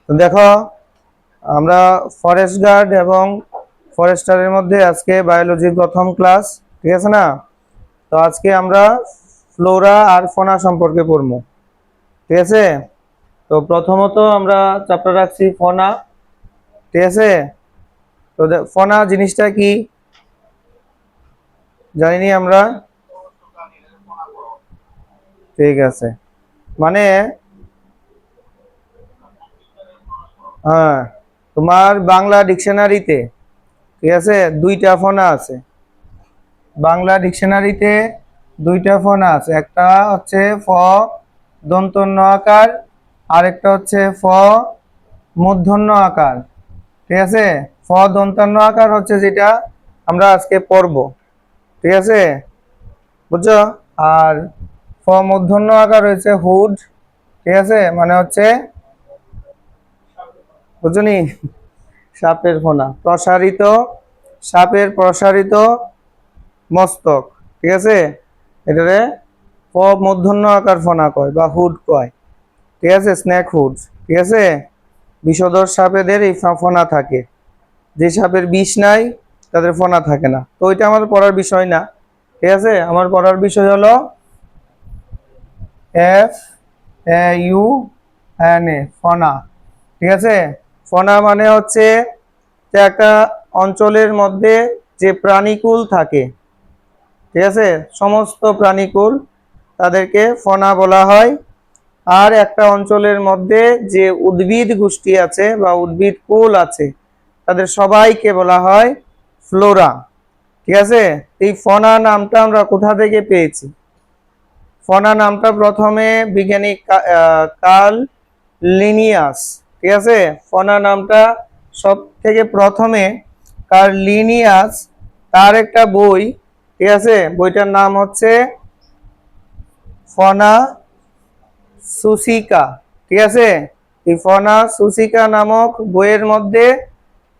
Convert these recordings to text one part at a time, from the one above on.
তো দেখো, আমরা ফরেস্ট গার্ড এবং ফরেস্টারের মধ্যে আজকে বায়োলজির প্রথম ক্লাস, ঠিক আছে না? তো আজকে আমরা ফ্লোরা আর ফনা সম্পর্কে পড়বো, ঠিক আছে? তো প্রথমত আমরা চ্যাপ্টার রাখছি ফনা, ঠিক আছে? তো ফনা জিনিসটা কি জানিনি আমরা, ঠিক আছে? মানে হ্যাঁ, তোমার বাংলা ডিকশনারিতে, ঠিক আছে, দুইটা ফনা আছে। বাংলা ডিকশনারিতে দুইটা ফনা আছে, একটা হচ্ছে ফ দন্তন্য আকার, আরেকটা হচ্ছে ফ মূর্ধন্য আকার, ঠিক আছে? ফ দন্তান্ন আকার হচ্ছে যেটা আমরা আজকে পড়ব, ঠিক আছে? বুঝছো? আর ফ মূর্ধন্য আকার হচ্ছে হুড, ঠিক আছে, মানে হচ্ছে বুঝনি, সাপের ফনা প্রসারিত, সাপের প্রসারিত মস্তক, ঠিক আছে? এটারে প মূর্ধন্য আকার ফনা কয় বা হুড কয়, ঠিক আছে? স্নেক হুড, ঠিক আছে? বিষধর সাপেদের এই ফনা থাকে, যে সাপের বিষ নাই তাদের ফনা থাকে না। তো ওইটা আমার পড়ার বিষয় না, ঠিক আছে? আমার পড়ার বিষয় হলো F A U N A, fauna, ঠিক আছে? ফনা মানে হচ্ছে যে একটা অঞ্চলের মধ্যে যে প্রাণীকুল থাকে, ঠিক আছে, সমস্ত প্রাণীকুল, তাদেরকে ফনা বলা হয়। আর একটা অঞ্চলের মধ্যে যে উদ্ভিদ গোষ্ঠী আছে বা উদ্ভিদ কুল আছে, তাদের সবাইকে বলা হয় ফ্লোরা, ঠিক আছে? এই ফনা নামটা আমরা কোথা থেকে পেয়েছি? ফনা নামটা প্রথমে বিজ্ঞানী কার্ল লিনিয়াস, ঠিক আছে? ফনা নামটা সব থেকে প্রথমে কার্ল লিনিয়াস, তার একটা বই, ঠিক আছে, বইটার নাম হচ্ছে ফনা সুসিকা, ঠিক আছে? এই ফনা সুসিকা নামক বইয়ের মধ্যে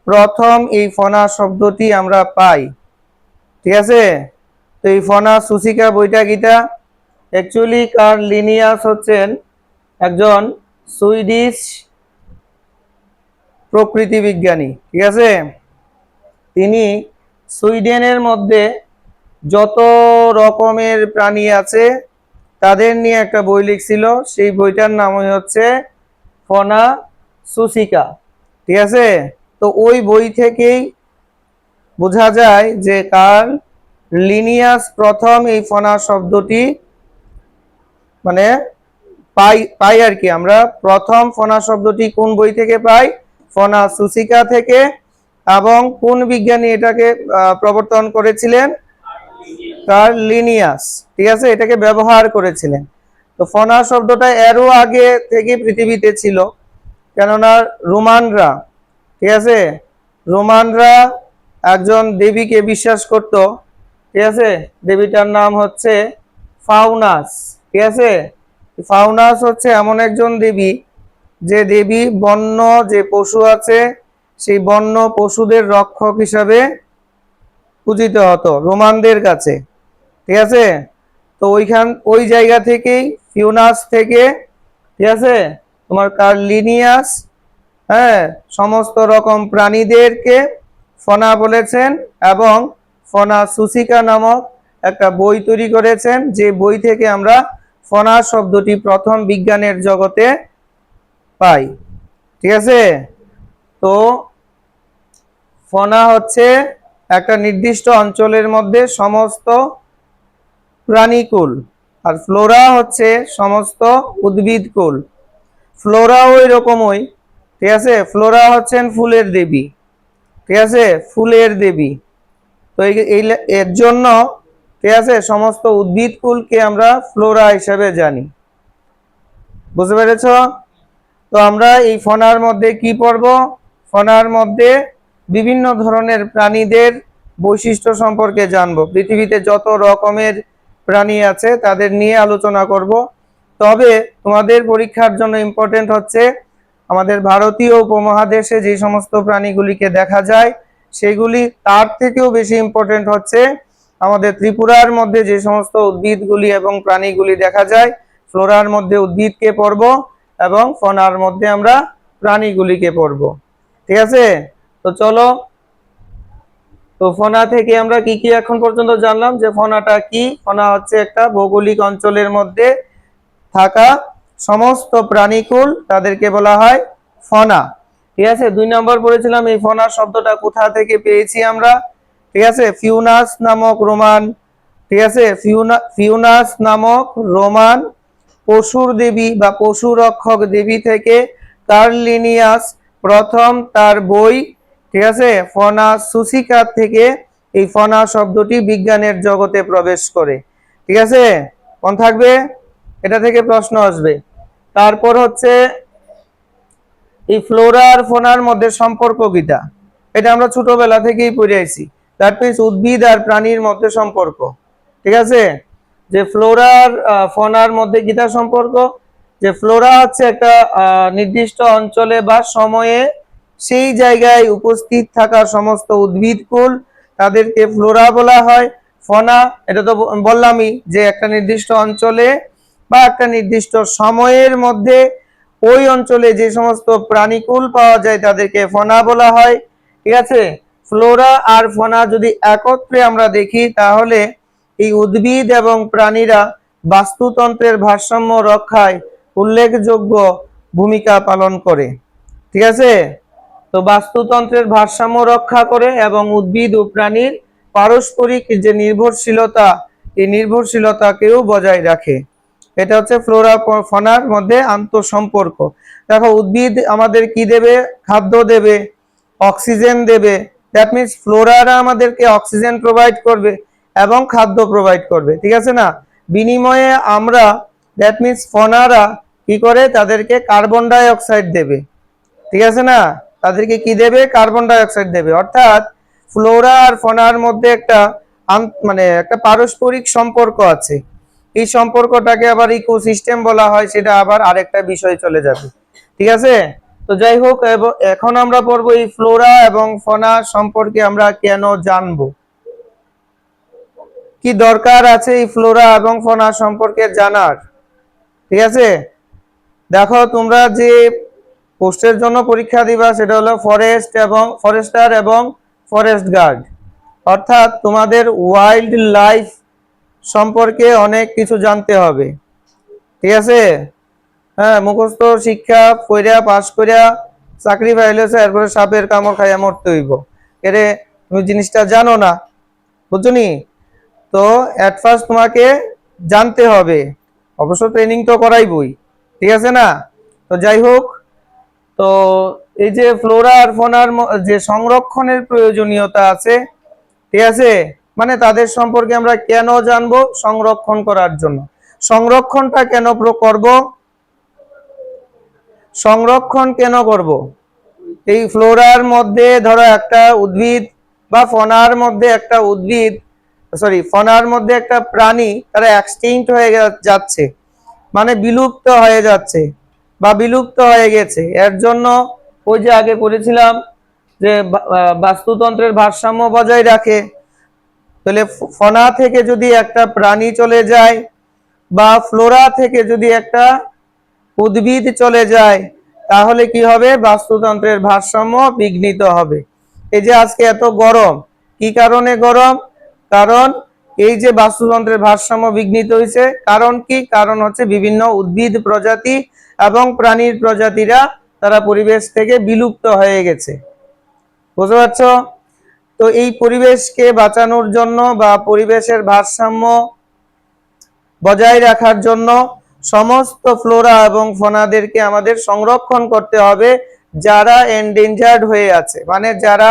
প্রথম এই ফনা শব্দটি আমরা পাই, ঠিক আছে? তো এই ফনা সুসিকা বইটা গীতা অ্যাকচুয়ালি কার্ল লিনিয়াস হচ্ছেন একজন সুইডিশ প্রকৃতি বিজ্ঞানী, ঠিক আছে? তিনি সুইডেনের মধ্যে যত রকমের প্রাণী আছে তাদের নিয়ে একটা বই লিখছিল, সেই বইটার নামই হচ্ছে ফনা সুসিকা, ঠিক আছে? তো ওই বই থেকেই বোঝা যায় যে কার্ল লিনিয়াস প্রথম এই ফনা শব্দটি মানে পাই আর কি। আমরা প্রথম ফনা শব্দটি কোন বই থেকে পাই? ফনা সুসিকা থেকে। এবং কোন বিজ্ঞানী এটাকে প্রবর্তন করেছিলেন? কার্ল লিনিয়াস, ঠিক আছে, এটাকে ব্যবহার করেছিলেন। তো ফনা শব্দটা এরও আগে থেকে পৃথিবীতে ছিল, কেননা রোমানরা, ঠিক আছে, রোমানরা একজন দেবীকে বিশ্বাস করত, ঠিক আছে? দেবীটার নাম হচ্ছে ফাউনাস, ঠিক আছে? ফাউনাস হচ্ছে এমন একজন দেবী, যে দেবী বন্য যে পশু আছে সেই বন্য পশুদের রক্ষক হিসাবে পূজিত হতো রোমানদের কাছে, ঠিক আছে? তো ওই জায়গা থেকেই ফিউনাস থেকে, ঠিক আছে, তোমার কার্ল লিনিয়াস, হ্যাঁ, সমস্ত রকম প্রাণীদেরকে ফনা বলেছেন এবং ফনা সুসিকা নামক একটা বই তৈরি করেছেন, যে বই থেকে আমরা ফনা শব্দটি প্রথম বিজ্ঞানের জগতে পাই, ঠিক আছে? তো ফনা হচ্ছে একটা নির্দিষ্ট অঞ্চলের মধ্যে সমস্ত প্রাণীকুল, আর ফ্লোরা হচ্ছে সমস্ত উদ্ভিদকুল। ফ্লোরাও এরকমই, ঠিক আছে? ফ্লোরা হচ্ছেন ফুলের দেবী, ঠিক আছে, ফুলের দেবী। তো এর জন্য, ঠিক আছে, সমস্ত উদ্ভিদকুলকে আমরা ফ্লোরা হিসেবে জানি। বুঝতে পেরেছ? তো আমরা এই ফনার মধ্যে কি পড়ব? ফনার মধ্যে বিভিন্ন ধরনের প্রাণীদের বৈশিষ্ট্য সম্পর্কে জানবো। পৃথিবীতে যত রকমের প্রাণী আছে তাদের নিয়ে আলোচনা করব। তবে তোমাদের পরীক্ষার জন্য ইম্পর্টেন্ট হচ্ছে আমাদের ভারতীয় উপমহাদেশে যে সমস্ত প্রাণীগুলিকে দেখা যায় সেগুলি, তার থেকেও বেশি ইম্পর্টেন্ট হচ্ছে আমাদের ত্রিপুরার মধ্যে যে সমস্ত উদ্ভিদগুলি এবং প্রাণীগুলি দেখা যায়। ফ্লোরার মধ্যে উদ্ভিদকে পড়ব এবং ফনার মধ্যে আমরা প্রাণীগুলিকে পড়ব। ঠিক আছে, তো চলো। তো ফনা থেকে আমরা কি কি এখন পর্যন্ত জানলাম, যে ফনাটা কি। ফনা হচ্ছে একটা ভৌগোলিক অঞ্চলের মধ্যে থাকা সমস্ত প্রাণীকুল, তাদেরকে বলা হয় ফনা। ঠিক আছে, 2 নম্বর পড়েছিলাম এই ফনা শব্দটা কোথা থেকে পেয়েছি আমরা। ঠিক আছে, ফিউনাস নামক রোমান, ঠিক আছে, ফিউনাস নামক রোমান পশুর দেবী বা পশু রক্ষক দেবী থেকে কার্লিনিয়াস প্রথম তার বই, ঠিক আছে, ফনা সুসিকা থেকে এই ফনা শব্দটি বিজ্ঞানের জগতে প্রবেশ করে। ঠিক আছে, কোন থাকবে, এটা থেকে প্রশ্ন আসবে। তারপর হচ্ছে এই ফ্লোরা আর ফোনার মধ্যে সম্পর্ক কিটা, এটা আমরা ছোটবেলা থেকেই পড়ে আইছি। দ্যাট মিন্স উদ্ভিদ আর প্রাণীর মধ্যে সম্পর্ক। ঠিক আছে, যে ফ্লোরা আর ফোনার মধ্যে কিটা সম্পর্ক, যে ফ্লোরা হচ্ছে একটা নির্দিষ্ট অঞ্চলে বা সময়ে সেই জায়গায় উপস্থিত থাকা সমস্ত উদ্ভিদকুল, তাদেরকে ফ্লোরা বলা হয়। ফনা, এটা তো বললামই যে একটা নির্দিষ্ট অঞ্চলে বা একটা নির্দিষ্ট সময়ের মধ্যে ওই অঞ্চলে যে সমস্ত প্রাণীকুল পাওয়া যায় তাদেরকে ফনা বলা হয়। ঠিক আছে, ফ্লোরা আর ফনা যদি একত্রে আমরা দেখি, তাহলে এই উদ্ভিদ এবং প্রাণীরা বাস্তুতন্ত্রের ভারসাম্য রক্ষায় উল্লেখযোগ্য ভূমিকা পালন করে। ঠিক আছে, তো বাস্তুতন্ত্রের ভারসাম্য রক্ষা করে এবং উদ্ভিদ ও প্রাণীর পারস্পরিক যে নির্ভরশীলতা, এই নির্ভরশীলতাকেও বজায় রাখে। এটা হচ্ছে ফ্লোরা ফনার মধ্যে আন্তঃসম্পর্ক। দেখো, উদ্ভিদ আমাদের কি দেবে, খাদ্য দেবে, অক্সিজেন দেবে। দ্যাট মিন্স ফ্লোরারা আমাদেরকে অক্সিজেন প্রোভাইড করবে এবং খাদ্য প্রোভাইড করবে। ঠিক আছে না, বিনিময়ে আমরা, দ্যাট মিন্স ফনারা কি করে, তাদেরকে কার্বন ডাই অক্সাইড দেবে। ঠিক আছে না, তাদেরকে কি দেবে, কার্বন ডাই অক্সাইড দেবে। অর্থাৎ ফ্লোরা আর ফনার মধ্যে একটা মানে একটা পারস্পরিক সম্পর্ক আছে। এই সম্পর্কটাকে আবার ইকোসিস্টেম বলা হয়, সেটা আবার আরেকটা বিষয় চলে যাবে। ঠিক আছে, তো যাই হোক, এখন আমরা পড়বো এই ফ্লোরা এবং ফনা সম্পর্কে আমরা কেন জানবো, কি দরকার আছে এই ফ্লোরা এবং ফনা সম্পর্কে জানার। ঠিক আছে, দেখো, তোমরা যে পোস্টের জন্য পরীক্ষা দিবা সেটা হলো ফরেস্টার এবং ফরেস্ট গার্ড। অর্থাৎ তোমাদের ওয়াইল্ড লাইফ সম্পর্কে অনেক কিছু জানতে হবে। ঠিক আছে, হ্যাঁ, মুখস্থ শিক্ষা কইরা পাস কইরা চাকরি পাইলেছে, এরপরে সাপের কামড় খাইয়া মরতে হইব। এরে তুমি জিনিসটা জানো না, বুঝছো নি? তো এট ফার্স্ট তোমাকে জানতে হবে, অবশ্য ট্রেনিং তো করাইবই। ঠিক আছে না, তো যাই হোক, তো এই যে ফ্লোরা আর ফনার যে সংরক্ষণের প্রয়োজনীয়তা আছে, ঠিক আছে, মানে তাদের সম্পর্কে আমরা কেন জানবো, সংরক্ষণ করার জন্য। সংরক্ষণটা কেন করব, সংরক্ষণ কেন করব, এই ফ্লোরার মধ্যে ধরো একটা উদ্ভিদ বা ফনার মধ্যে একটা উদ্ভিদ, সরি, ফনার মধ্যে একটা প্রাণী, তারা এক্সটিংক্ট হয়ে যাচ্ছে, মানে বিলুপ্ত হয়ে যাচ্ছে বা বিলুপ্ত হয়ে গেছে। এর জন্য ওই যে আগে পড়েছিলাম যে বাস্তুতন্ত্রের ভারসাম্য বজায় রাখে। তাহলে ফনা থেকে যদি একটা প্রাণী চলে যায় বা ফ্লোরা থেকে যদি একটা উদ্ভিদ চলে যায়, তাহলে কি হবে, বাস্তুতন্ত্রের ভারসাম্য বিঘ্নিত হবে। এই যে আজকে এত গরম, কি কারণে গরম, কারণ এই যে বাস্তুতন্ত্রের ভারসাম্য বিঘ্নিত হয়েছে, কারণ কি, কারণ হচ্ছে বিভিন্ন উদ্ভিদ প্রজাতি এবং প্রাণীর প্রজাতিরা তারা পরিবেশ থেকে বিলুপ্ত হয়ে গেছে। বুঝতে পারছো? তো এই পরিবেশকে বাঁচানোর জন্য বা পরিবেশের ভারসাম্য বজায় রাখার জন্য সমস্ত ফ্লোরা এবং ফনাদেরকে আমাদের সংরক্ষণ করতে হবে, যারা এন্ডেঞ্জার্ড হয়ে আছে, মানে যারা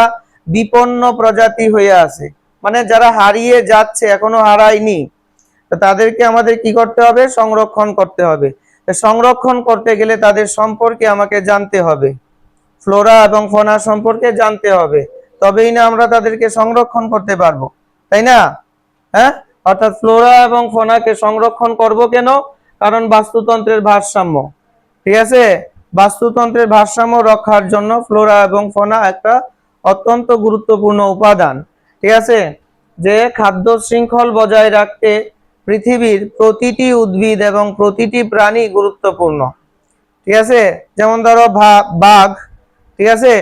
বিপন্ন প্রজাতি হয়ে আছে, মানে যারা হারিয়ে যাচ্ছে, এখনো হারায়নি। তো তাদেরকে আমাদের কি করতে হবে, সংরক্ষণ করতে হবে। সংরক্ষণ করতে গেলে তাদের সম্পর্কে আমাকে জানতে হবে, ফ্লোরা এবং ফনা সম্পর্কে জানতে হবে, তবেই না আমরা তাদেরকে সংরক্ষণ করতে পারবো, তাই না? হ্যাঁ, অর্থাৎ ফ্লোরা এবং ফনাকে সংরক্ষণ করব কেন, কারণ বাস্তুতন্ত্রের ভারসাম্য। ঠিক আছে, বাস্তুতন্ত্রের ভারসাম্য রক্ষার জন্য ফ্লোরা এবং ফনা একটা অত্যন্ত গুরুত্বপূর্ণ উপাদান। ঠিক আছে, যে খাদ্য শৃঙ্খল বজায় রাখতে পৃথিবীর প্রতিটি উদ্ভিদ এবং প্রতিটি প্রাণী গুরুত্বপূর্ণ। ঠিক আছে? যেমন ধরো বাঘ, ঠিক আছে,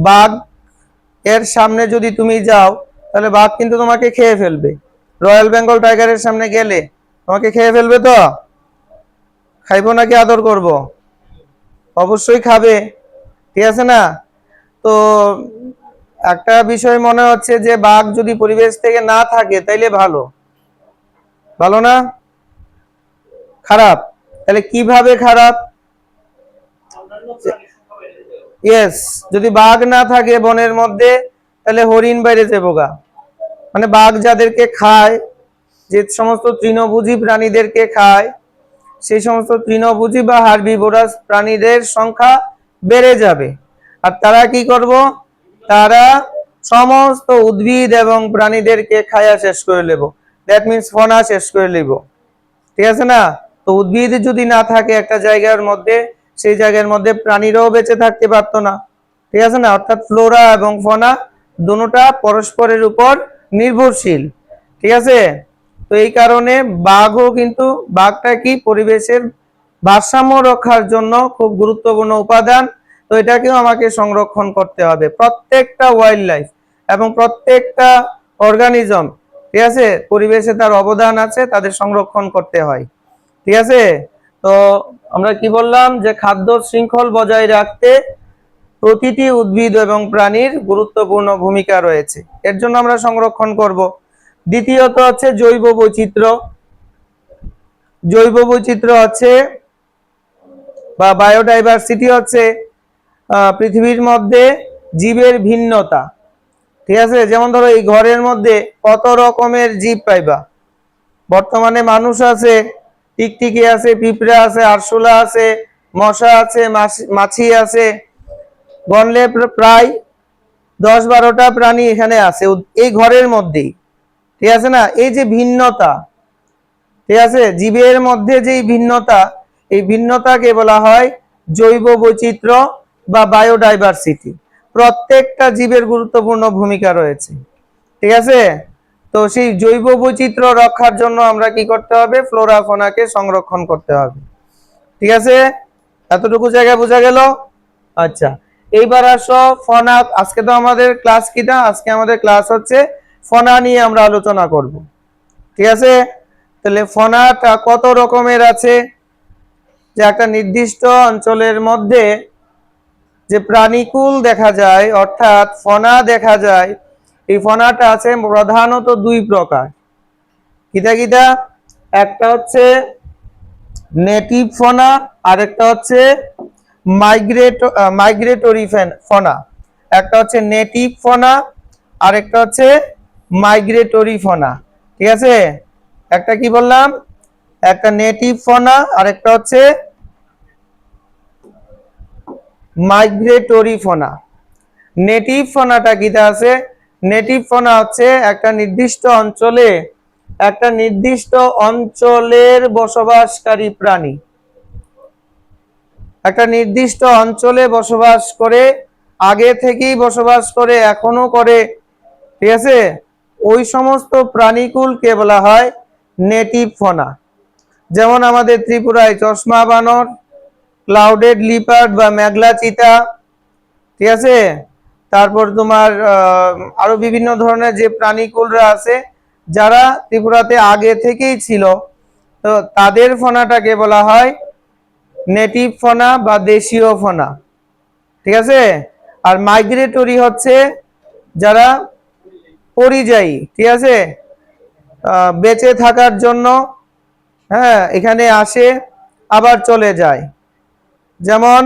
বাঘ এর সামনে যদি তুমি যাও তাহলে বাঘ কিন্তু তোমাকে খেয়ে ফেলবে। রয়্যাল বেঙ্গল টাইগারের সামনে গেলে তোমাকে খেয়ে ফেলবে তো? খাইবো নাকি আদর করব? অবশ্যই খাবে, ঠিক আছে না? তো একটা বিষয় মনে হচ্ছে যে বাঘ যদি পরিবেশ থেকে না থাকে তাইলে ভালো, ভালো না? খারাপ? তাহলে কিভাবে খারাপ? ইয়েস, যদি বাঘ না থাকে বনের মধ্যে তাহলে হরিণ বাইরে যাবো গা। মানে বাঘ যাদেরকে খায়, যে সমস্ত তৃণভোজী প্রাণীদেরকে খায়, সেই সমস্ত তৃণভোজী বা হার্বিভোরাস প্রাণীদের সংখ্যা বেড়ে যাবে। আর তারা কি করব? তারা সমস্ত উদ্ভিদ এবং প্রাণীদেরকে খায়া শেষ করে নেব। দ্যাট মিন্স ফনা শেষ করে নেব, ঠিক আছে না? তো উদ্ভিদ যদি না থাকে একটা জায়গার মধ্যে, সেই জায়গার মধ্যে প্রাণীরাও বেঁচে থাকতে পারতো না, ঠিক আছে না? অর্থাৎ ফ্লোরা এবং ফনা দুটোটা পরস্পরের উপর নির্ভরশীল, ঠিক আছে? তো এই কারণে বাঘও কিন্তু, বাঘটা কি পরিবেশের ভারসাম্য রক্ষার জন্য খুব গুরুত্বপূর্ণ উপাদান। তো এটাকেও আমাকে সংরক্ষণ করতে হবে। প্রত্যেকটা ওয়াইল্ড লাইফ এবং প্রত্যেকটা অর্গানিজম, ঠিক আছে, পরিবেশে তার অবদান আছে, তাদের সংরক্ষণ করতে হয়, ঠিক আছে? তো আমরা কি বললাম যে খাদ্য শৃঙ্খল বজায় রাখতে প্রতিটি উদ্ভিদ এবং প্রাণীর গুরুত্বপূর্ণ ভূমিকা রয়েছে, এর জন্য আমরা সংরক্ষণ করব। দ্বিতীয়ত হচ্ছে জৈব বৈচিত্র্য। জৈব বৈচিত্র্য হচ্ছে বা বায়োডাইভার্সিটি হচ্ছে পৃথিবীর মধ্যে জীবের ভিন্নতা, ঠিক আছে? যেমন ধরো এই ঘরের মধ্যে কত রকমের জীব পাইবা। বর্তমানে মানুষ আছে, টিকটিকি আছে, পিঁপড়া আছে, আরশোলা আছে, মশা আছে, মাছি আছে, গণলে প্রায় 10-12টা প্রাণী এখানে আছে এই ঘরের মধ্যেই, ঠিক আছে না? এই যে ভিন্নতা, ঠিক আছে, জীবের মধ্যে যে ভিন্নতা, এই ভিন্নতাকে বলা হয় জৈব বৈচিত্র্য বা বায়োডাইভার্সিটি। প্রত্যেকটা জীবের গুরুত্বপূর্ণ ভূমিকা রয়েছে, ঠিক আছে? তো সেই জৈব বৈচিত্র্য রক্ষার জন্য আমরা কি করতে হবে? ফ্লোরা ফনাকে সংরক্ষণ করতে হবে, ঠিক আছে? এতটুকু জায়গা বোঝা গেল? আচ্ছা, এইবার আসো ফনা। আজকে তো আমাদের ক্লাস কিটা? আজকে আমাদের ক্লাস হচ্ছে ফনা নিয়ে আমরা আলোচনা করব, ঠিক আছে? তাহলে ফনাটা কত রকমের আছে? যে একটা নির্দিষ্ট অঞ্চলের মধ্যে যে প্রাণীকুল দেখা যায়, অর্থাৎ ফনা দেখা যায়, এই ফনাটা আছে প্রধানত দুই প্রকার। কিটা কিটা? একটা হচ্ছে নেটিভ ফনা, আর একটা হচ্ছে মাইগ্রেটরি ফনা। একটা হচ্ছে নেটিভ ফনা, আর একটা হচ্ছে মাইগ্রেটরি ফনা, ঠিক আছে? একটা কি বললাম? একটা নেটিভ ফনা, আর একটা হচ্ছে মাইগ্রেটরি ফনা। নেটিভ ফনাটা কিটা আছে? নেটিভ ফনা হচ্ছে একটা নির্দিষ্ট অঞ্চলে, একটা নির্দিষ্ট অঞ্চলের বসবাসকারী প্রাণী, একটা নির্দিষ্ট অঞ্চলে বসবাস করে, আগে থেকেই বসবাস করে, এখনো করে, ঠিক আছে? ওই সমস্ত প্রাণীকুলকে বলা হয় নেটিভ ফনা। যেমন আমাদের ত্রিপুরায় চশমা বানর, ক্লাউডেড লিপার্ড বা মেঘলা চিতা, ঠিক আছে? তারপর তোমার আরো বিভিন্ন ধরনের যে প্রাণীকুলরা আছে, যারা ত্রিপুরাতে আগে থেকেই ছিল, তো তাদের ফনাটাকে বলা হয় নেটিভ ফনা বা দেশীয় ফনা, ঠিক আছে? আর মাইগ্রেটরি হচ্ছে যারা পরিযায়ী, ঠিক আছে, বেঁচে থাকার জন্য, হ্যাঁ, এখানে আসে আবার চলে যায়। যেমন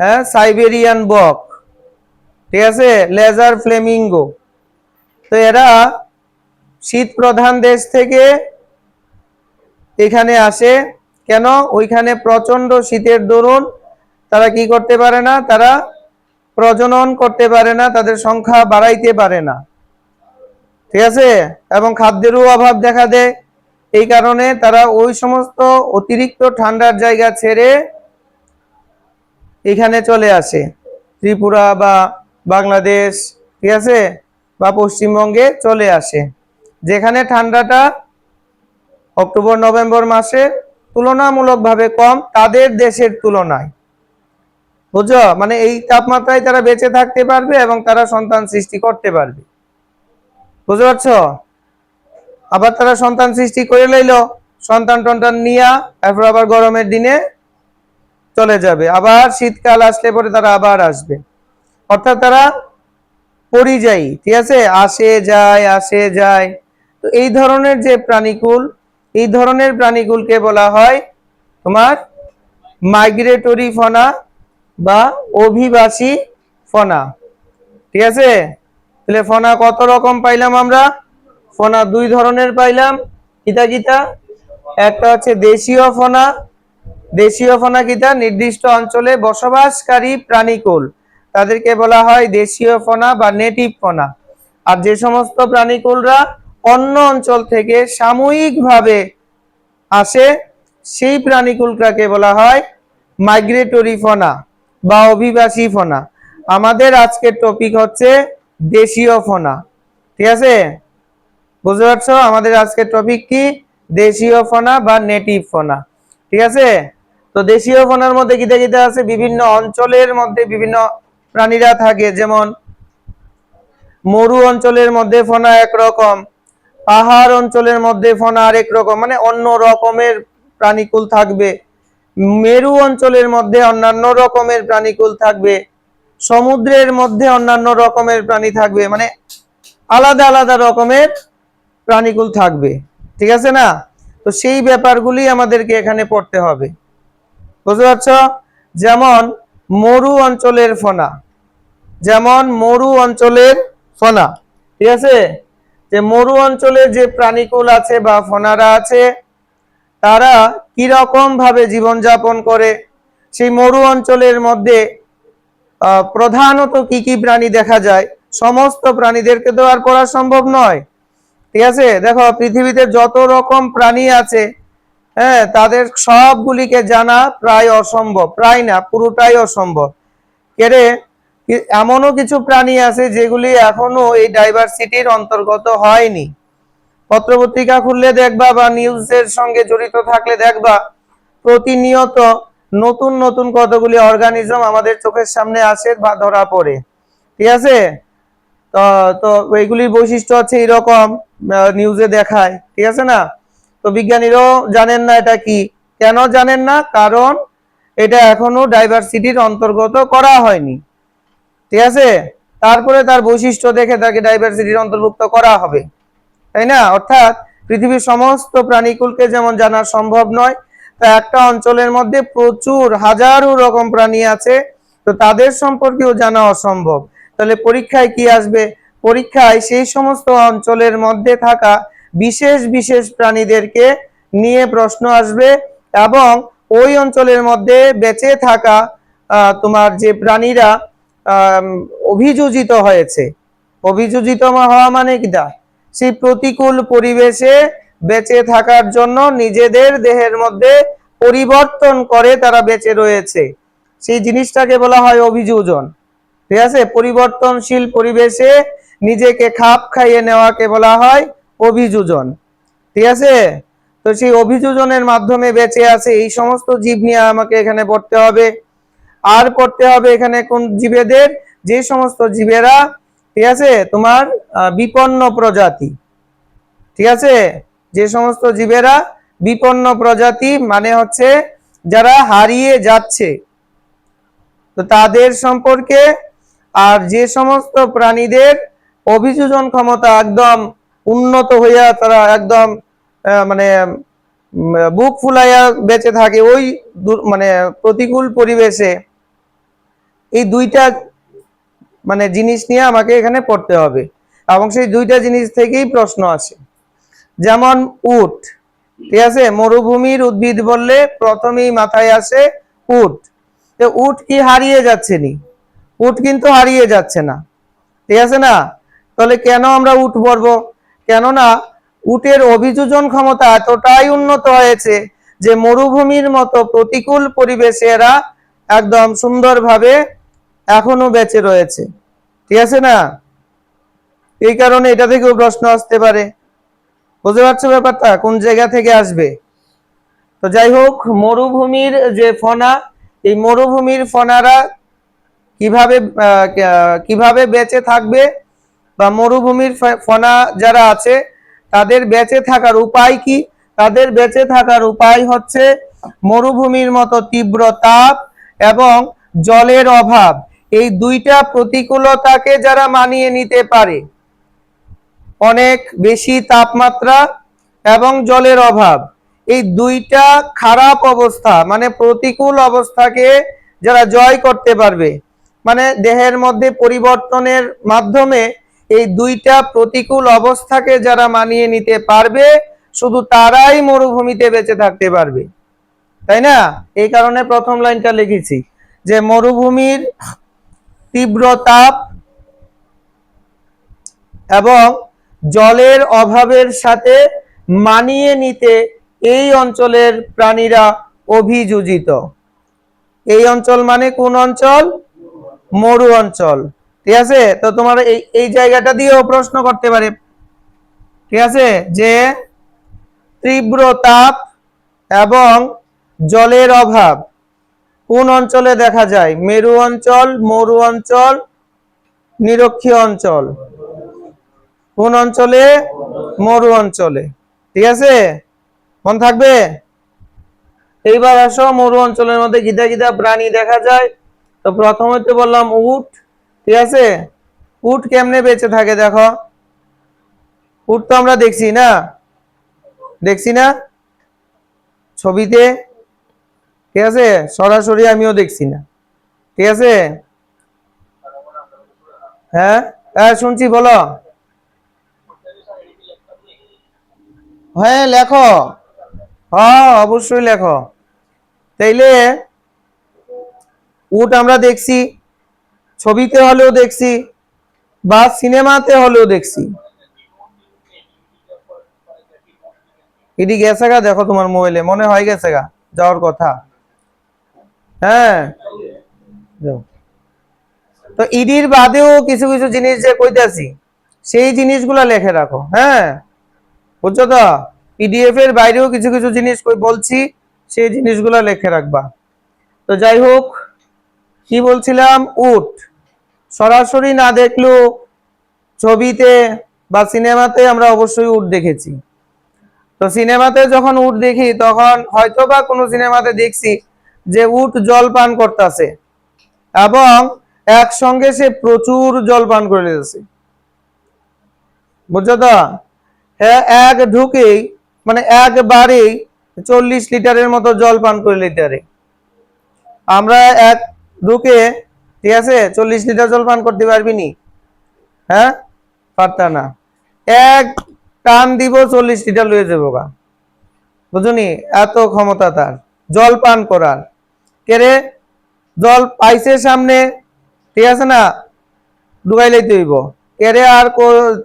হ্যাঁ, সাইবেরিয়ান বক, ঠিক আছে, লেজার ফ্লেমিঙ্গো। তো এরা শীত প্রধান দেশ থেকে এখানে আসে। কেন? ওইখানে প্রচন্ড শীতের দরুন তারা কি করতে পারে না, তারা প্রজনন করতে পারে না, তাদের সংখ্যা বাড়াইতে পারে না, ঠিক আছে? এবং খাদ্যেরও অভাব দেখা দেয়। এই কারণে তারা ওই সমস্ত অতিরিক্ত ঠান্ডার জায়গা ছেড়ে এখানে চলে আসে, ত্রিপুরা বা বাংলাদেশ, ঠিক আছে, বা পশ্চিমবঙ্গে চলে আসে, যেখানে ঠান্ডাটা অক্টোবর নভেম্বর মাসে তুলনামূলকভাবে কম তাদের দেশের তুলনায়। বুঝছো, মানে এই তাপমাত্রায় তারা বেঁচে থাকতে পারবে এবং তারা সন্তান সৃষ্টি করতে পারবে। বুঝতে পারছো? আবার তারা সন্তান সৃষ্টি করে লইলো, সন্তান টন্তান নিয়া তারপর আবার গরমের দিনে চলে যাবে, আবার শীতকাল আসলে পরে তারা আবার আসবে। অর্থাৎ তারা পরিযায়ী, ঠিক আছে, আসে যায় আসে যায়। তো এই ধরনের যে প্রাণীকুল, এই ধরনের প্রাণীকুলকে বলা হয় তোমার মাইগ্রেটরি ফনা বা অভিবাসী ফনা। ঠিক আছে, তাহলে ফনা কত রকম পাইলাম আমরা? ফনা দুই ধরনের পাইলাম। কিতা কিতা? একটা হচ্ছে দেশীয় ফনা। দেশীয় ফনা কিতা? নির্দিষ্ট অঞ্চলে বসবাসকারী প্রাণীকুল, তাদেরকে বলা হয় দেশীয় ফনা বা নেটিভ ফনা। আর যে সমস্ত প্রাণীকুলরা অন্য অঞ্চল থেকে সাময়িকভাবে আসে, সেই প্রাণীকুলটাকে বলা হয় মাইগ্রেটরি ফনা বা অভিবাসী ফনা। আমাদের আজকের টপিক হচ্ছে দেশীয় ফনা। ঠিক আছে, বুঝতে পারছো? আমাদের আজকের টপিক কি? দেশীয় ফনা বা নেটিভ ফনা। ঠিক আছে, তো দেশীয় ফনার মধ্যে কিতা কিতা আছে? বিভিন্ন অঞ্চলের মধ্যে বিভিন্ন প্রাণীরা থাকে, যেমন মরু অঞ্চলের মধ্যে ফনা একরকম, পাহাড় অঞ্চলের মধ্যে ফনা আরেক রকম, মানে অন্য রকমের প্রাণীকুল থাকবে। মেরু অঞ্চলের মধ্যে অন্যান্য রকমের প্রাণীকুল থাকবে, সমুদ্রের মধ্যে অন্যান্য রকমের প্রাণী থাকবে, মানে আলাদা আলাদা রকমের প্রাণীকুল থাকবে। ঠিক আছে না? তো সেই ব্যাপারগুলি আমাদেরকে এখানে পড়তে হবে। বুঝতে পারছো? যেমন মরু অঞ্চলের ফনা, যেমন মরু অঞ্চলের ফনা। ঠিক আছে, যে মরু অঞ্চলের যে প্রাণীকুল আছে বা ফনারা আছে, তারা কিরকম ভাবে জীবনযাপন করে, সেই মরু অঞ্চলের মধ্যে প্রধানত কি কি প্রাণী দেখা যায়, সমস্ত প্রাণীদেরকে তো আর পড়া সম্ভব নয়। ঠিক আছে, দেখো পৃথিবীতে যত রকম প্রাণী আছে, হ্যাঁ, তাদের সবগুলিকে জানা প্রায় অসম্ভব, প্রায় না পুরোটাই অসম্ভব। কেরে এমনও কিছু প্রাণী আছে যেগুলি এখনো এই ডাইভার্সিটির অন্তর্গত হয়নি। পত্রপত্রিকা খুললে দেখবা বা নিউজের সঙ্গে জড়িত থাকলে দেখবা প্রতিনিয়ত নতুন নতুন কতগুলি অর্গানিজম আমাদের চোখের সামনে আসে বা ধরা পড়ে। ঠিক আছে, তো তো এইগুলির বৈশিষ্ট্য হচ্ছে এরকম, নিউজে দেখায়। ঠিক আছে না? তো বিজ্ঞানীরাও জানেন না এটা কি। কেন জানেন না? কারণ এটা এখনো ডাইভার্সিটির অন্তর্গত করা হয়নি। ঠিক আছে, তারপরে তার বৈশিষ্ট্য দেখে তাকে ডাইভার্সিটির অন্তর্ভুক্ত করা হবে, তাই না? অর্থাৎ পৃথিবীর সমস্ত প্রাণীকুলকে যেমন জানা সম্ভব নয়, তা একটা অঞ্চলের মধ্যে প্রচুর হাজারো রকম প্রাণী আছে, তো তাদের সম্পর্কেও জানা অসম্ভব। তাহলে পরীক্ষায় কি আসবে? পরীক্ষায় সেই সমস্ত অঞ্চলের মধ্যে থাকা বিশেষ বিশেষ প্রাণীদেরকে নিয়ে প্রশ্ন আসবে, এবং ওই অঞ্চলের মধ্যে বেঁচে থাকা তোমার যে প্রাণীরা অভিযোজিত হয়েছে, অভিযোজিত হওয়া মানে কিটা? সেই প্রতিকূল পরিবেশে বেঁচে থাকার জন্য নিজেদের দেহের মধ্যে পরিবর্তন করে তারা বেঁচে রয়েছে, সেই জিনিসটাকে বলা হয় অভিযোজন। ঠিক আছে, পরিবর্তনশীল পরিবেশে নিজেকে খাপ খাইয়ে নেওয়াকে বলা হয় অভিযোজন। ঠিক আছে, তো সেই অভিযোজনের মাধ্যমে বেঁচে আছে এই সমস্ত জীব নিয়ে আমাকে এখানে পড়তে হবে। আর পড়তে হবে এখানে কোন জীবেদের? যে সমস্ত জীবেরা, ঠিক আছে, তোমার বিপন্ন প্রজাতি। ঠিক আছে, যে সমস্ত জীবেরা বিপন্ন প্রজাতি মানে হচ্ছে যারা হারিয়ে যাচ্ছে, তো তাদের সম্পর্কে। আর যে সমস্ত প্রাণীদের অভিযোজন ক্ষমতা একদম উন্নত হইয়া তারা একদম মানে বুক ফুলাইয়া বেঁচে থাকে ওই মানে প্রতিকূল পরিবেশে, এই দুইটা মানে জিনিস নিয়ে আমাকে এখানে পড়তে হবে, এবং সেই দুইটা জিনিস থেকেই প্রশ্ন আসে। যেমন উট, ঠিক আছে, মরুভূমির উদ্ভিদ বললে প্রথমেই মাথায় আসে উট। তো উট কি হারিয়ে যাচ্ছে নি? উট কিন্তু হারিয়ে যাচ্ছে না। ঠিক আছে না? তাহলে কেন আমরা উট পড়বো? কেননা উটের অভিযোজন ক্ষমতা এতটাই উন্নত হয়েছে যে মরুভূমির মতো প্রতিকূল পরিবেশে এরা একদম সুন্দরভাবে এখনো বেঁচে রয়েছে। ঠিক আছে না? এই কারণে এটা থেকেও প্রশ্ন আসতে পারে। বুঝতে পারছো ব্যাপারটা কোন জায়গা থেকে আসবে? তো যাই হোক, মরুভূমির যে ফনা, এই মরুভূমির ফনারা কিভাবে কিভাবে বেঁচে থাকবে, বা মরুভূমির ফনা যারা আছে তাদের বেঁচে থাকার উপায় কি? তাদের বেঁচে থাকার উপায় হচ্ছে মরুভূমির মতো তীব্র তাপ এবং জলের অভাব, এই দুইটা প্রতিকূলতাকে যারা মানিয়ে নিতে পারে, অনেক বেশি তাপমাত্রা এবং জলের অভাব, এই দুইটা খারাপ অবস্থা মানে প্রতিকূল অবস্থাকে যারা জয় করতে পারবে, মানে দেহের মধ্যে পরিবর্তনের মাধ্যমে এই দুইটা প্রতিকূল অবস্থাকে যারা মানিয়ে নিতে পারবে, শুধু তারাই মরুভূমিতে বেঁচে থাকতে পারবে, তাই না? এই কারণে প্রথম লাইনটা লিখেছি যে মরুভূমির তীব্র তাপ এবং জলের অভাবের সাথে মানিয়ে নিতে এই অঞ্চলের প্রাণীরা অভিযোজিত। এই অঞ্চল মানে কোন অঞ্চল? মরু অঞ্চল। ঠিক আছে, তো তোমার এই জায়গাটা দিয়েও প্রশ্ন করতে পারে। ঠিক আছে, যে তীব্র তাপ এবং জলের অভাব কোন অঞ্চলে দেখা যায়? মেরু অঞ্চল, মরু অঞ্চল, নিরক্ষীয় অঞ্চল। কোন অঞ্চলে? মরু অঞ্চলে। ঠিক আছে, মন থাকবে। এইবার আসো, মরু অঞ্চলের মধ্যে গিধা গিধা প্রাণী দেখা যায়। তো প্রথমে তো বললাম উট। ঠিক আছে, উট কেমনে বেঁচে থাকে দেখো। উট তো আমরা দেখছি না, দেখছি না ছবিতে। ঠিক আছে, সরাসরি আমিও দেখছি না। ঠিক আছে, হ্যাঁ হ্যাঁ শুনছি, বলো। হ্যাঁ লেখো, হ্যাঁ অবশ্যই লেখো। তাইলে উট আমরা দেখছি, ছবিতে হলেও দেখছি বা সিনেমাতে হলেও দেখছি। এটি গেছে গা, দেখো তোমার মোবাইলে মনে হয় গেছে গা, যাওয়ার কথা। হ্যাঁ, তো ইডির বাদেও কিছু কিছু জিনিস যে কইতাছি সেই জিনিসগুলা লিখে রাখো। হ্যাঁ, বুঝছো তো? পিডিএফ এর বাইরেও কিছু কিছু জিনিস বলছি, সেই জিনিসগুলা লিখে রাখবা। তো যাই হোক, কি বলছিলাম? উট সরাসরি না দেখলেও ছবিতে বা সিনেমাতে আমরা অবশ্যই উট দেখেছি। তো সিনেমাতে যখন উট দেখি তখন হয়তো বা কোনো সিনেমাতে দেখছি যে উট জল পান করতেছে এবং একসঙ্গে সে প্রচুর জল পান করে নিতেছে। বুঝছো তো? হ্যাঁ, এক ঢুকেই মানে একবারেই 40 লিটারের মতো জল পান করে নিতে পারে। আমরা এক ঢুকে, ঠিক আছে, 40 লিটার জল পান করতে পারবি নি? হ্যাঁ, পারতা না। এক টান দিব 40 লিটার লয়ে যাবো গা। বুঝুনি, এত ক্ষমতা তার জল পান করার। কেরে জল পাইছে সামনে, ঠিক আছে না, ডুবাই লইতে হইব। এরে আর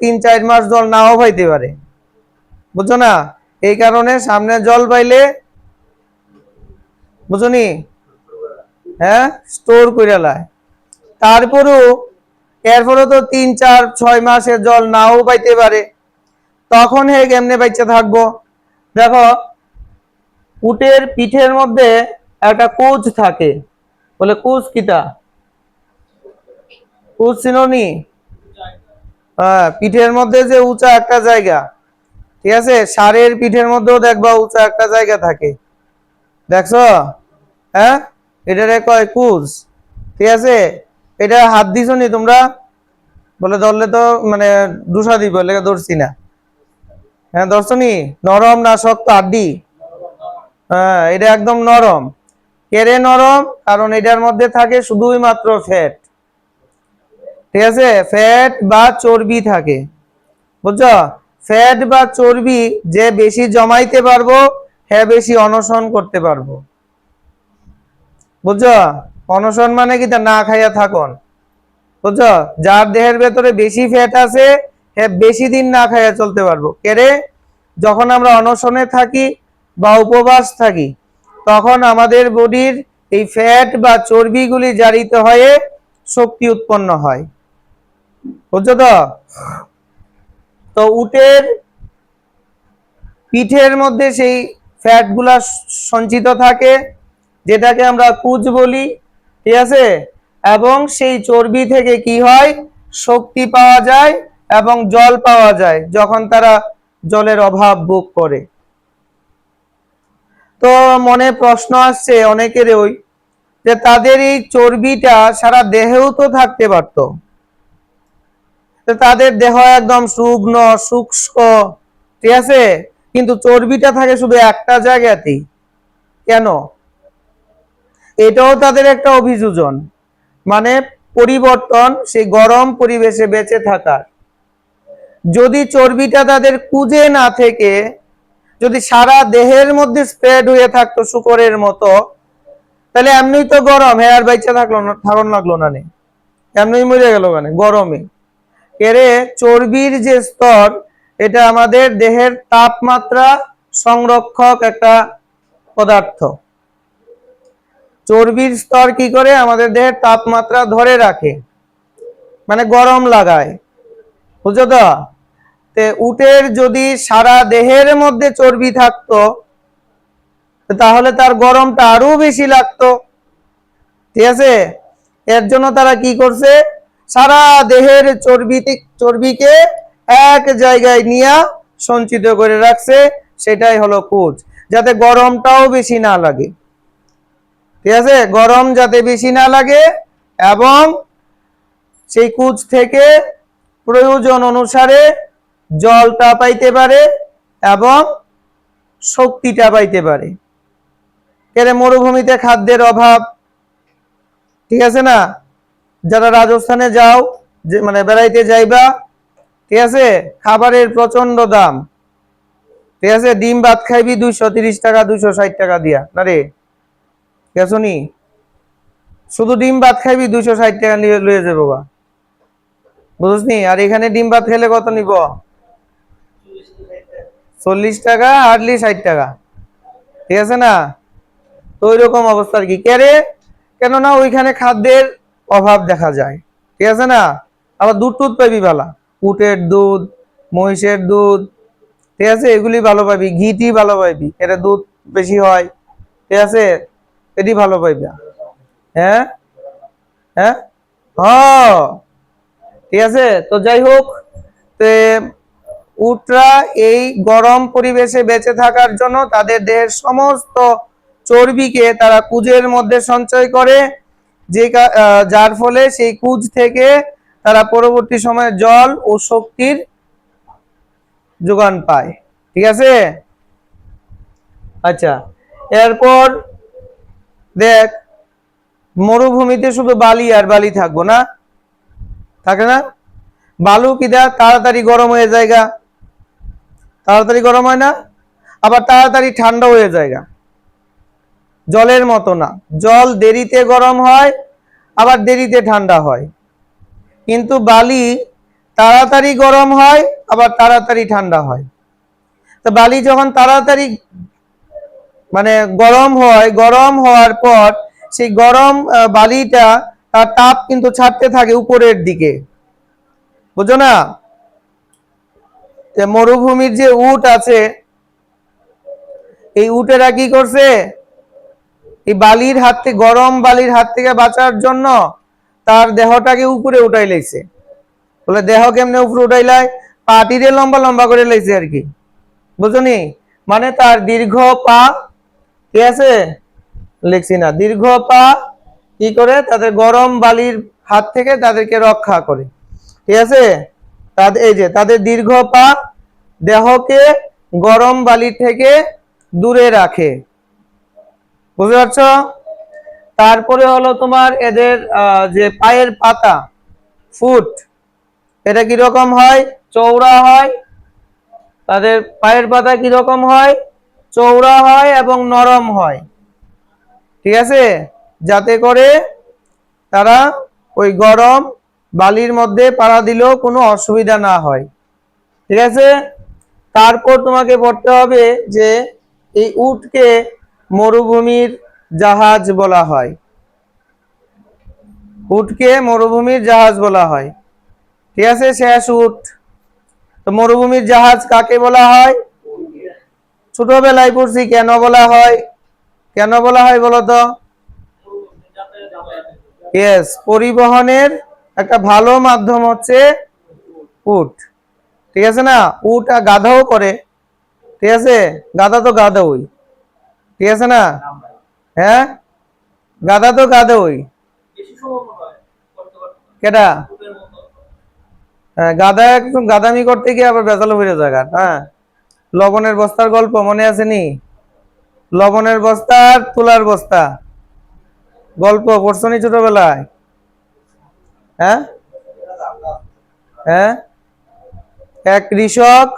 3-4 মাস জল নাও পাইতে পারে। বুঝছো না? এই কারণে সামনে জল পাইলে, বুঝুনি, হ্যাঁ, স্টোর করে লায়। তারপরেও এরপরে তো 3-4-6 মাসের জল নাও পাইতে পারে, তখন হে কেমনে বাচ্চা থাকবো? দেখো, উটের পিঠের মধ্যে একটা কুচ থাকে, বলে কুচ কিটা? কুচ চিনোনি? হ্যাঁ, পিঠের মধ্যে যে উঁচা একটা জায়গা, ঠিক আছে, ষাঁড়ের পিঠের মধ্যেও দেখবা উঁচা একটা জায়গা থাকে, দেখছো? হ্যাঁ, এটারে কয় কুচ। ঠিক আছে, এটা হাত দিছো নি তোমরা? বলে ধরলে তো মানে দুসা দিব, লেগে ধরছি না। হ্যাঁ ধরছো নি? নরম না শক্ত হাড্ডি? হ্যাঁ, এটা একদম নরম। কেড়ে নরম, কারণ এটার মধ্যে থাকে শুধুই মাত্র ফ্যাট। ঠিক আছে, ফ্যাট বা চর্বি থাকে। বুঝছো? ফ্যাট বা চর্বি যে বেশি জমাইতে পারবো, হ্যাঁ বেশি অনশন করতে পারবো। বুঝছো? অনশন মানে কি? তা না খাইয়া থাকুন। বুঝছো? যার দেহের ভেতরে বেশি ফ্যাট আছে, হ্যাঁ বেশি দিন না খাইয়া চলতে পারবো। কেরে যখন আমরা অনশনে থাকি বা উপবাস থাকি, তখন আমাদের বডির এই ফ্যাট বা চর্বিগুলি জারিত হয়ে শক্তি উৎপন্ন হয়। বুঝছো তো? তো উটের পিঠের মধ্যে সেই ফ্যাটগুলা সঞ্চিত থাকে, যেটাকে আমরা কুজ বলি, ঠিক আছে। এবং সেই চর্বি থেকে কি হয়, শক্তি পাওয়া যায় এবং জল পাওয়া যায় যখন তারা জলের অভাব ভোগ করে। তো মনে প্রশ্ন আসছে অনেকেরই যে তাদের এই চর্বিটা সারা দেহেও তো থাকতে পারতো, তাদের দেহ একদম শুকনো শুষ্ক, ঠিক আছে, কিন্তু চর্বিটা থাকে শুধু একটা জায়গাতেই কেন? এটাও তাদের একটা অভিযোজন, মানে পরিবর্তন, সেই গরম পরিবেশে বেঁচে থাকার। যদি চর্বিটা তাদের কুজে না থেকে যদি সারা দেহের মধ্যে স্প্রেড হয়ে থাকতো শুকরের মতো, তাহলে এমনি তো গরম, হেয়ার বাইচা থাকলো না, ধারণ লাগলো না, এমনি মরে গেল কেন গরমে। এরে চর্বির যে স্তর, এটা আমাদের দেহের তাপমাত্রা সংরক্ষক একটা পদার্থ। চর্বির স্তর কি করে আমাদের দেহের তাপমাত্রা ধরে রাখে, মানে গরম লাগায়, বুঝছো তো? উটের যদি সারা দেহের মধ্যে চর্বি থাকতো তাহলে তার গরমটা আরো বেশি লাগতো, ঠিক আছে। এর জন্য তারা কি করছে, সারা দেহের চর্বিকে এক জায়গায় নিয়ে সঞ্চিত করে রাখছে, সেটাই হলো কুজ, যাতে গরমটাও বেশি না লাগে, ঠিক আছে, গরম যাতে বেশি না লাগে, এবং সেই কুজ থেকে প্রয়োজন অনুসারে জলটা পাইতে পারে এবং শক্তিটা পাইতে পারে। এর মরুভূমিতে খাদ্যের অভাব, ঠিক আছে না, যারা রাজস্থানে যাও, যে মানে বেড়াইতে যাইবা, ঠিক আছে, খাবারের প্রচন্ড দাম, ঠিক আছে, ডিম ভাত খাইবি 230 টাকা 260 টাকা দিয়া, না রে গেছো নি, শুধু ডিম ভাত খাইবি 260 টাকা নিয়ে লয়ে যাবো বা, বুঝছনি। আর এখানে ডিম ভাত খেলে কত নিব, 40 টাকা, হার্ডলি 60 টাকা, ঠিক আছে না। তো ওই রকম অবস্থা আর কি, কেননা ওইখানে খাদ্যের অভাব দেখা যায়, ঠিক আছে না। আবার দুধ টুধ পাইবি ভালা, উটের দুধ, মহিষের দুধ, ঠিক আছে, এগুলি ভালো পাইবি, ঘিটি ভালো পাইবি, এর দুধ বেশি হয়, ঠিক আছে, এটি ভালো পাইবি। হ্যাঁ হ্যাঁ হ্যাঁ, ঠিক আছে। তো যাই হোক, উটরা এই গরম পরিবেশে বেঁচে থাকার জন্য তাদের দেহের সমস্ত চর্বিকে তারা কুজের মধ্যে সঞ্চয় করে, যার ফলে সেই কুজ থেকে তারা পরবর্তী সময়ে জল ও শক্তির যোগান পায়, ঠিক আছে। আচ্ছা, এরপর দেখ, মরুভূমিতে শুধু বালি আর বালি থাকবো না, থাকে না, বালু কি দেখ তাড়াতাড়ি গরম হয়ে জায়গা, তাড়াতাড়ি গরম হয় না, আবার তাড়াতাড়ি ঠান্ডা হয়ে জায়গা, জলের মতো না, জল দেরিতে গরম হয় আবার দেরিতে ঠান্ডা হয়, কিন্তু বালি তাড়াতাড়ি গরম হয় আবার তাড়াতাড়ি ঠান্ডা হয়। তো বালি যখন তাড়াতাড়ি মানে গরম হয়, গরম হওয়ার পর সেই গরম বালিটা তার তাপ কিন্তু ছাড়তে থাকে উপরের দিকে, বুঝো না। মরুভূমির যে উট আছে, এই উটেরা কি করছে, এই বালির হাত থেকে, গরম বালির হাত থেকে বাঁচার জন্য তার দেহটাকে উপরে উঠাই লাইছে। বলে দেহ কেমনে উপরে উঠাইলাই, পাটিরে লম্বা লম্বা করে লাইছে আর কি, বুঝনি। মানে তার দীর্ঘ পা, ঠিক আছে, লিখছি না, দীর্ঘ পা কি করে তাদের গরম বালির হাত থেকে তাদেরকে রক্ষা করে, ঠিক আছে। তাদের এই যে তাদের দীর্ঘ পা দেহকে গরম বালি থেকে দূরে রাখে, বুঝতে পারছো। তারপরে হলো তোমার এদের যে পায়ের পাতা, ফুট, এটা কিরকম হয়, চওড়া হয়, তাদের পায়ের পাতা কিরকম হয়, চওড়া হয় এবং নরম হয়, ঠিক আছে, যাতে করে তারা ওই গরম বালির মধ্যে পাড়া দিলেও কোনো অসুবিধা না হয়, ঠিক আছে। তারপর তোমাকে পড়তে হবে যে এই উটকে মরুভূমির জাহাজ বলা হয়, উটকে মরুভূমির জাহাজ বলা হয়, ঠিক আছে। শেষ উট। তো মরুভূমির জাহাজ কাকে বলা হয়, ছোটবেলায় পড়ছি, কেন বলা হয়, কেন বলা হয় বলো তো? ইয়েস, পরিবহনের একটা ভালো মাধ্যম হচ্ছে উট। ঠিক আছে না? উট আর গাধাও করে। ঠিক আছে, গাধা তো গাধাওই। ঠিক আছে না? হ্যাঁ, গাধা তো গাধাওই। কেটা? হ্যাঁ, গাধা একদম গাধামি করতে গিয়ে আবার বেজাল হয়ে জায়গা। হ্যাঁ, লবণের বস্তার গল্প মনে আছে নি? লবণের বস্তা আর তুলার বস্তা গল্প পড়ছো নি ছোটবেলায়? হ্যাঁ হ্যাঁ, এক কৃষক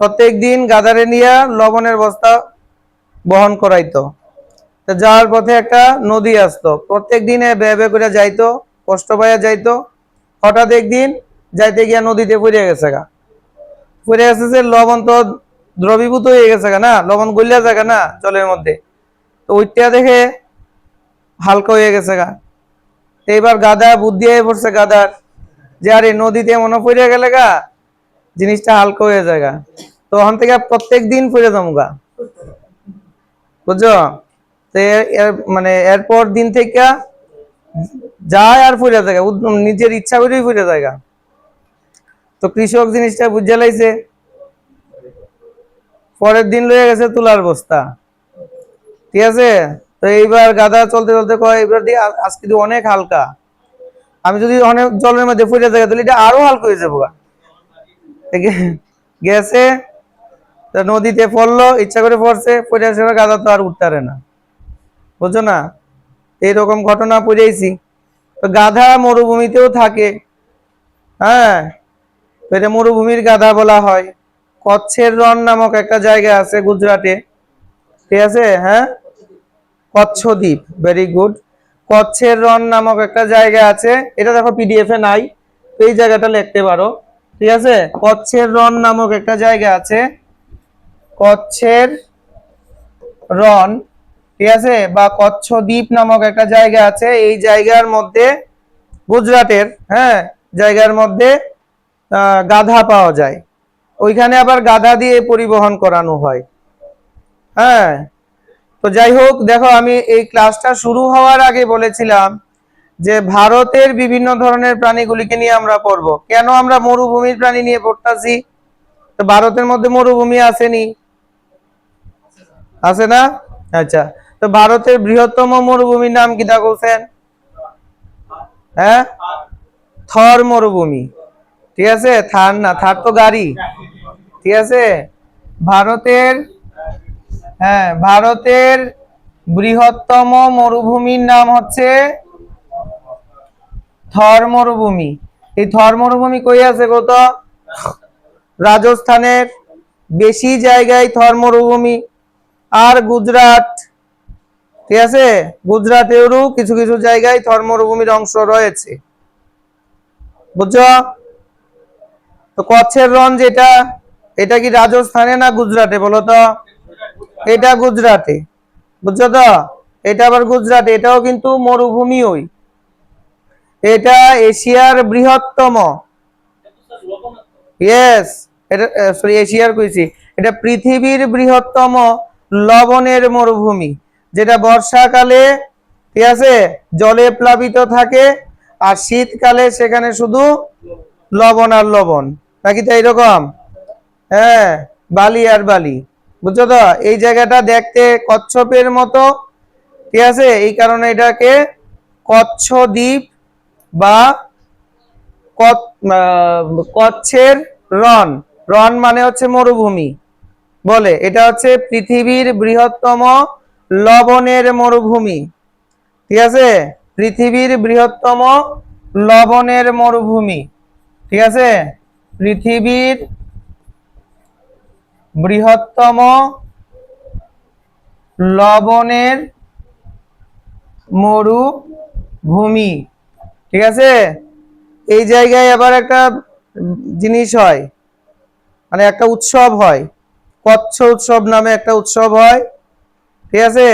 প্রত্যেক দিন গাধারে নিয়ে লবণের বস্তা বহন করাইতো। তো যাওয়ার পথে একটা নদী আসতো, প্রত্যেক দিনে বেয়ে বেয়ে করে যাইতো, কষ্ট পাইয়া যাইতো। হঠাৎ একদিন যাইতে গিয়া নদীতে পড়ে গেছে গা। পড়ে গেছে যে লবণ তো দ্রবীভূত হয়ে গেছে গা, না লবণ গলিয়া যায় না জলের মধ্যে। তো ওইটা দেখে হালকা হয়ে গেছে গা। এইবার গাধা বুদ্ধি হয়ে পড়ছে গাধার, যে আরে নদীতে মনে পড়ে গেলে গা জিনিসটা হালকা হয়ে যায় গা, তো ওখান থেকে প্রত্যেক দিন পড়ে যাবো গা। বুঝছো? তো মানে এরপর দিন থেকে যায় আর পড়ে যায়, নিজের ইচ্ছা করেই পড়ে যায় গা। তো কৃষক জিনিসটা বুঝে লাইছে, পরের দিন লয়ে গেছে তুলার বস্তা। ঠিক আছে, তো এইবার গাধা চলতে চলতে কয় এবার দিয়ে আজকে অনেক হালকা, আমি যদি অনেক জলের মধ্যে পড়ে যাই তাহলে এটা আরো হালকা হয়ে যাবো গা। গেছে, নদীতে পড়লো, ইচ্ছা করে পড়ছে, পড়ে আসে গাধা তো আর উঠতে পারে না। বুঝছো না? এইরকম ঘটনা পড়েছি। তো গাধা মরুভূমিতেও থাকে। হ্যাঁ, তো এটা মরুভূমির গাধা বলা হয়। কচ্ছের রণ নামক একটা জায়গা আছে গুজরাটে। ঠিক আছে, হ্যাঁ, কচ্ছ দ্বীপ, ভেরি গুড। কচ্ছের রণ নামক একটা জায়গা আছে, এটা দেখো পিডিএফ এ নাই, তো এই জায়গাটা লিখতে পারো। ঠিক আছে, কচ্ছের রণ নামক একটা জায়গা আছে, কচ্ছের রণ, ঠিক আছে, বা কচ্ছ দ্বীপ নামক একটা জায়গা আছে। এই জায়গার মধ্যে গুজরাটের, হ্যাঁ, জায়গার মধ্যে গাধা পাওয়া যায়। ওইখানে আবার গাধা দিয়ে পরিবহন করানো হয়। হ্যাঁ, তো যাই হোক, দেখো আমি এই ক্লাসটা শুরু হওয়ার আগে বলেছিলাম যে ভারতের বিভিন্ন ধরনের প্রাণীগুলিকে নিয়ে আমরা পড়বো। কেন আমরা মরুভূমির প্রাণী নিয়ে পড়তাছি? তো ভারতের মধ্যে মরুভূমি আসেনি, আছে না? আচ্ছা, তো ভারতের বৃহত্তম মরুভূমির নাম কি তা বলছেন? হ্যাঁ, থর মরুভূমি। ঠিক আছে, থার না, থার তো গাড়ি। ঠিক আছে, ভারতের, হ্যাঁ, ভারতের বৃহত্তম মরুভূমির নাম হচ্ছে থর মরুভূমি। এই থর মরুভূমি কই আছে গো? তো রাজস্থানের বেশি জায়গায় থর মরুভূমি, আর গুজরাট, ঠিক আছে, গুজরাটেরও কিছু কিছু জায়গায় থর মরুভূমির অংশ রয়েছে। বুঝছো? তো কচ্ছের রণ যেটা, এটা কি রাজস্থানে না গুজরাটে বলো তো? এটা গুজরাটে। বুঝছো তো? এটা আবার গুজরাটে, এটাও কিন্তু মরুভূমি। ওই এটা এশিয়ার বৃহত্তম, ইয়েস, এটা সরি এশিয়ার কইছি, এটা পৃথিবীর বৃহত্তম লবণের মরুভূমি, যেটা বর্ষাকালে, ঠিক আছে, জলে প্লাবিত থাকে, আর শীতকালে সেখানে শুধু লবণ আর লবণ, নাকি তো এইরকম? হ্যাঁ, বালি আর বালি। বুঝছো তো? এই জায়গাটা দেখতে কচ্ছপের মতো, ঠিক আছে, এই কারণে এটাকে কচ্ছ দ্বীপ বা কচ্ছের রণ, রণ মানে হচ্ছে মরুভূমি বলে। এটা হচ্ছে পৃথিবীর বৃহত্তম লবণের মরুভূমি। ঠিক আছে, পৃথিবীর বৃহত্তম লবণের মরুভূমি। ঠিক আছে, পৃথিবীর বৃহত্তম লবণের মরুভূমি। ঠিক আছে, এই জায়গায় আবার একটা জিনিস হয়, মানে একটা উৎসব হয়, কচ্ছ উৎসব নামে একটা উৎসব হয়। ঠিক আছে,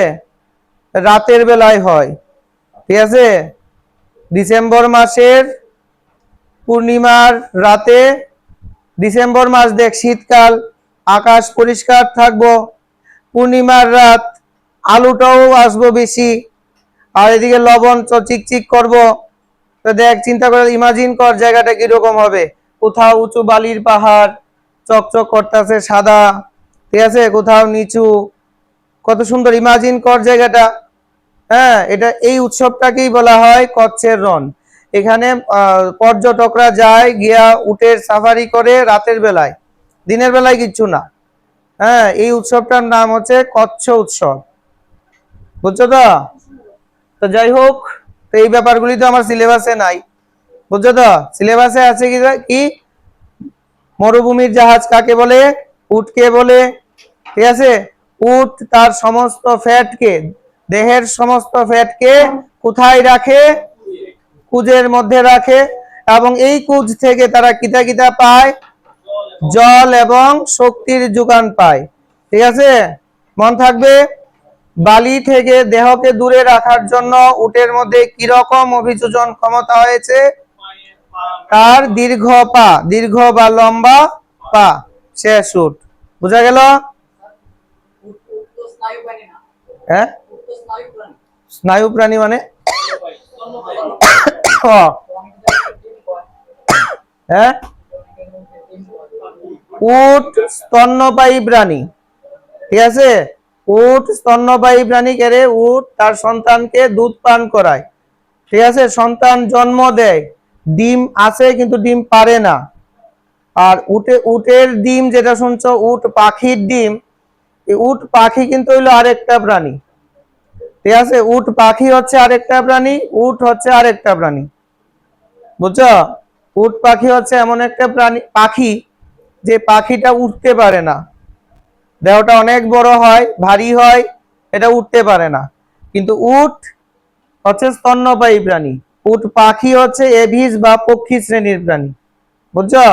রাতের বেলায় হয়। ঠিক আছে, ডিসেম্বর মাসের পূর্ণিমার রাতে, ডিসেম্বর মাস দেখ শীতকাল, আকাশ পরিষ্কার থাকবো, পূর্ণিমার রাত, আলোটাও আসবো বেশি, আর এদিকে লবণ চিকচিক করবো। তো দেখ, চিন্তা করে ইমাজিন কর জায়গাটা কিরকম হবে। কোথাও উঁচু বালির পাহাড় চকচক করতেছে সাদা, ঠিক আছে, কোথাও নিচু, কত সুন্দর ইমাজিন কর জায়গাটা। হ্যাঁ, এটা এই উৎসবটাকেই বলা হয় কচ্ছের রণ। এখানে পর্যটকরা যায় গিয়া উটের সাফারি করে রাতের বেলায়, দিনের বেলায় কিচ্ছু না। হ্যাঁ, এই উৎসবটার নাম হচ্ছে কচ্ছ উৎসব, বুঝছো তো? তো যাই হোক, তো এই ব্যাপারগুলি তো আমার সিলেবাসে নাই, বুঝছো তো? সিলেবাসে আছে কি কি মরুভূমির জাহাজ কাকে বলে, উটকে বলে, ঠিক আছে। উট তার সমস্ত ফ্যাটকে, দেহের সমস্ত ফ্যাটকে কোথায় রাখে? কুজের মধ্যে রাখে, এবং এই কুজ থেকে তারা কিতা কিতা পায়? জল এবং শক্তির যোগান পায়, ঠিক আছে। মন থাকবে। বালি থেকে দেহকে দূরে রাখার জন্য উটের মধ্যে কিরকম অভিযোজন ক্ষমতা হয়েছে? তার দীর্ঘ পা, দীর্ঘ বা লম্বা পা, শেষ উট। বুঝা গেল? হ্যাঁ, স্নায়ু প্রাণী মানে হ্যাঁ, উট স্তন্যপায়ী প্রাণী, ঠিক আছে। উট স্তন্যপায়ী প্রাণী, কেরে উট তার সন্তানকে দুধ পান করায়, ঠিক আছে, সন্তান জন্ম দেয়, ডিম আছে কিন্তু ডিম পারে না। আর উটের ডিম যেটা শুনছো, উট পাখির ডিম, উট পাখি কিন্তু হইলো আরেকটা প্রাণী, ঠিক আছে। উট পাখি হচ্ছে আরেকটা প্রাণী, উট হচ্ছে আরেকটা প্রাণী, বুঝছো? উট পাখি হচ্ছে এমন একটা প্রাণী, পাখি, যে পাখিটা উঠতে পারে না, দেহটা অনেক বড় হয়, ভারী হয়, এটা উঠতে পারে না। কিন্তু উট হচ্ছে স্তন্যপায়ী প্রাণী, উট পাখি হচ্ছে এভিস বা পক্ষী শ্রেণীর প্রাণী, বুঝছো?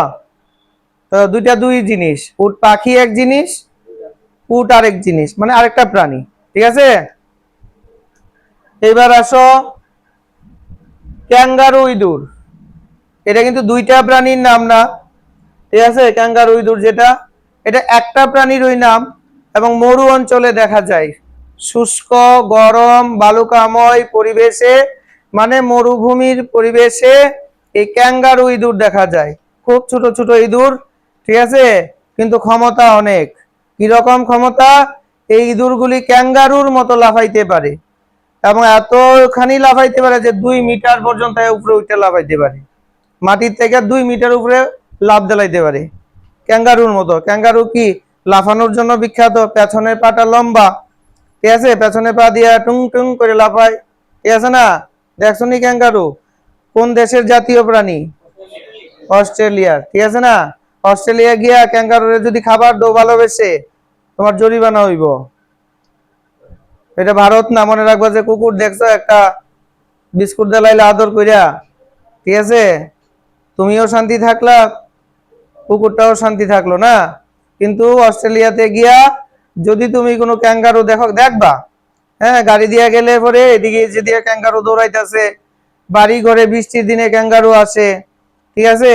তো দুইটা দুই জিনিস, উট পাখি এক জিনিস, উট আরেক জিনিস, মানে আরেকটা প্রাণী, ঠিক আছে। এবার আসো ক্যাঙ্গারু ইঁদুর। এটা কিন্তু দুইটা প্রাণীর নাম না, ঠিক আছে। ক্যাঙ্গারু ইঁদুর যেটা, এটা একটা প্রাণীরই নাম, এবং মরু অঞ্চলে দেখা যায়, শুষ্ক গরম বালুকাময় পরিবেশে, মানে মরুভূমির পরিবেশে এই ক্যাঙ্গারু ইঁদুর দেখা যায়। খুব ছোট ছোট ইঁদুর, ঠিক আছে, কিন্তু ক্ষমতা অনেক। কিরকম ক্ষমতা? এই ইঁদুরগুলি ক্যাঙ্গারুর মতো লাফাইতে পারে, এবং এতখানি লাফাইতে পারে যে 2 মিটার পর্যন্ত উপরে উঠে লাফাইতে পারে, মাটির থেকে 2 মিটার উপরে লাফ দিলাইতে পারে ক্যাঙ্গারুর মতো। ক্যাঙ্গারু কি লাফানোর জন্য বিখ্যাত, পেছনের পাটা লম্বা, ঠিক আছে, পেছনের পা দিয়ে টুং টুং করে লাফায়, ঠিক আছে না? দেখছো নি ক্যাঙ্গারু? কোন দেশের জাতীয় প্রাণী? অস্ট্রেলিয়ার, ঠিক আছে না? অস্ট্রেলিয়া গিয়া ক্যাঙ্গারুরে যদি খাবার দো ভালোবেসে, তোমার জরিমানা হইব। এটা ভারত না, মনে রাখবা। যে কুকুর দেখছো একটা বিস্কুট দেলাইলে আদর কইরা, ঠিক আছে, তুমিও শান্তি থাকলা, কুকুরটাও শান্তি থাকলো না। কিন্তু অস্ট্রেলিয়াতে গিয়া যদি তুমি কোনো ক্যাঙ্গারু দেখো, দেখবা, হ্যাঁ, গাড়ি দিয়ে গেলে পরে এদিকে যেদিকে ক্যাঙ্গারু দৌড়াইতেছে, বাড়ি ঘরে বৃষ্টির দিনে ক্যাঙ্গারু আসে, ঠিক আছে,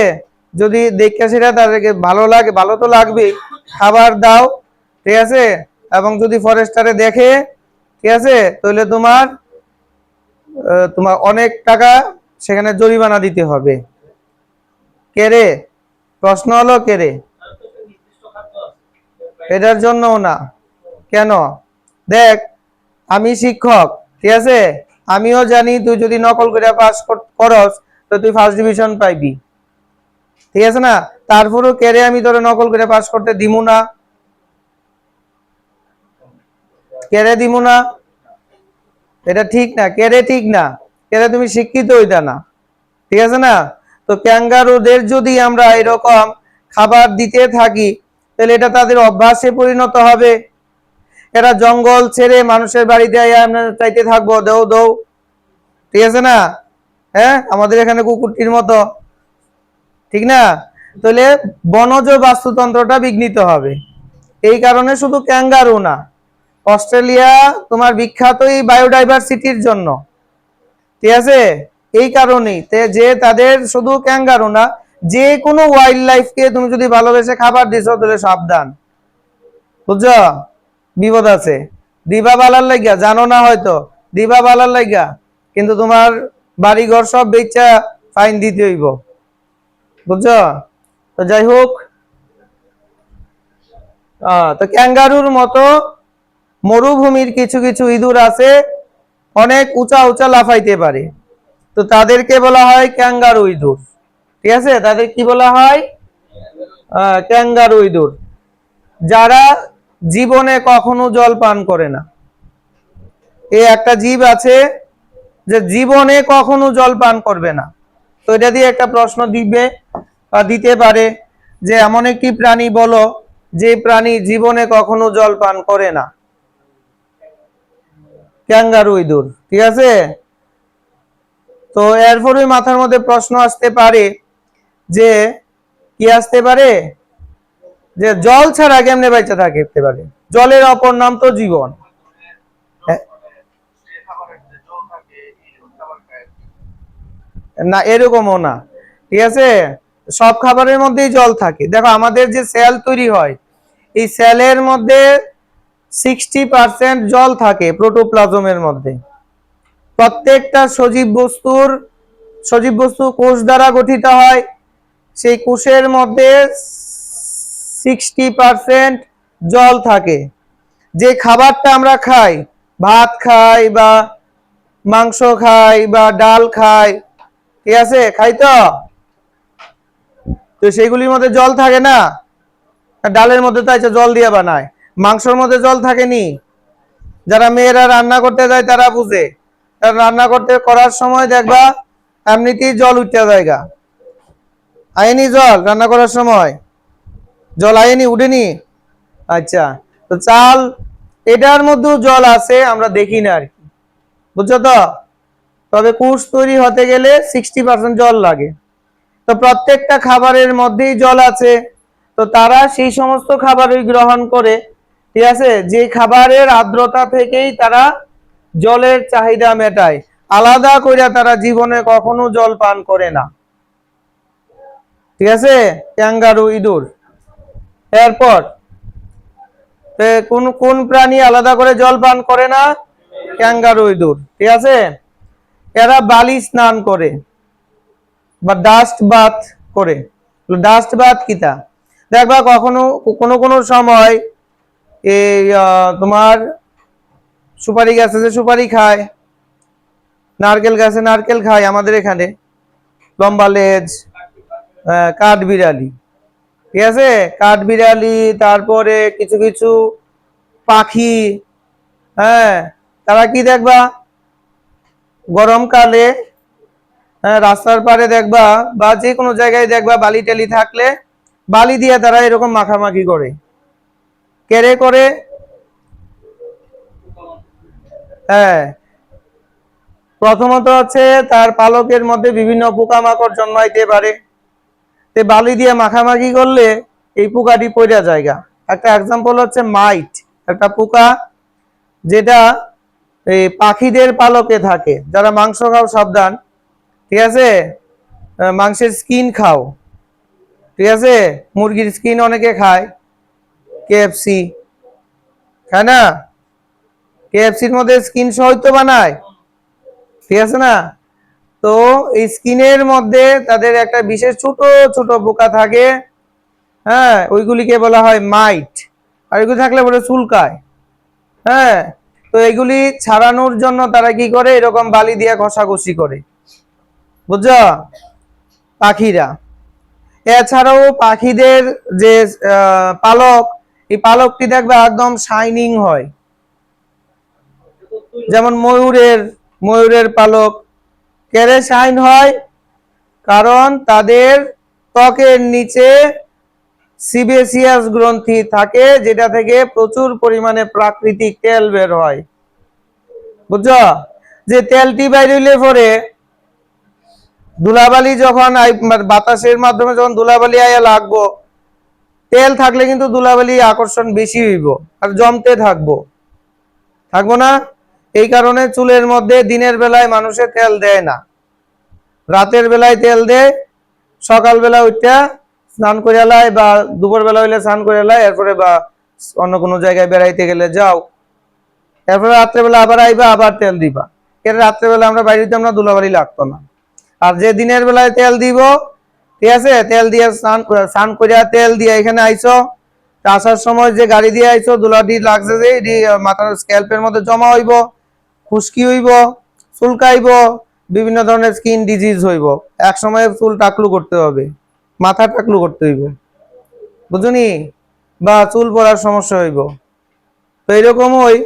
যদি দেখে সেটা তাদেরকে ভালো লাগে, ভালো তো লাগবেই, খাবার দাও, ঠিক আছে। এবং যদি ফরেস্টারে দেখে, ঠিক আছে, তাহলে তোমার তোমার অনেক টাকা সেখানে জরিমানা দিতে হবে। কে রে? প্রশ্ন হলো কে রে? এটার জন্য না। কেন? দেখ, আমি শিক্ষক, ঠিক আছে, আমিও জানি তুই যদি নকল করে পাস করস তো তুই ফার্স্ট ডিভিশন পাইবি, ঠিক আছে না? তারপরেও কেরে আমি তোরে নকল করে পাস করতে দিমু না? কেরে দিমু না? এটা ঠিক না, কেরে ঠিক না, কেরে তুমি শিক্ষিত হইতা না, ঠিক আছে না? তো ক্যাঙ্গারুদের যদি আমরা এরকম খাবার দিতে থাকি, তাহলে এটা তাদের অভ্যাসে পরিণত হবে। এরা জঙ্গল ছেড়ে মানুষের বাড়িতে আমরা চাইতে থাকবো দৌ দৌ, ঠিক আছে না? হ্যাঁ, আমাদের এখানে কুকুরটির মতো, ঠিক না? তাহলে বনজ বাস্তুতন্ত্রটা বিঘ্নিত হবে। এই কারণে শুধু ক্যাঙ্গারু না, অস্ট্রেলিয়া তোমার বিখ্যাত এই বায়োডাইভার্সিটির জন্য, ঠিক আছে। এই কারণেই যে তাদের শুধু ক্যাঙ্গারু না, যে কোনো ওয়াইল্ড লাইফকে তুমি যদি ভালোবেসে খাবার দিছো তাহলে সাবধান, বুঝছো? বিপদ আছে। দিবা বালার লাগিয়া, জানো না হয়তো, দিবা বালার লাগিয়া, কিন্তু তোমার বাড়ি ঘর সব বেচা ফাইন দিতে হইব। বুঝছো? তো যাই হোক, তো ক্যাঙ্গারুর মতো মরুভূমির কিছু কিছু ইঁদুর আছে, অনেক উঁচা উঁচা লাফাইতে পারে। তো তাদেরকে বলা হয় ক্যাঙ্গারু ইঁদুর। ঠিক আছে, তাদের কি বলা হয়? ক্যাঙ্গারু ইঁদুর, যারা জীবনে কখনো জল পান করে না। এই একটা জীব আছে যে জীবনে কখনো জল পান করবে না। তো এটা দিয়ে একটা প্রশ্ন দিবে বা দিতে পারে যে এমন একটি প্রাণী বলো যে প্রাণী জীবনে কখনো জল পান করে না। ক্যাঙ্গারু ইঁদুর। ঠিক আছে, তো এরপরে মাথার মধ্যে প্রশ্ন আসতে পারে যে কি আসতে পারে, যে জল ছাড়া কেমনে বেঁচে থাকতে পারে? জলের অপর নাম তো জীবন। না, এরকমও না। ঠিক আছে, সব খাবারের মধ্যেই জল থাকে। দেখো আমাদের যে সেল তৈরি হয়, এই সেলের মধ্যে 60% জল থাকে প্রোটোপ্লাজমের মধ্যে। প্রত্যেকটা সজীব বস্তু কোষ দ্বারা গঠিত হয়। সেই কোষের মধ্যে 60% জল থাকে। যে খাবারটা আমরা খাই, ভাত খাই বা মাংস খাই বা ডাল খাই, ঠিক আছে, খাই তো, তো সেইগুলির মধ্যে জল থাকে না? ডালের মধ্যে তো জল দিয়ে বানায়, মাংসের মধ্যে জল থাকেনি। যারা মেয়েরা রান্না করতে যায় তারা বুঝে, রান্না করতে করার সময় দেখবা এমনিতেই জল উঠতে জায়গা আয়নি, জল রান্না করার সময় জল আয়নি, উঠেনি। আচ্ছা, তো চাল, এটার মধ্যেও জল আছে, আমরা দেখি না আর কি। বুঝছো তো? তবে কোষ তৈরি হতে গেলে 60% জল লাগে। তো প্রত্যেকটা খাবারের মধ্যেই জল আছে। তো তারা সেই সমস্ত খাবারই গ্রহণ করে, ঠিক আছে, যে খাবারের আর্দ্রতা থেকেই তারা জলের চাহিদা মেটায়। আলাদা করে তারা জীবনে কখনো জল পান করে না। ঠিক আছে, ক্যাঙ্গারু ইঁদুর। এরপর কোন কোন প্রাণী আলাদা করে জল পান করে না? ক্যাঙ্গারু ইঁদুর। ঠিক আছে, এরা বালি স্নান করে বা ডাস্ট বাথ করে। ডাস্ট বাথ কিটা দেখবা, কখনো কোনো কোনো সময় এই তোমার সুপারি গাছে যে সুপারি খায়, নারকেল গাছে নারকেল খায় আমাদের এখানে, লম্বা লেজ, কাঠ বিড়ালি। ঠিক আছে, কাঠ বিড়ালি, তারপরে কিছু কিছু পাখি, হ্যাঁ, তারা কি দেখবা গরমকালে, হ্যাঁ, রাস্তার পারে দেখবা বা যে কোনো জায়গায় দেখবা বালি টালি থাকলে বালি দিয়ে তারা এরকম মাখামাখি করে। কেড়ে করে? হ্যাঁ, প্রথমত হচ্ছে তার পালকের মধ্যে বিভিন্ন পোকামাকড় জন্মাইতে পারে। বালি দিয়ে মাখামাখি করলে এই পোকাটি পড়ে জায়গা। একটা এক্সাম্পল হচ্ছে মাইট, একটা পোকা যেটা এই পাখিদের পালকে থাকে। যারা মাংস খাও সাবধান, ঠিক আছে, মাংসের স্কিন খাও। ঠিক আছে, মুরগির স্কিন অনেকে খায়, কেএফসি খায় না? কেএফসির মধ্যে স্কিন সহ তো বানায়, ঠিক আছে না? তো এই স্কিনের মধ্যে তাদের একটা বিশেষ ছোট ছোট পোকা থাকে, হ্যাঁ, ওইগুলিকে বলা হয় মাইট। আর এগুলি থাকলে বলে চুলকায়। হ্যাঁ, তো এগুলি ছাড়ানোর জন্য তারা কি করে, এরকম বালি দিয়ে ঘষাঘষি করে। বুঝছো? পাখিরা। এছাড়াও পাখিদের যে পালক, এই পালকটি দেখবে একদম শাইনিং হয়। যেমন ময়ূরের পালক কেড়ে শাইন হয়, কারণ তাদের ত্বকের নিচে সিবেসিয়াস গ্রন্থি থাকে, যেটা থেকে প্রচুর পরিমাণে প্রাকৃতিক তেল বের হয়। বুঝছো? যে তেলটি বাইর হইলে পরে ধুলাবালি যখন বাতাসের মাধ্যমে যখন ধুলাবালি আয়া লাগবো, তেল থাকলে কিন্তু ধুলাবালি আকর্ষণ বেশি হইব আর জমতে থাকবো না। এই কারণে চুলের মধ্যে দিনের বেলায় মানুষে তেল দেয় না, রাতের বেলায় তেল দেয়। সকালবেলা উঠা স্নান করে এলাই বা দুপুর বেলা হইলে স্নান করে এলাই, এরপরে বা অন্য কোনো জায়গায় বেড়াইতে গেলে যাও, এরপরে রাত্রেবেলা আবার আইবা, আবার তেল দিবা। এর রাত্রেবেলা আমরা বাইরে দিতাম না, ধুলাবালি লাগতো না। আর যে দিনের বেলায় তেল দিব, ঠিক আছে, তেল দিয়ে স্নান করিয়া তেল দিয়ে এখানে আইছো, আসার সময় যে গাড়ি দিয়ে আইছো ধুলাটি লাগছে যে এটি মাথার স্ক্যাল্পের মধ্যে জমা হইব, খুশকি হইব, চুলকাইব, বিভিন্ন ধরনের স্কিন ডিজিজ হইব। এক সময় চুল টাকলু করতে হবে, মাথা টাকলু করতে হইব, বুঝুনি, বা চুল পড়ার সমস্যা হইব। তো এরকম হই,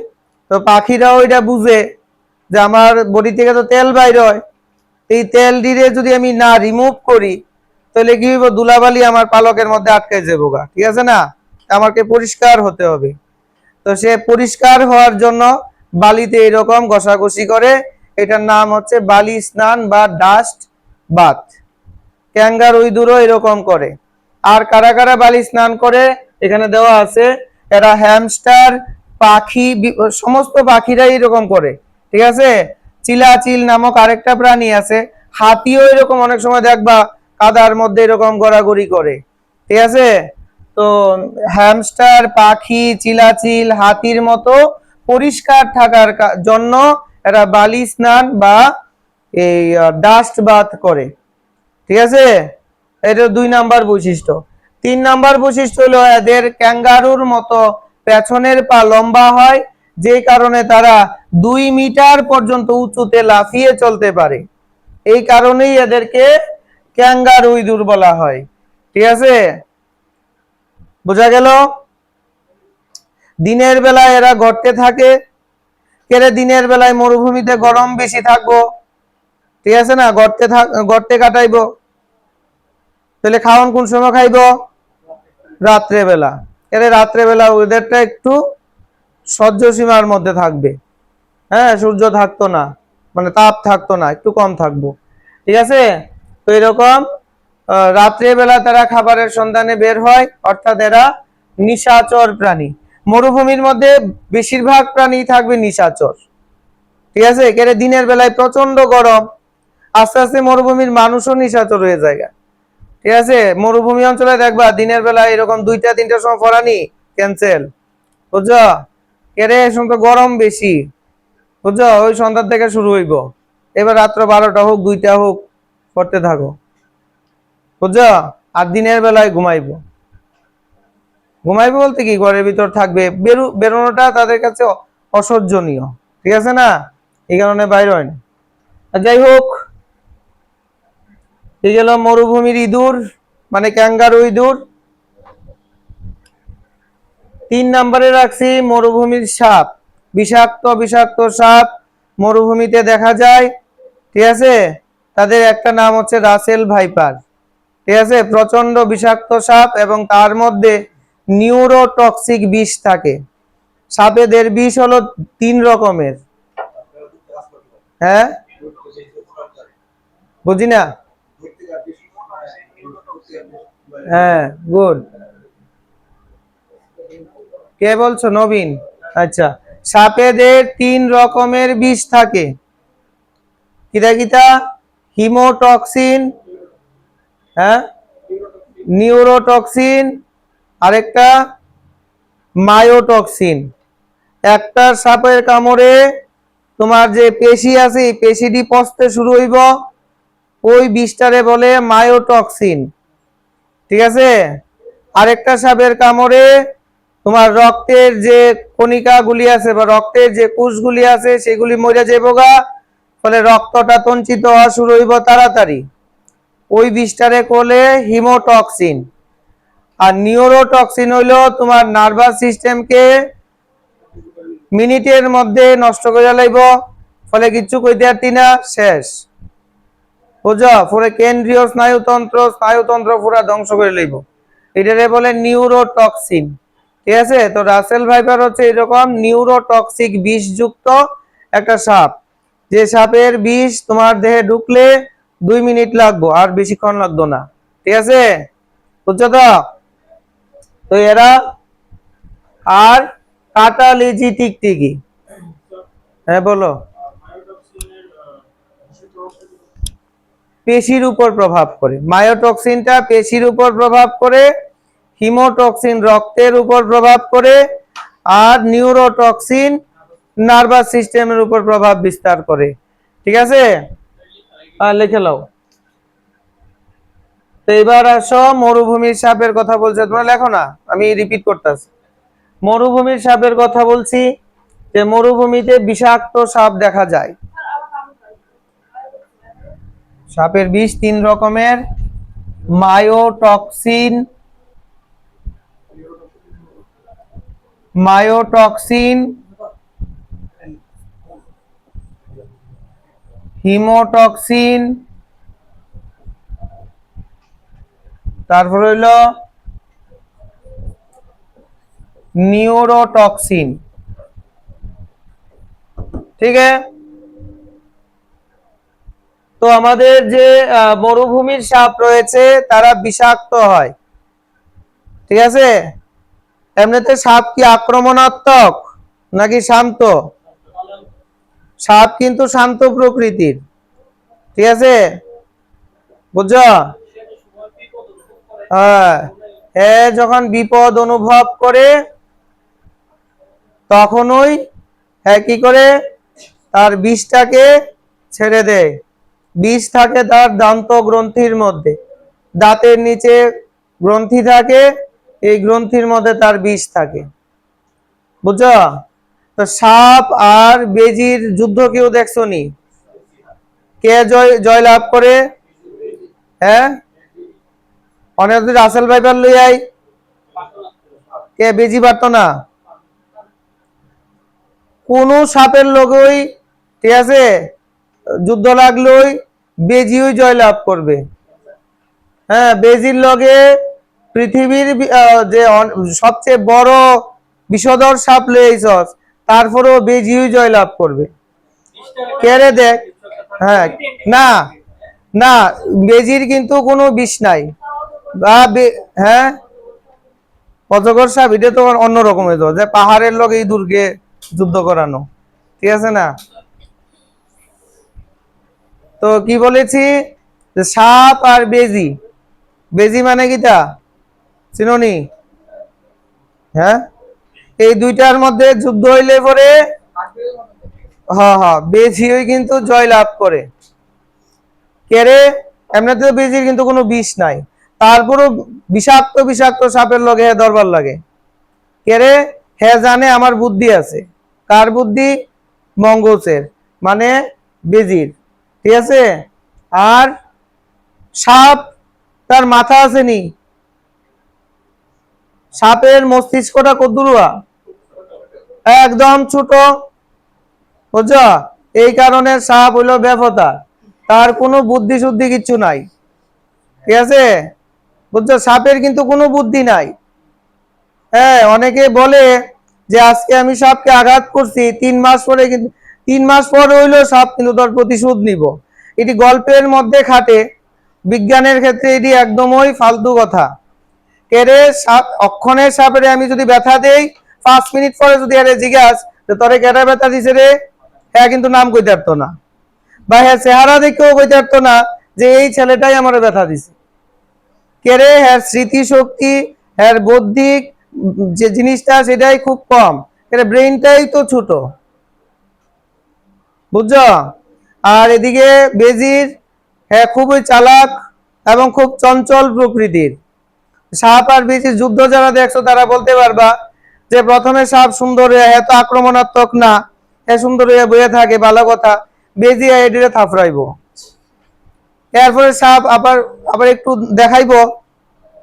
তো পাখিরাও এটা বুঝে যে আমার বডি থেকে তো তেল বাইর হয়, এই তেল দিয়ে যদি আমি না রিমুভ করি তাহলে কি হইব, ধুলাবালি আমার পালকের মধ্যে আটকে যাবো গা, ঠিক আছে না, আমাকে পরিষ্কার হতে হবে। তো সে পরিষ্কার হওয়ার জন্য বালিতে এরকম ঘষাঘষি করে, এটার নাম হচ্ছে বালি স্নান বা ডাস্ট বাথ। ক্যাঙ্গারুইদুরও এরকম করে। আর কারা কারা বালি স্নান করে এখানে দেওয়া আছে, এরা হ্যামস্টার, পাখি, সমস্ত পাখিরাই এরকম করে, ঠিক আছে। চিলাচিল নামক আরেকটা প্রাণী আছে, হাতিও এরকম অনেক সময় দেখবা কাদার মধ্যে এরকম গড়াগড়ি করে, ঠিক আছে। তো হ্যামস্টার, পাখি, চিলাচিল, হাতির মতো পরিষ্কার থাকার জন্য এরা বালি স্নান বা এই ডাস্ট বাথ করে, ঠিক আছে। এটা 2 নাম্বার বৈশিষ্ট্য। 3 নাম্বার বৈশিষ্ট্য হলো এদের ক্যাঙ্গারুর মতো পেছনের পা লম্বা হয়, যে কারণে তারা 2 মিটার পর্যন্ত উঁচুতে লাফিয়ে চলতে পারে। এই কারণেই এদেরকে ক্যাঙ্গারু ইঁদুর বলা হয়, ঠিক আছে, বোঝা গেল। দিনের বেলায় এরা গর্তে থাকে, কেরে দিনের বেলায় মরুভূমিতে গরম বেশি থাকবো, ঠিক আছে না, গর্তে কাটাইবো, তাহলে খাওয়ান কোন সময় খাইব, রাত্রে বেলা। এরে রাত্রে বেলা ওয়েদারটা একটু সহ্য সীমার মধ্যে থাকবে, হ্যাঁ, সূর্য থাকতো না, মানে তাপ থাকতো না, একটু কম থাকবো, ঠিক আছে। তো এরকম রাত্রে বেলা তারা খাবারের সন্ধানে বের হয়, অর্থাৎ এরা নিশাচর প্রাণী। মরুভূমির মধ্যে বেশিরভাগ প্রাণী থাকবে নিশাচর, ঠিক আছে। কেরে দিনের বেলায় প্রচন্ড গরম, আস্তে আস্তে মরুভূমির মানুষও নিশাচর হয়ে যায়, ঠিক আছে। মরুভূমি অঞ্চলে দেখবা দিনের বেলা এরকম 2টা 3টার সময় ফরানি ক্যান্সেল, বুঝছো, এরে এখন তো গরম বেশি, বুঝছো, ওই সন্ধ্যার থেকে শুরু হইব, এবার রাত্র 12টা হোক 2টা হোক পড়তে থাকো, বুঝছো। আর দিনের বেলায় ঘুমাইবো, ঘুমাইবো বলতে কি ঘরের ভিতর থাকবে, বেরোনোটা তাদের কাছে অসহ্যনীয়, ঠিক আছে না, এই কারণে বাইরে হয় না। যাই হোক, এই গেল মরুভূমির ইঁদুর, মানে ক্যাঙ্গারু ইঁদুর। 3 নম্বরে রাখছি মরুভূমির সাপ, বিষাক্ত বিষাক্ত সাপ মরুভূমিতে দেখা যায়, ঠিক আছে। তাদের একটা নাম হচ্ছে রাসেল ভাইপার, ঠিক আছে, প্রচন্ড বিষাক্ত সাপ এবং তার মধ্যে নিউরোটক্সিক বিষ থাকে। সাপেদের বিষ হলো 3 রকমের, হ্যাঁ, বুঝি না, হ্যাঁ, গুড, কে বলছো, নবীন, আচ্ছা। সাপেদের 3 রকমের বিষ থাকে, কিটা কিটা, হিমোটক্সিন, হ্যাঁ, নিউরোটক্সিন, আরেকটা মায়োটক্সিন। একটা সাপের কামড়ে তোমার যে পেশি আছে এই পেশিটি পচতে শুরু হইব, ওই বিষটারে বলে মায়োটক্সিন, ঠিক আছে। আরেকটা সাপের কামড়ে তোমার রক্তের যে কণিকাগুলি আছে বা রক্তের যে কোষগুলি আছে সেগুলি মরে যাইব গা, ফলে রক্তটা তঞ্চিত হওয়া শুরু হইব তাড়াতাড়ি, ওই বিষটারে বলে হিমোটক্সিন। আর নিউরোটক্সিন হইলো তোমার নার্ভাস সিস্টেমকে মিনিটের মধ্যে নষ্ট করে লাইব, ফলে কিচ্ছু কইতে পারতি না, শেষ, বুঝো, পুরো কেন্দ্রীয় স্নায়ুতন্ত্র পুরো ধ্বংস করে লইব, এটারে বলে নিউরোটক্সিন, ঠিক আছে। তো রাসেল ভাইপার হচ্ছে এরকম নিউরোটক্সিক বিষযুক্ত একটা সাপ, যে সাপের বিষ তোমার দেহে ঢুকলে 2 মিনিট লাগবে, আর বেশিক্ষণ লাগতো না, ঠিক আছে, বুঝছো তো। তো এরা আর কাটা লেজি টিকটিকি, হ্যাঁ বলো, পেশির উপর প্রভাব করে, মায়োটক্সিনটা পেশির উপর প্রভাব করে, হিমোটক্সিন রক্তের উপর প্রভাব করে, আর নিউরোটক্সিন নার্ভাস সিস্টেমের উপর প্রভাব বিস্তার করে। ঠিক আছে, লিখে নাও। তো এবার আসো মরুভূমির সাপের কথা বলছে, তোমরা লেখো না, আমি রিপিট করতেছি। মরুভূমির সাপের কথা বলছি, যে মরুভূমিতে বিষাক্ত সাপ দেখা যায়। সাপের বিষ 3 রকমের: মায়োটক্সিন, হিমোটক্সিন, তারপর হইল নিউরোটক্সিন। ঠিক আছে, তো আমাদের যে মরুভূমির সাপ রয়েছে তারা বিষাক্ত হয়। ঠিক আছে, এমনিতে সাপ কি আক্রমণাত্মক নাকি শান্ত? সাপ কিন্তু শান্ত প্রকৃতির। ঠিক আছে, বুঝছো? হ্যাঁ, যখন বিপদ অনুভব করে তখনই কি করে তার বিষটাকে ছেড়ে দেয়। বিষ থাকে তার দান্ত গ্রন্থির মধ্যে, দাঁতের নিচে গ্রন্থি থাকে, এই গ্রন্থির মধ্যে তার বিষ থাকে। বুঝছো? তো সাপ আর বেজির যুদ্ধ কেউ দেখছো নি? কে জয় লাভ করে? হ্যাঁ, অনেক রাসেল ভাইপার লই আই, কে বেজি পারতো না? কোন সাপের লগই, ঠিক আছে, যুদ্ধ লাগলোই বেজিও জয় লাভ করবে। হ্যাঁ, বেজির লগে পৃথিবীর যে সবচেয়ে বড় বিষধর সাপ লইছস, তারপরেও বেজিও জয় লাভ করবে। কেড়ে দেখ। হ্যাঁ, না না, বেজির কিন্তু কোনো বিষ নাই। হ্যাঁ, অজগর সাপ এটা তো অন্যরকম হইতো, যে পাহাড়ের লগে এই দুর্গে যুদ্ধ করানো। ঠিক আছে না? তো কি বলেছি, যে সাপ আর বেজি। বেজি মানে কিটা চিনোনি? হ্যাঁ, এই দুইটার মধ্যে যুদ্ধ হইলে পরে বেজি ওই কিন্তু জয় লাভ করে। কেরে, এমনিতে তো বেজির কিন্তু কোনো বিষ নাই, তারপরও বিষাক্ত বিষাক্ত সাপের লগে দরবার লাগে। কেরে, হে জানে আমার বুদ্ধি আছে। কার বুদ্ধি? মঙ্গলসের, মানে বেজির। ঠিক আছে, আর সাপ তার মাথা আছে নি? সাপের মস্তিষ্কটা কদ্দুরুয়া? একদম ছোট। বুঝছো? এই কারণে সাপ হইল বেফতা, তার কোনো বুদ্ধি শুদ্ধি কিচ্ছু নাই। ঠিক আছে, বুঝছো? সাপের কিন্তু কোনো বুদ্ধি নাই। হ্যাঁ, অনেকে বলে যে আজকে আমি সাপকে আঘাত করছি, 3 মাস পরে কিন্তু 3 মাস পর হইলো সাপ কিন্তু তার প্রতিশোধ নিব। এটি গল্পের মধ্যে খাটে, বিজ্ঞানের ক্ষেত্রে এটি একদমই ফালতু কথা। কেরে, সাপ অক্ষণের সাপেরে আমি যদি ব্যথা দেই, 5 মিনিট পরে যদি আরে জিজ্ঞাস যে তোরে কেটে ব্যথা দিছে রে, হ্যাঁ কিন্তু নাম কইতে পারতো না, বা হ্যাঁ চেহারা দেখেও কইতে পারতো না যে এই ছেলেটাই আমার ব্যথা দিছে। কেরে, হ্যাঁ স্মৃতিশক্তি, হ্যাঁ বৌদ্ধিক যে জিনিসটা সেটাই খুব কম, এর ব্রেইনটাই তো ছোট। বুঝছো? আর এদিকে বেজির, হ্যাঁ খুবই চালাক এবং খুব চঞ্চল প্রকৃতির। সাপ আর বেজির যুদ্ধ যারা দেখছো তারা বলতে পারবা যে প্রথমে সাপ সুন্দর এত আক্রমণাত্মক না, সুন্দর হয়ে বয়ে থাকে, ভালো কথা, বেজি এডিরে থাপড়াইবো। এরপরে সাপ আবার আবার একটু দেখাইবো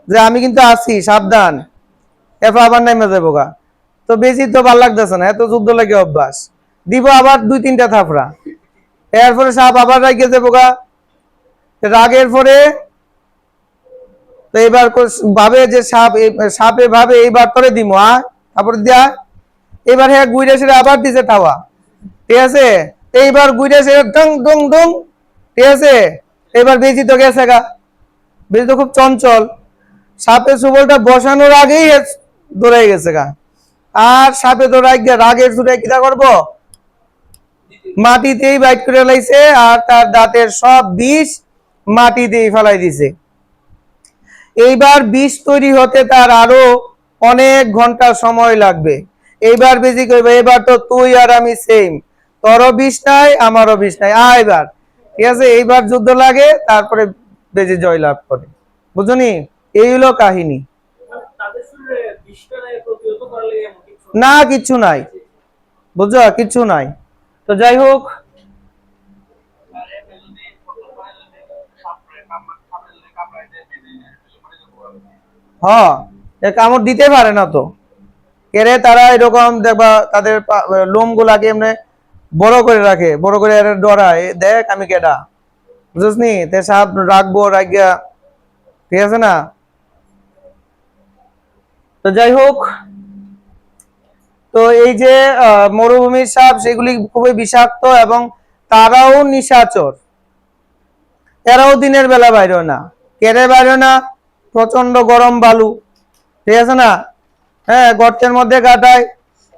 যে আমি কিন্তু আছি, সাবধান, এরপর আবার নেমে যাবো গা। তো বেশি তো ভাল লাগতেছে না, এত যুদ্ধ লাগে অভ্যাস, দিব আবার 2-3টা থাপড়া, এরপরে সাপ আবার রাগে যাবো গা। রাগের পরে তো এবার ভাবে যে সাপে ভাবে এইবার তোরে দিমো, তারপর দিয়া এবার হ্যাঁ গুইরা সেরে আবার দিছে তাওয়া। ঠিক আছে, এইবার গুইরা সেরে ডং ডং ডং। ঠিক আছে, এবার বেজি তো গেছে গা। বেজি তো খুব চঞ্চল, সাপের সুবলটা বসানোর আগেই দৌড়াই গেছে গা। আর সাপে দৌড়াই গিয়ে রাগের সুরে কিটা করবো, মাটিতেই বাইট করে লাইছে, আর তার দাঁতের সব বিষ মাটিতেই ফেলাই দিছে। এইবার বিষ তৈরি হতে তার আরো অনেক ঘন্টা সময় লাগবে। এইবার বেজি কইবে এবার তো তুই আর আমি সেম, তোরও বিষ নাই আমারও বিষ নাই, এবার ঠিক আছে, এইবার যুদ্ধ লাগে, তারপরে বেজি জয়লাভ করে। বুঝনি? এই হলো কাহিনী। না, কিছু নাই, বুঝছো, কিছু নাই। তো যাই হোক, হ্যাঁ, কামড় দিতে পারে না তো। কেরে তারা এরকম দেখবা তাদের লোম গুলাকে এমনি বড় করে রাখে, বড় করে ডরায়, দেখ আমি কেডা, বুঝছনি, তে সাপ রাখবো রাখিয়া, ঠিক আছে না? তো যাই হোক, তো এই যে মরুভূমির সাপ সেগুলি খুবই বিষাক্ত এবং তারাও নিশাচর। এরাও দিনের বেলা বাইরে না। কেড়ে বাইরে না? প্রচন্ড গরম বালু, ঠিক আছে না, হ্যাঁ, গর্তের মধ্যে কাটায়।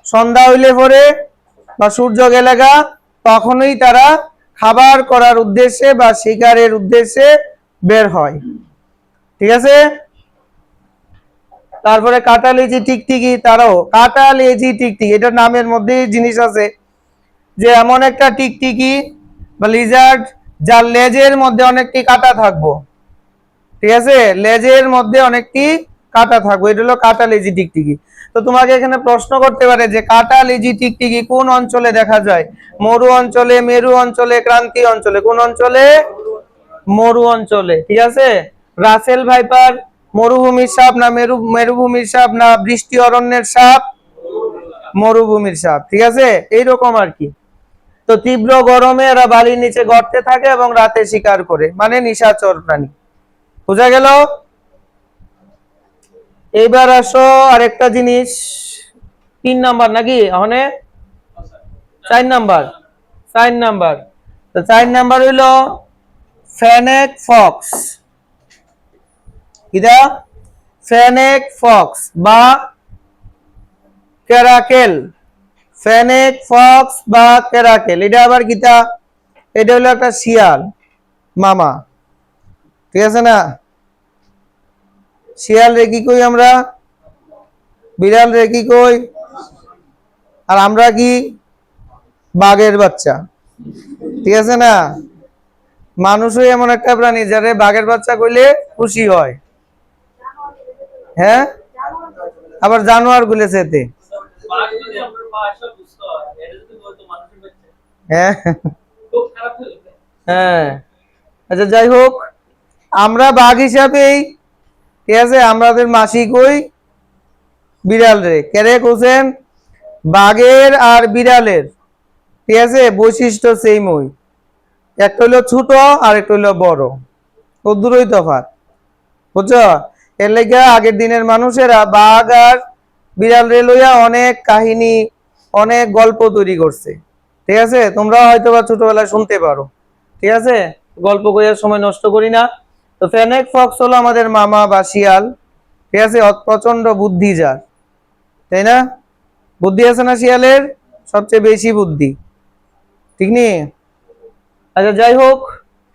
সন্ধ্যা হইলে পরে বা সূর্য গেলে গা, তখনই তারা খাবার করার উদ্দেশ্যে বা শিকারের উদ্দেশ্যে বের হয়, ঠিক আছে। তারপরে কাটা লেজি টিকটিকি, তারাও কাটা লেজি টিকটিকি, এটার নামের মধ্যে জিনিস আছে যে এমন একটা টিকটিকি বা লিজার্ড যার লেজের মধ্যে অনেকটি কাটা থাকবো, ঠিক আছে, লেজের মধ্যে অনেকটি কাটা থাকবো, এটা হলো কাটা লেজি টিকটিকি। তো তোমাকে এখানে প্রশ্ন করতে পারে যে কাটা লেজি টিকটিকি কোন অঞ্চলে দেখা যায়? মরু অঞ্চলে, মেরু অঞ্চলে, ক্রান্তীয় অঞ্চলে। কোন অঞ্চলে? মরু অঞ্চলে, ঠিক আছে। রাসেল ভাইপার মরুভূমির সাপ না মরুভূমির সাপ না বৃষ্টি অরণ্যের সাপ? মরুভূমির সাপ, ঠিক আছে, এইরকম আর কি। তো তীব্র গরমে এরা বালির নিচে গর্তে থাকে এবং রাতে শিকার করে, মানে নিশাচর প্রাণী। বোঝা গেল? এইবার আসো আরেকটা জিনিস, 3 নাম্বার নাকি ওখানে? 4 নাম্বার, 4 নাম্বার। তো 4 নাম্বার হইলো ফেনেক ফক্স। কিটা? ফেনেক ফক্স বা ক্যারাকেল। ফেনেক ফক্স বা ক্যারাকেল, এটা আবার কিটা? এটা হলো একটা শিয়াল মামা, ঠিক আছে না। শিয়াল রে কি কই আমরা? বিড়াল রে কি কই? আর আমরা কি? বাঘের বাচ্চা, ঠিক আছে না। মানুষই এমন একটা প্রাণী যারে বাঘের বাচ্চা কইলে খুশি হয়, হ্যাঁ, আবার জানোয়ার গুলেছে এতে, হ্যাঁ হ্যাঁ। আচ্ছা যাই হোক, আমরা বাঘ হিসাবেই, ঠিক আছে, আমাদের মাসি কই বিড়াল রে কেরে কোসেন, বাঘের আর বিড়ালের, ঠিক আছে, বৈশিষ্ট্য সেম ওই, একটা হইলো ছোট আর একটা হইলো বড়, দূরই তফাৎ, বুঝছো। এর লেগে আগের দিনের মানুষেরা বাঘ আর বিড়াল রে লইয়া অনেক কাহিনী, অনেক গল্প তৈরি করছে, ঠিক আছে, তোমরা হয়তো বা ছোটবেলায় শুনতে পারো, ঠিক আছে। গল্প কইয়ার সময় নষ্ট করি না। তো ফেনেক ফক্স হলো আমাদের মামা বা শিয়াল, ঠিক আছে, প্রচন্ড বুদ্ধি যার, তাই না? বুদ্ধি আছে না শিয়ালের? সবচেয়ে বেশি বুদ্ধি, ঠিক নি? আচ্ছা যাই হোক,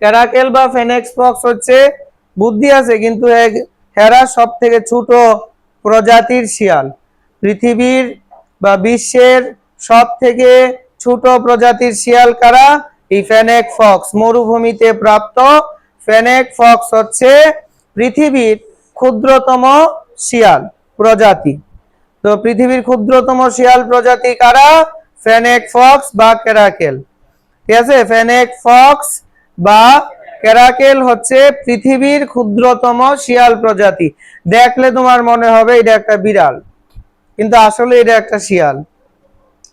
ক্যারাকেল বা ফেনেক্স ফক্স হচ্ছে বুদ্ধি আছে কিন্তু হেরা সব থেকে ছোট প্রজাতির শিয়াল। পৃথিবীর বা বিশ্বের সব থেকে ছোট প্রজাতির শিয়াল কারা? এই ফেনেক ফক্স, মরুভূমিতে প্রাপ্ত ফেনেক ফক্স হচ্ছে পৃথিবীর ক্ষুদ্রতম শিয়াল প্রজাতি। তো পৃথিবীর ক্ষুদ্রতম শিয়াল প্রজাতি কারা? ফেনেক ফক্স বা ক্যারাকেল, ঠিক আছে। ফেনেক ফক্স বা ক্যারাকেল হচ্ছে পৃথিবীর ক্ষুদ্রতম শিয়াল প্রজাতি। দেখলে তোমার মনে হবে এটা একটা বিড়াল, কিন্তু আসলে এটা একটা শিয়াল,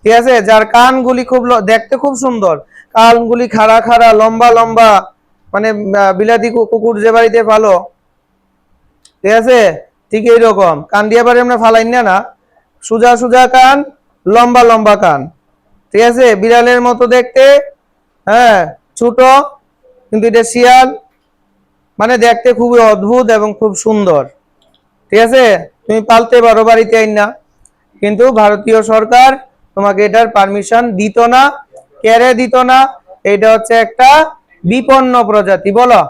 ঠিক আছে, যার কানগুলি খুব দেখতে খুব সুন্দর, কানগুলি খাড়া খাড়া লম্বা লম্বা, মানে বিলাতি কুকুর যে বাড়িতে ভালো, ঠিক আছে, ঠিক এইরকম কান দিয়ে বাড়ি আমরা ফালাই না, সোজা সোজা কান, লম্বা লম্বা কান, ঠিক আছে, বিড়ালের মতো দেখতে, হ্যাঁ, ছোট, কিন্তু এটা শিয়াল, মানে দেখতে খুবই অদ্ভুত এবং খুব সুন্দর, ঠিক আছে। তুমি পালতে পারো বাড়িতে আইন না, কিন্তু ভারতীয় সরকার তোমাকে এটার পারমিশন দিত না। কেড়ে দিত না? এটা হচ্ছে একটা বিপন্ন প্রজাতি। বলো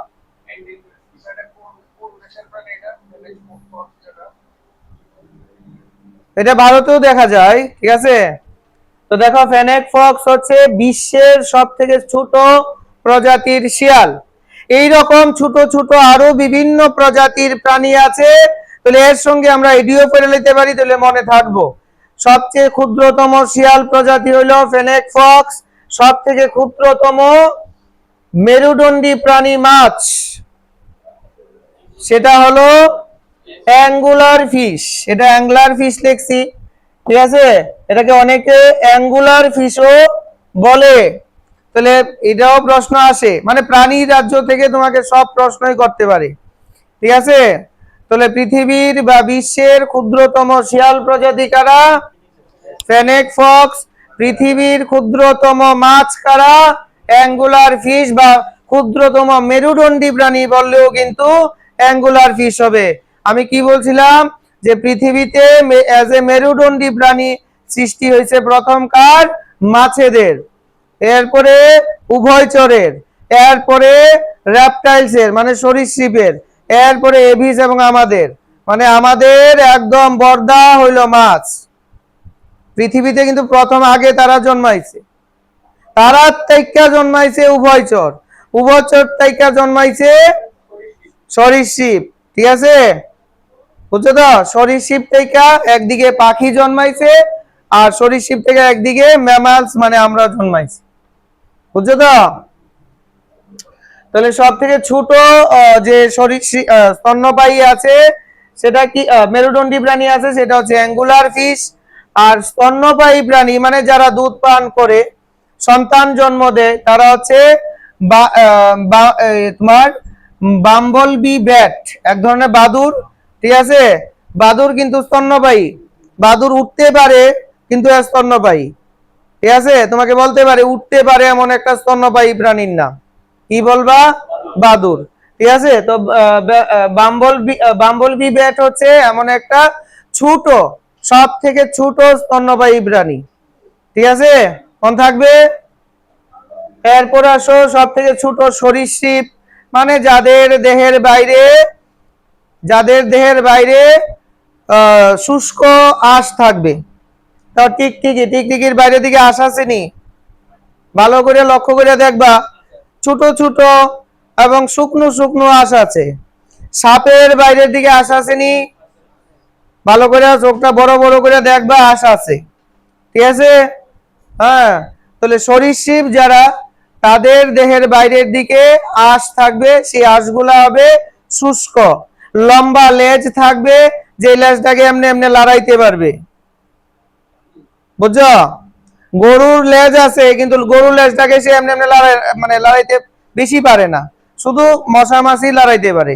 এটা ভারতেও দেখা যায়, ঠিক আছে। তো দেখো ফেনেক ফক্স হচ্ছে বিশ্বের সব থেকে ছোট প্রজাতির শিয়াল। এই রকম ছোট ছোট আরো বিভিন্ন প্রজাতির প্রাণী আছে, তাহলে এর সঙ্গে আমরা এডিও করে নিতে পারি, তাহলে মনে থাকবো। সবচেয়ে ক্ষুদ্রতম শিয়াল প্রজাতি হলো ফেনেক ফক্স। সব থেকে ক্ষুদ্রতম মেরুদণ্ডী প্রাণী মাছ, সেটা হলো অ্যাঙ্গুলার ফিশ। এটা অ্যাঙ্গুলার ফিশ লিখছি, ঠিক আছে। এটাকে অনেকে অ্যাঙ্গুলার ফিশও বলে। তাহলে এটাও প্রশ্ন আসে, মানে প্রাণী রাজ্য থেকে তোমাকে সব প্রশ্নই করতে পারে, ঠিক আছে। তাহলে পৃথিবীর বা বিশ্বের ক্ষুদ্রতম শিয়াল প্রজাতি কারা? Fennec Fox. পৃথিবীর ক্ষুদ্রতম মাছ কারা? অ্যাঙ্গুলার ফিশ, বা ক্ষুদ্রতম মেরুদণ্ডী প্রাণী বললেও কিন্তু অ্যাঙ্গুলার ফিশ হবে। আমি কি বলছিলাম, যে পৃথিবীতে এজ এ মেরুদণ্ডী প্রাণী সৃষ্টি হয়েছে প্রথম কার? মাছেদের, এরপরে উভয়চরের, এরপরে র্যাপটাইলসের মানে সরীসৃপের, এরপরে এভিস এবং আমাদের, মানে আমাদের একদম বর্দা হইল মাছ। পৃথিবীতে কিন্তু প্রথম আগে তারা জন্মাইছে, তারা তাইকা জন্মাইছে উভয়চর, উভয়চর তাইকা জন্মাইছে সরীসৃপ, ঠিক আছে। বুঝছো তো? সরীসৃপ থেকে একদিকে পাখি জন্মাইছে, আর সরীসৃপ থেকে একদিকে ম্যামালস মানে আমরা জন্মাইছি, বুঝছো তো? তাহলে সব থেকে ছোট যে সরীসৃপ স্তন্যপায়ী আছে সেটা কি, মেরুদণ্ডী প্রাণী আছে সেটা হচ্ছে অ্যাঙ্গুলার ফিশ। আর স্তন্যপায়ী প্রাণী মানে যারা দুধ পান করে সন্তান জন্ম দেয় তারা হচ্ছে তোমার বাম্বল বি ব্যাট, এক ধরনের বাদুড়, ঠিক আছে। বাদুড় কিন্তু স্তন্যপায়ী, বাদুড় উঠতে পারে কিন্তু স্তন্যপায়ী, ঠিক আছে। তোমাকে বলতে পারে উঠতে পারে এমন একটা স্তন্যপায়ী প্রাণীর নাম কি বলবা? বাদুড়, ঠিক আছে। তো বাম্বল বি ব্যাট হচ্ছে এমন একটা ছোট, সব থেকে ছোট স্তন্যপায়ী প্রাণী, ঠিক আছে। কোন থাকবে? এরপর আসো সব থেকে ছোট সরীসৃপ, মানে যাদের দেহের বাইরে শুষ্ক আঁশ থাকবে। তাও টিকটিকির বাইরের দিকে আঁশ আসেনি, ভালো করে লক্ষ্য করে দেখবা, ছোট ছোট এবং শুকনো শুকনো আঁশ আছে। সাপের বাইরের দিকে আঁশ আসেনি, ভালো করে চোখটা বড় বড় করে দেখবা, আঁশ আছে, ঠিক আছে। হ্যাঁ, তাহলে সরীসৃপ যারা, তাদের দেহের বাইরের দিকে আঁশ থাকবে, সেই আঁশগুলা হবে শুষ্ক। লম্বা লেজ থাকবে, যে লেজটাকে এমনি এমনি লড়াইতে পারবে, বুঝছো? গরুর লেজ আছে কিন্তু গরুর লেজটাকে সে এমনি এমনি মানে লড়াইতে বেশি পারে না, শুধু মশা মাছি লড়াইতে পারে,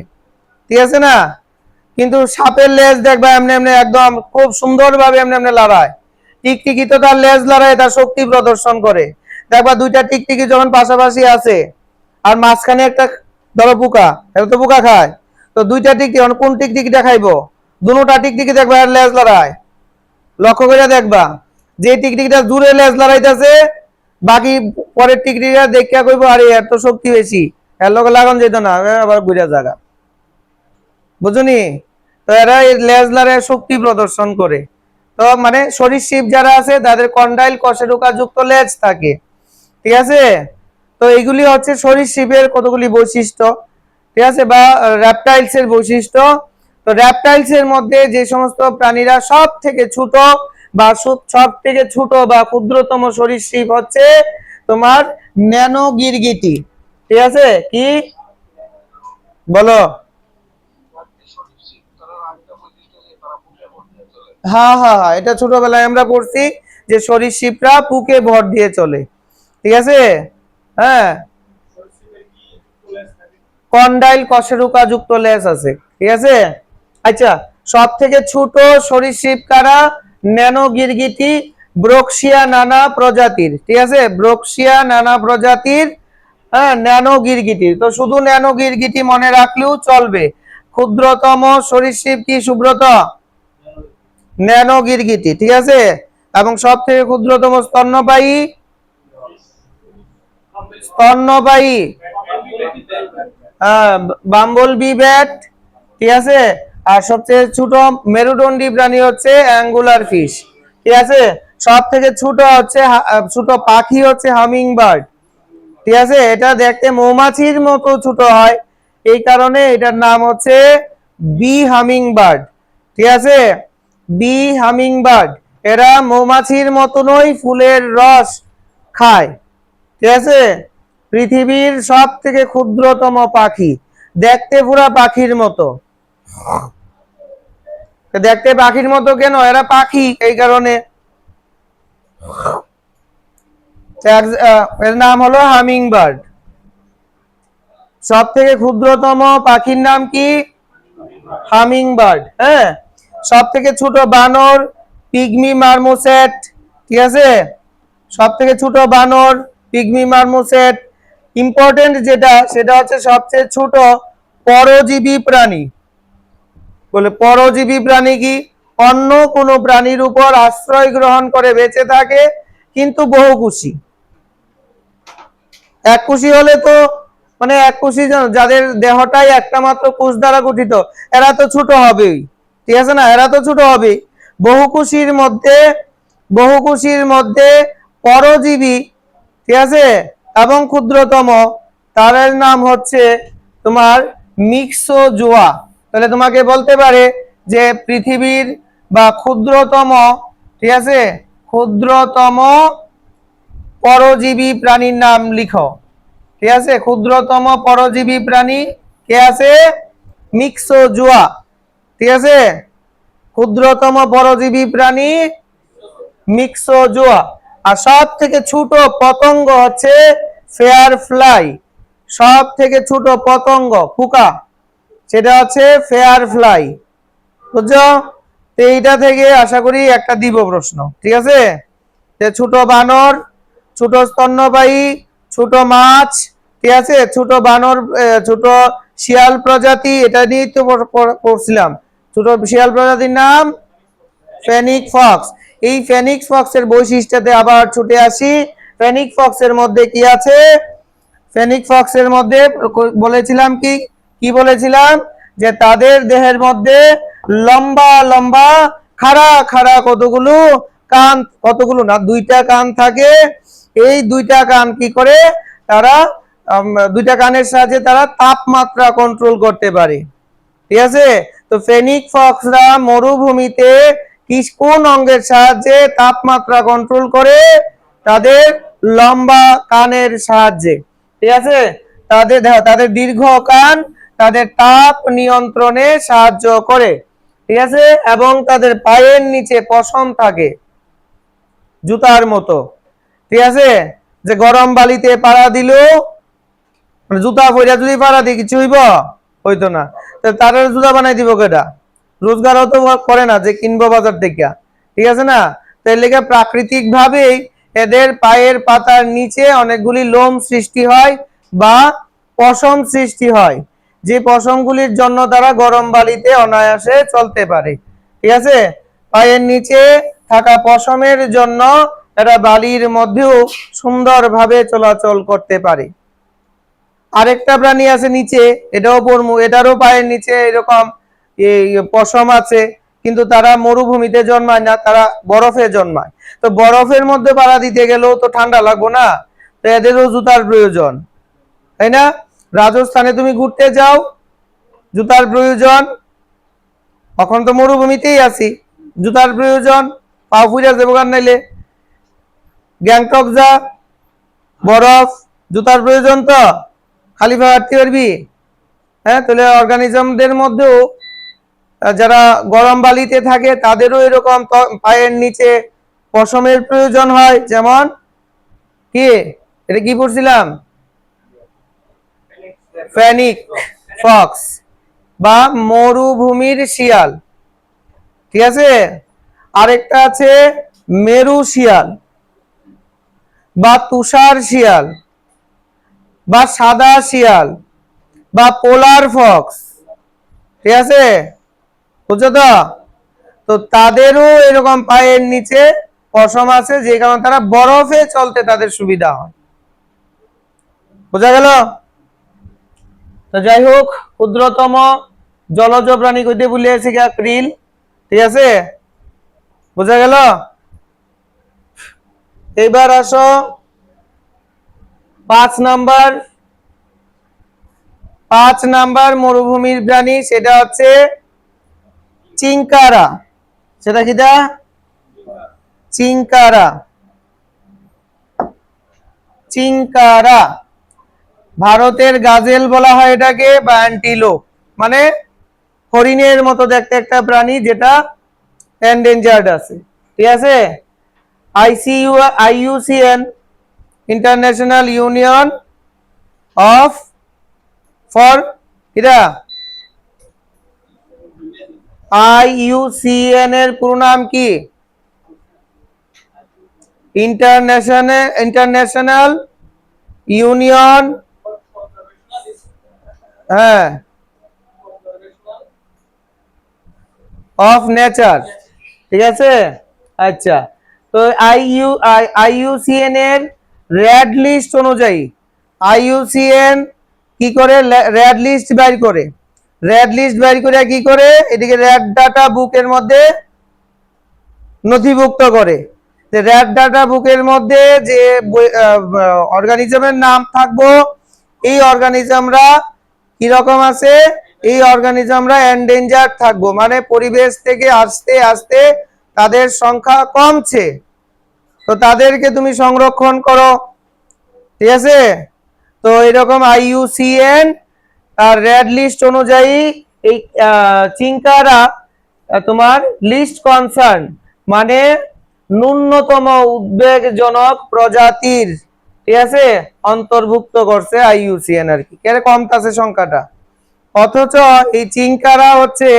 ঠিক আছে না। কিন্তু সাপের লেজ দেখবা এমনি এমনি একদম খুব সুন্দর ভাবে এমনি এমনি লড়ায়। টিকটিকি তো তার লেজ লড়ায়, তার শক্তি প্রদর্শন করে। দেখবা দুইটা টিকটিকি যখন পাশাপাশি আছে আর মাঝখানে একটা ধরো পোকা, এটা তো পোকা খায়, তো দুইটা টিকটিকি কোন টিকটিকিটা খাইবো? দুটোটা টিকটিকি দেখবা আর লেজ লড়ায়, লক্ষ্য করে দেখবা। যে টিকটিকিটা দূরে লেজ লড়াইতেছে, বাকি পরের টিকটিকিটা দেখিয়া কইবো আরে এত শক্তি বেশি, এর লগে লাগান যেত না, আবার ঘুরে জায়গা, বুঝুনি? তো এরা লেজ লড়ায় শক্তি প্রদর্শন করে। তো মানে সরীসৃপ যারা আছে তাদের কন্ডাইল কশেরুকা যুক্ত লেজ থাকে, ঠিক আছে। তো এইগুলি হচ্ছে সরীসৃপের কতগুলি বৈশিষ্ট্য, ঠিক আছে, বা র্যাপটাইলস এর বৈশিষ্ট্য। তো র্যাপটাইলস এর মধ্যে যে সমস্ত প্রাণীরা সব থেকে ছোট বা ক্ষুদ্রতম সরীসৃপ হচ্ছে তোমার ন্যানো গিরগিটি, ঠিক আছে। কি বলো? হ্যাঁ হ্যাঁ হ্যাঁ, এটা ছোটবেলায় আমরা পড়ছি যে সরীসৃপরা পুকে ভর দিয়ে চলে, ঠিক আছে। হ্যাঁ, কন্ডাইল কশেরুকা যুক্ত লেজ আছে, ঠিক আছে। আচ্ছা, সব থেকে ছোট সরীসৃপ কারা? ন্যানো গিরগিটি, ব্রোক্সিয়া নানা প্রজাতির, ঠিক আছে। ব্রোক্সিয়া নানা প্রজাতির, হ্যাঁ, ন্যানো গিরগিটি। তো শুধু ন্যানো গিরগিটি মনে রাখলেও চলবে। ক্ষুদ্রতম সরীসৃপ কি সুব্রত? ন্যানো গিরগিটি, ঠিক আছে। এবং সব থেকে ক্ষুদ্রতম স্তন্যপায়ী, স্তন্যপায়ী বাম্বল বি ব্যাট, ঠিক আছে। আর সবচেয়ে ছোট মেরুদণ্ডী প্রাণী হচ্ছে অ্যাঙ্গুলার ফিশ। ঠিক আছে, সব থেকে ছোট হচ্ছে ছোট পাখি হচ্ছে হামিং বার্ড। ঠিক আছে, এটা দেখতে মৌমাছির মতো ছোট হয়, এই কারণে এটার নাম হচ্ছে বি হামিং বার্ড। ঠিক আছে, বি হামিং বার্ড। এরা মৌমাছির মতনই ফুলের রস খায়। ঠিক আছে, পৃথিবীর সব থেকে ক্ষুদ্রতম পাখি, দেখতে পুরা পাখির মতো। দেখতে পাখির মতো কেন? এরা পাখি, এই কারণে। এর নাম হলো হামিং বার্ড। সব থেকে ক্ষুদ্রতম পাখির নাম কি? Humming bird. হ্যাঁ, সব থেকে ছোট বানর পিগমি মার্মোসেট। ঠিক আছে, সব থেকে ছোট বানর পিগমি মার্মোসেট। ইম্পর্টেন্ট যেটা, সেটা হচ্ছে সবচেয়ে ছোট পরজীবী প্রাণী। বলে পরজীবী প্রাণী কি? অন্য কোনো প্রাণীর উপর আশ্রয় গ্রহণ করে বেঁচে থাকে, কিন্তু বহুকোষী। এককোষী হলে তো মানে এককোষী যাদের দেহটাই একটা মাত্র কোষ দ্বারা গঠিত, এরা তো ছোট হবেই। ঠিক আছে না, এরা তো ছোট হবেই। বহুকোষীর মধ্যে পরজীবী, ঠিক আছে, এবং ক্ষুদ্রতম, তার নাম হচ্ছে তোমার মিক্সোজোয়া। তাহলে তোমাকে বলতে পারে যে পৃথিবীর বা ক্ষুদ্রতম, ঠিক আছে, ক্ষুদ্রতম পরজীবী প্রাণীর নাম লিখো। ঠিক আছে, ক্ষুদ্রতম পরজীবী প্রাণী কে আছে? মিক্সোজোয়া। ঠিক আছে, ক্ষুদ্রতম পরজীবী প্রাণী মিক্সোজোয়া। আর সব থেকে ছোট পতঙ্গ হচ্ছে ফেয়ার ফ্লাই। সব থেকে ছোট পতঙ্গ পোকা, সেটা হচ্ছে ফেয়ার ফ্লাই। বুঝছো? তো এইটা থেকে আশা করি একটা দিব প্রশ্ন। ঠিক আছে, ছোট বানর, ছোট স্তন্যপায়ী, ছোট মাছ, ঠিক আছে, ছোট বানর, ছোট শিয়াল প্রজাতি, এটা নিয়ে তো পড়ছিলাম। ছোট শিয়াল প্রজাতির নাম ফেনিক ফক্স। এই ফেনিক্স ফক্সের বৈশিষ্ট্যতে আবার ছুটে আসি। ফেনিক ফক্সের মধ্যে কি আছে? ফেনিক ফক্সের মধ্যে বলেছিলাম কি কি বলেছিলাম? যে তাদের দেহের মধ্যে লম্বা লম্বা খাড়া খাড়া কতগুলো কান, কতগুলো না, দুইটা কান থাকে। এই দুইটা কান কি করে? তারা দুইটা কানের সাহায্যে তারা তাপমাত্রা কন্ট্রোল করতে পারে। ঠিক আছে, তো ফেনিক ফক্সরা মরুভূমিতে কোন অঙ্গের সাহায্যে তাপমাত্রা কন্ট্রোল করে? তাদের লম্বা কানের সাহায্যে। ঠিক আছে, তাদের দীর্ঘ কান তাদের তাপ নিয়ন্ত্রণে সাহায্য করে। ঠিক আছে, এবং তাদের পায়ের নিচে পশম থাকে জুতার মতো। ঠিক আছে, যে গরম বালিতে পাড়া দিল, জুতা পয়রা যদি পাড়া দিই কিছু হইব? হইতো না। তারা জুতা বানাই দিব কেটা? রোজগারও তো করে না যে কিনবো বাজার থেকে। ঠিক আছে না, তাই লেগে প্রাকৃতিক ভাবেই এদের পায়ের পাতার নিচে অনেকগুলি লোম সৃষ্টি হয় বা পশম সৃষ্টি হয়, যে পশমগুলির জন্য তারা গরম বালিতে অনায়াসে চলতে পারে। ঠিক আছে, পায়ের নিচে থাকা পশমের জন্য এরা বালির মধ্যেও সুন্দরভাবে চলাচল করতে পারে। আরেকটা প্রাণী আছে নিচে, এটাও পড়মু, এটারও পায়ের নিচে এরকম এই পশম আছে, কিন্তু তারা মরুভূমিতে জন্মায় না, তারা বরফে জন্মায়। তো বরফের মধ্যে পাড়া দিতে গেলেও তো ঠান্ডা লাগবো না, তো এদেরও জুতার প্রয়োজন, তাই না? রাজস্থানে তুমি ঘুরতে যাও, জুতার প্রয়োজন। এখন তো মরুভূমিতেই আছি, জুতার প্রয়োজন, পা ফুইরা যাবো গান নাইলে। গ্যাংটক যা, বরফ, জুতার প্রয়োজন তো, খালি পা হাঁটতে পারবি? হ্যাঁ, তাহলে অর্গানিজমদের মধ্যেও যারা গরম বালিতে থাকে তাদেরও এরকম পায়ের নিচে পশমের প্রয়োজন হয়। যেমন কি, এটা কি পড়ছিলাম? ফেনিক ফক্স বা মরুভূমির শিয়াল। ঠিক আছে, আরেকটা আছে মেরু শিয়াল বা তুষার শিয়াল বা সাদা শিয়াল বা পোলার ফক্স। ঠিক আছে, বুঝছো তো? তো তাদেরও এরকম পায়ের নিচে পশম আছে, যে কারণে তারা বরফে চলতে তাদের সুবিধা হয়। বোঝা গেল? তো যাই হোক, ক্ষুদ্রতম জলজ প্রাণী কইতে বলেছি গা krill, ঠিক আছে? বোঝা গেল? এবার আসো 5 নাম্বার মরুভূমির প্রাণী, সেটা হচ্ছে চিংকারা। সেটা কিটা? চিংকারা। চিংকারা। ভারতের গাজেল বলা হয় এটাকে, বা অ্যান্টিলোপ, মানে হরিণের মতো দেখতে একটা প্রাণী যেটা এন্ডেঞ্জার্ড আছে, ঠিক আছে? IUCN, international union of for কিরা, IUCN এর পুরো নাম কি? ইন্টারন্যাশনাল ইউনিয়ন, হ্যাঁ, অফ নেচার, ঠিক আছে? আচ্ছা, তো IUCN এর রেড লিস্ট অনুযায়ী IUCN কি করে? রেড লিস্ট বের করে। রেড লিস্ট বের করে কি করে? এদিকে রেড ডাটা বুকের মধ্যে নথিভুক্ত করে। রেড ডাটা বুকের মধ্যে যে অর্গানিজমের নাম থাকবো, এই অর্গানিজমরা কি রকম আছে? এই অর্গানিজমরা এন্ডেঞ্জার্ড থাকবো, মানে পরিবেশ থেকে আস্তে আস্তে তাদের সংখ্যা কমছে, তো তাদেরকে তুমি সংরক্ষণ করো, ঠিক আছে? তো এরকম IUCN আর রেড লিস্ট অনুযায়ী এই চিংকারা তোমার লিস্ট কনসার্ন, মানে ন্যূনতম উদ্বেগজনক প্রজাতির, ঠিক আছে, অন্তর্ভুক্ত করছে IUCN আর কি। কেন কমতাছে সংখ্যাটা? অথচ এই চিংকারা হচ্ছে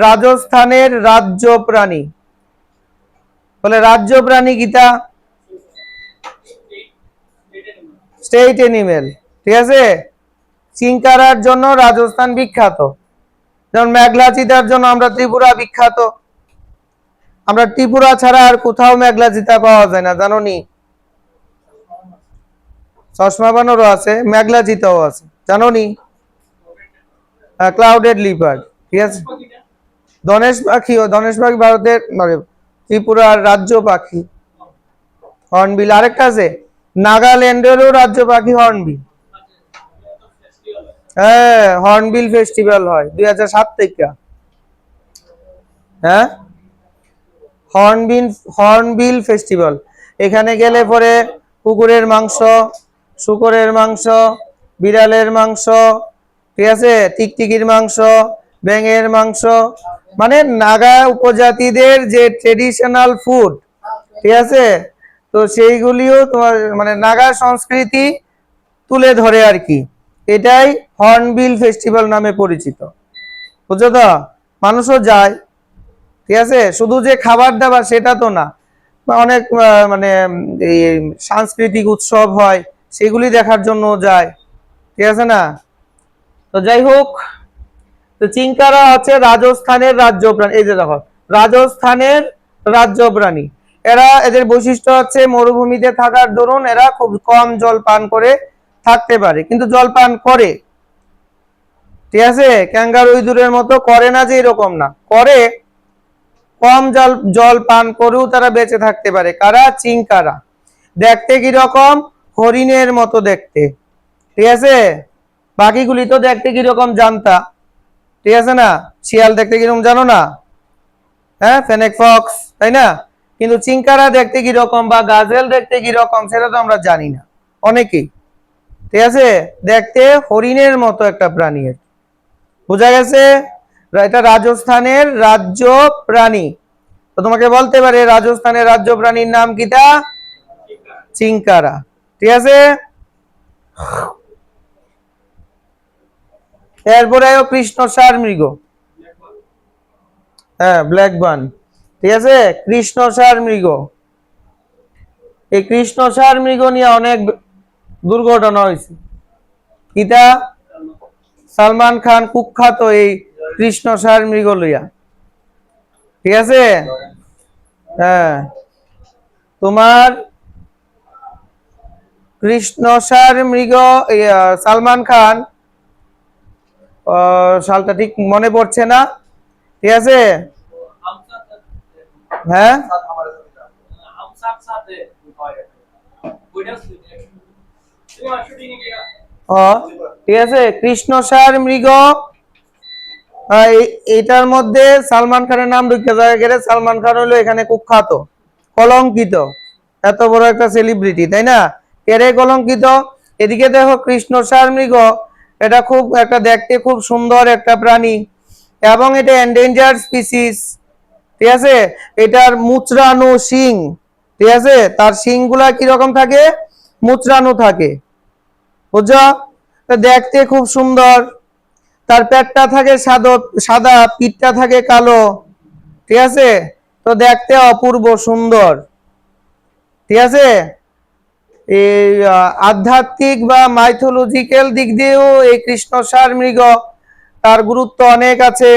রাজস্থানের রাজ্য প্রাণী। বলে রাজ্য প্রাণী গীতা, স্টেট এনিমেল, ঠিক আছে? চিংকারার জন্য রাজস্থান বিখ্যাত, যেমন মেঘলা চিতার জন্য আমরা ত্রিপুরা বিখ্যাত। আমরা ত্রিপুরা ছাড়া আর কোথাও মেঘলা চিতা পাওয়া যায় না, জানো নি? চশমা বানরও আছে, মেঘলা চিতাও আছে, জানো নি? ক্লাউডেড লিপার্ড, ঠিক আছে? ধনেশ পাখি ভারতের মানে ত্রিপুরার রাজ্য পাখি। হর্নবিল আরেকটা আছে, নাগাল্যান্ডেরও রাজ্য পাখি হর্নবিল। হ্যাঁ, হর্নবিল ফেস্টিভ্যাল হয় 2007 থেকে। হ্যাঁ, হর্নবিল ফেস্টিভ্যাল। এখানে গেলে পরে কুকুরের মাংস, শুকরের মাংস, বিড়ালের মাংস, ঠিক আছে, টিকটিকির মাংস, ব্যাঙের মাংস, মানে নাগা উপজাতিদের যে ট্রেডিশনাল ফুড, ঠিক আছে, তো সেইগুলিও তোমার মানে নাগা সংস্কৃতি তুলে ধরে আর কি। এটাই হর্নবিল ফেস্টিভ্যাল নামে পরিচিত, বুঝছো তো? মানুষও যায়, ঠিক আছে? শুধু যে খাবার দাবার সেটা তো না, অনেক মানে এই সাংস্কৃতিক উৎসব হয়, সেগুলি দেখার জন্য যায়, ঠিক আছে না? তো যাই হোক, তো চিংকারা হচ্ছে রাজস্থানের রাজ্য প্রাণী। এই যে দেখো, রাজস্থানের রাজ্য প্রাণী। এদের বৈশিষ্ট্য হচ্ছে মরুভূমিতে থাকার দরুন এরা খুব কম জল পান করে থাকতে পারে, কিন্তু জল পান করে, ঠিক আছে? ক্যাঙ্গারু ইঁদুরের মতো করে না যে এরকম না, করে, কম জল পান করেও তারা বেঁচে থাকতে পারে। কারা? চিংকারা। দেখতে কিরকম? হরিণের মতো দেখতে, ঠিক আছে? বাকিগুলি তো দেখতে কিরকম জানতা, ঠিক আছে না? শিয়াল দেখতে কিরকম জানো না? হ্যাঁ, ফেনেক ফক্স, তাই না? কিন্তু চিংকারা দেখতে কিরকম বা গাজেল দেখতে কিরকম সেটা তো আমরা জানি না অনেকেই, ঠিক আছে? দেখতে হরিণের মতো একটা প্রাণী, বোঝা গেছে? এটা রাজস্থানের রাজ্য প্রাণী। তো তোমাকে বলতে পারে রাজস্থানের রাজ্য প্রাণীর নাম কিটা? চিংকারা, ঠিক আছে? এরপরে কৃষ্ণসার মৃগ, হ্যাঁ, ব্ল্যাক বান, ঠিক আছে? কৃষ্ণসার মৃগ, এই কৃষ্ণসার মৃগ নিয়ে অনেক দুর্ঘটনা হয়েছে। কিটা? সালমান খান কুখ্যাত এই কৃষ্ণসার মৃগ লইয়া, ঠিক আছে? হ্যাঁ, তোমার কৃষ্ণসার মৃগ, সালমান খান সালটা ঠিক মনে পড়ছে না, ঠিক আছে। হ্যাঁ ও ঠিক আছে, কৃষ্ণসার মৃগ। এটার মধ্যে সালমান খানের নাম ঢুকে যায় গেলে, সালমান খান হলো এখানে কুখ্যাত, কলঙ্কিত, এত বড় একটা সেলিব্রিটি, তাই না? এরে কলঙ্কিত। এদিকে দেখো কৃষ্ণসার মৃগ, এটা খুব একটা দেখতে খুব সুন্দর একটা প্রাণী এবং এটা এন্ডেঞ্জার্ড স্পিসিস, ঠিক আছে। এটার মুচড়ানো শিং, ঠিক আছে, তার শিং গুলা কিরকম থাকে, মুচড়ানো থাকে, বুঝছো? তো দেখতে খুব সুন্দর। তার পেটটা থাকে সাদা, পিঠটা থাকে কালো, ঠিক আছে। তো দেখতে অপূর্ব সুন্দর, ঠিক আছে। এই আধ্যাত্মিক বা মাইথোলজিক্যাল দিক দিয়েও এই কৃষ্ণসার মৃগ তার গুরুত্ব অনেক আছে।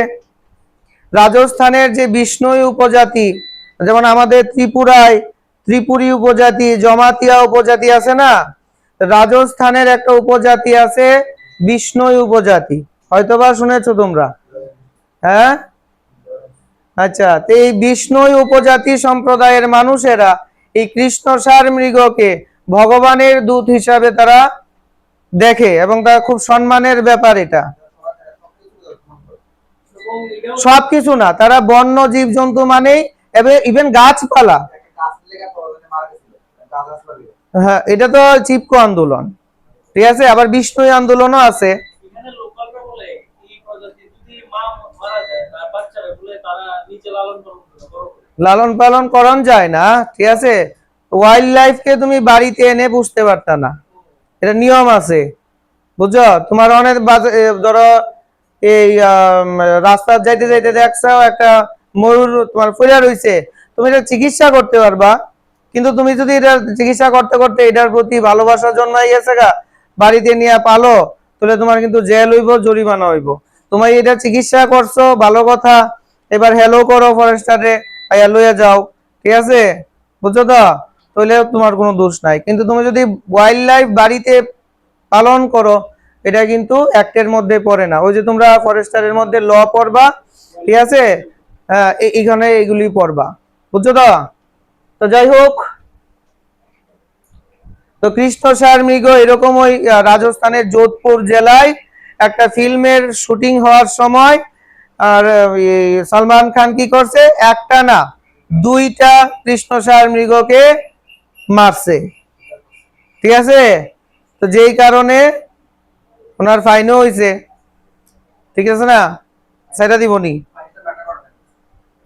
রাজস্থানের যে বিষ্ণুই উপজাতি, যেমন আমাদের ত্রিপুরায় ত্রিপুরী উপজাতি, জমাতিয়া উপজাতি আছে না, রাজস্থানের একটা উপজাতি আছে বিষ্ণুই উপজাতি, হয়তোবা শুনেছো তোমরা। হ্যাঁ, আচ্ছা, তো এই বিষ্ণুই উপজাতি সম্প্রদায়ের মানুষেরা এই কৃষ্ণসার মৃগকে ভগবানের দূত হিসাবে তারা দেখে এবং তারা খুব সম্মানের ব্যাপার এটা। সবকিছু না, তারা বন্য জীবজন্তু মানেই, ইভেন গাছপালা। হ্যাঁ, এটা তো চিপকো আন্দোলন, ঠিক আছে, আবার বিষ্ণুই আন্দোলনও আছে। লালন পালন করন যায় না, ঠিক আছে। ওয়াইল্ড লাইফকে তুমি বাড়িতে এনে বুঝতে পারতা না, এটা নিয়ম আছে, বুঝছো? তোমার অনেক ধরো এই রাস্তা যাইতে যাইতে দেখছো একটা ময়ূর তোমার পড়ে রইছে, তুমি এটা চিকিৎসা করতে পারবা, কিন্তু তুমি যদি এটা চিকিৎসা করতে করতে এটার প্রতি ভালোবাসা জন্মাই গেছে গা, বাড়িতে নিয়ে পালো, তাহলে তোমার কিন্তু জেল হইব, জরিমানা হইব। তোমার এটা চিকিৎসা করছো, ভালো কথা, এবার হ্যালো করো ফরেস্টারে, আইয়া লইয়া যাও, ঠিক আছে, বুঝছো তো? তাহলে তোমার কোনো দোষ নাই। কিন্তু তুমি যদি ওয়াইল্ড লাইফ বাড়িতে পালন করো, এটা কিন্তু অ্যাক্টের মধ্যে পড়ে না। ওই যে তোমরা ফরেস্টারের মধ্যে ল পড়বা, ঠিক আছে, এইখানে এগুলি পড়বা, বুঝছো তো? তো যাই হোক, তো কৃষ্ণসার মৃগ এরকম ওই রাজস্থানের যোধপুর জেলায় একটা ফিল্মের শুটিং হওয়ার সময় আর সালমান খান কি করছে, একটা না দুইটা কৃষ্ণসার মৃগকে মারছে, ঠিক আছে। তো যেই কারণে ওনার ফাইনও হয়েছে, ঠিক আছে না, সেটা দিবনি।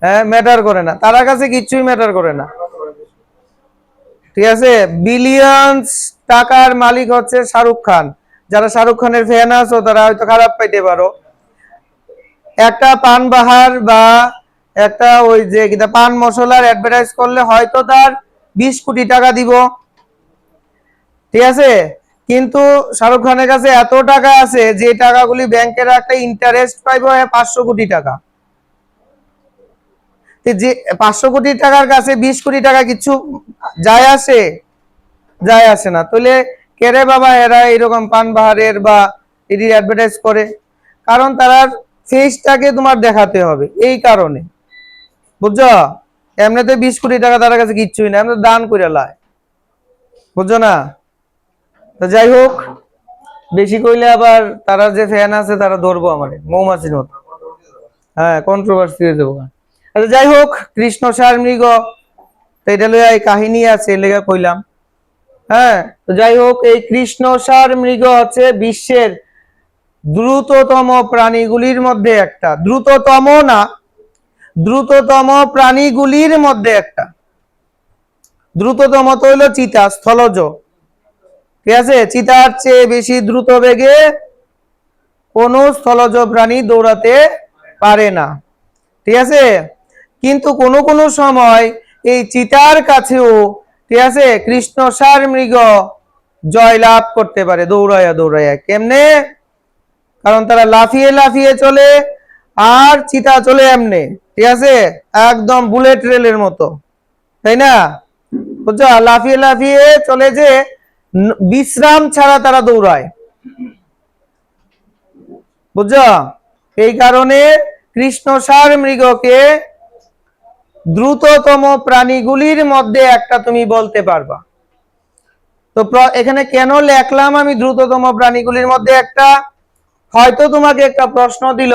হ্যাঁ, ম্যাটার করে না, তার কাছে কিচ্ছুই ম্যাটার করে না, ঠিক আছে। বিলিয়নস টাকার মালিক হচ্ছে শাহরুখ খান। যারা শাহরুখ খানের ফ্যান আছো তারা হয়তো খারাপ পাইতে পারো, একটা পান বাহার বা একটা ওই যে কিনা পান মশলার অ্যাডভার্টাইজ করলে হয়তো তার 20 কোটি টাকা দিব, ঠিক আছে। কিন্তু শাহরুখ খানের কাছে এত টাকা আছে যে টাকাগুলি ব্যাংকে রাখলে ইন্টারেস্ট পাইবো 500 কোটি টাকা। যে 500 কোটি টাকার কাছে 20 কোটি টাকা কিছু যায় আসে, যায় আসে না। তাহলে কেরে বাবা এরা এরকম পান বাহারের বা এটি অ্যাডভার্টাইজ করে? কারণ তার ফেসটাকে তোমার দেখাতে হবে, এই কারণে, বুঝছো? এমনিতে 20 কোটি টাকা তার কাছে কিচ্ছুই না, এমনি দান করে লায়, বুঝছো না? তো যাই হোক, বেশি কইলে আবার তারা যে ফ্যান আছে তারা ধরবো আমারে মৌমাছির মতো, হ্যাঁ, কন্ট্রোভার্সি হয়ে যাবো। আচ্ছা যাই হোক, কৃষ্ণসার মৃগ, তো এটা লইয়া এই কাহিনী আছে, লেগে কইলাম। হ্যাঁ, তো যাই হোক, এই কৃষ্ণসার মৃগ হচ্ছে বিশ্বের দ্রুততম প্রাণীগুলির মধ্যে একটা, দ্রুততম না, দ্রুততম প্রাণীগুলির মধ্যে একটা। দ্রুততম তো হইলো চিতা, স্থলজ, ঠিক আছে। চিতার চেয়ে বেশি দ্রুত বেগে কোনো স্থলজ প্রাণী দৌড়াতে পারে না, ঠিক আছে। কিন্তু কোনো কোনো সময় এই চিতার কাছেও, ঠিক আছে, কৃষ্ণসার মৃগ জয় লাভ করতে পারে দৌড়াইয়া দৌড়াইয়া। কেমনে? কারণ তারা লাফিয়ে লাফিয়ে চলে, আর চিতা চলে এমনে, ঠিক আছে, একদম বুলেট রেলের মতো, তাই না? বুঝছো, লাফিয়ে লাফিয়ে চলে, যে বিশ্রাম ছাড়া তারা দৌড়ায়, বুঝছো? এই কারণে কৃষ্ণসার মৃগকে দ্রুততম প্রাণীগুলির মধ্যে একটা তুমি বলতে পারবা। তো এখানে কেন লেখলাম আমি দ্রুততম প্রাণীগুলির মধ্যে একটা? হয়তো তোমাকে একটা প্রশ্ন দিল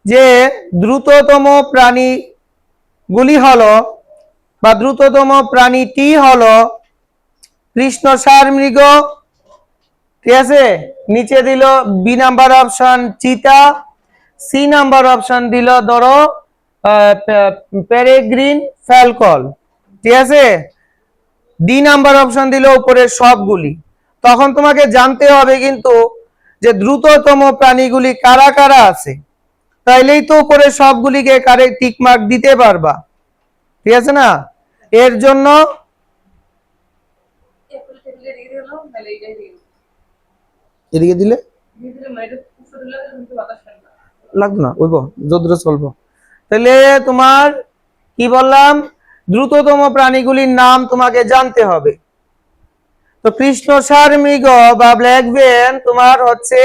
যে দ্রুততম প্রাণীগুলি হলো বা দ্রুততম প্রাণীটি হলো কৃষ্ণসার মৃগ, ঠিক আছে? নিচে দিল বি নাম্বার অপশন চিতা, সি নাম্বার অপশন দিল ধরো পেরেগ্রিন ফ্যালকন, ঠিক আছে? ডি নাম্বার অপশন দিল উপরের সবগুলি। তখন তোমাকে জানতে হবে কিন্তু যে দ্রুততম প্রাণীগুলি কারা কারা আছে, তাইলেই তো উপরে সবগুলিকে কারেক্ট টিক মার্ক দিতে পারবা, ঠিক আছে না? এর জন্য এদিকে দিলে লাগতো না, ওইব যদ্র চলবো। তাহলে তোমার কি বললাম, দ্রুততম প্রাণীগুলির নাম তোমাকে জানতে হবে। তো কৃষ্ণসার মৃগ বা ব্ল্যাক বেন তোমার হচ্ছে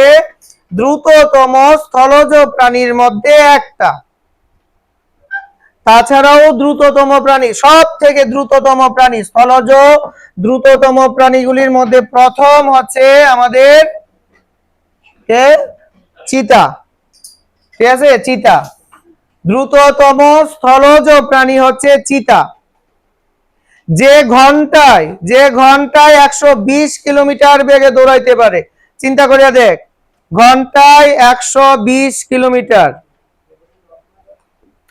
দ্রুততম স্থলজ প্রাণীর মধ্যে একটা। তাছাড়াও দ্রুততম প্রাণী, সব থেকে দ্রুততম প্রাণী স্থলজ দ্রুততম প্রাণীগুলির মধ্যে প্রথম হচ্ছে আমাদের চিতা, ঠিক আছে? চিতা দ্রুততম স্থলজ প্রাণী হচ্ছে চিতা, যে ঘন্টায় 120 কিলোমিটার বেগে দৌড়াইতে পারে। চিন্তা করিয়া দেখ, ঘন্টায় 120 কিলোমিটার।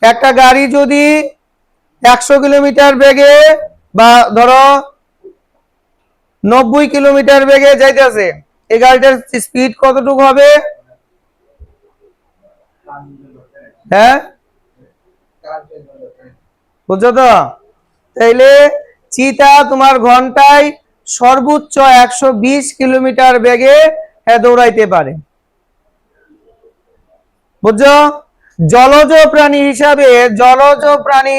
একটা গাড়ি যদি 100 কিলোমিটার বেগে বা ধরো 90 কিলোমিটার বেগে যাইতেছে, এই গাড়িটার স্পিড কতটুকু হবে? হ্যাঁ, বুঝছো তো? তাইলে চিতা তোমার ঘন্টায় সর্বোচ্চ 120 কিলোমিটার বেগে দৌড়াইতে পারে, বুঝছো? জলজ প্রাণী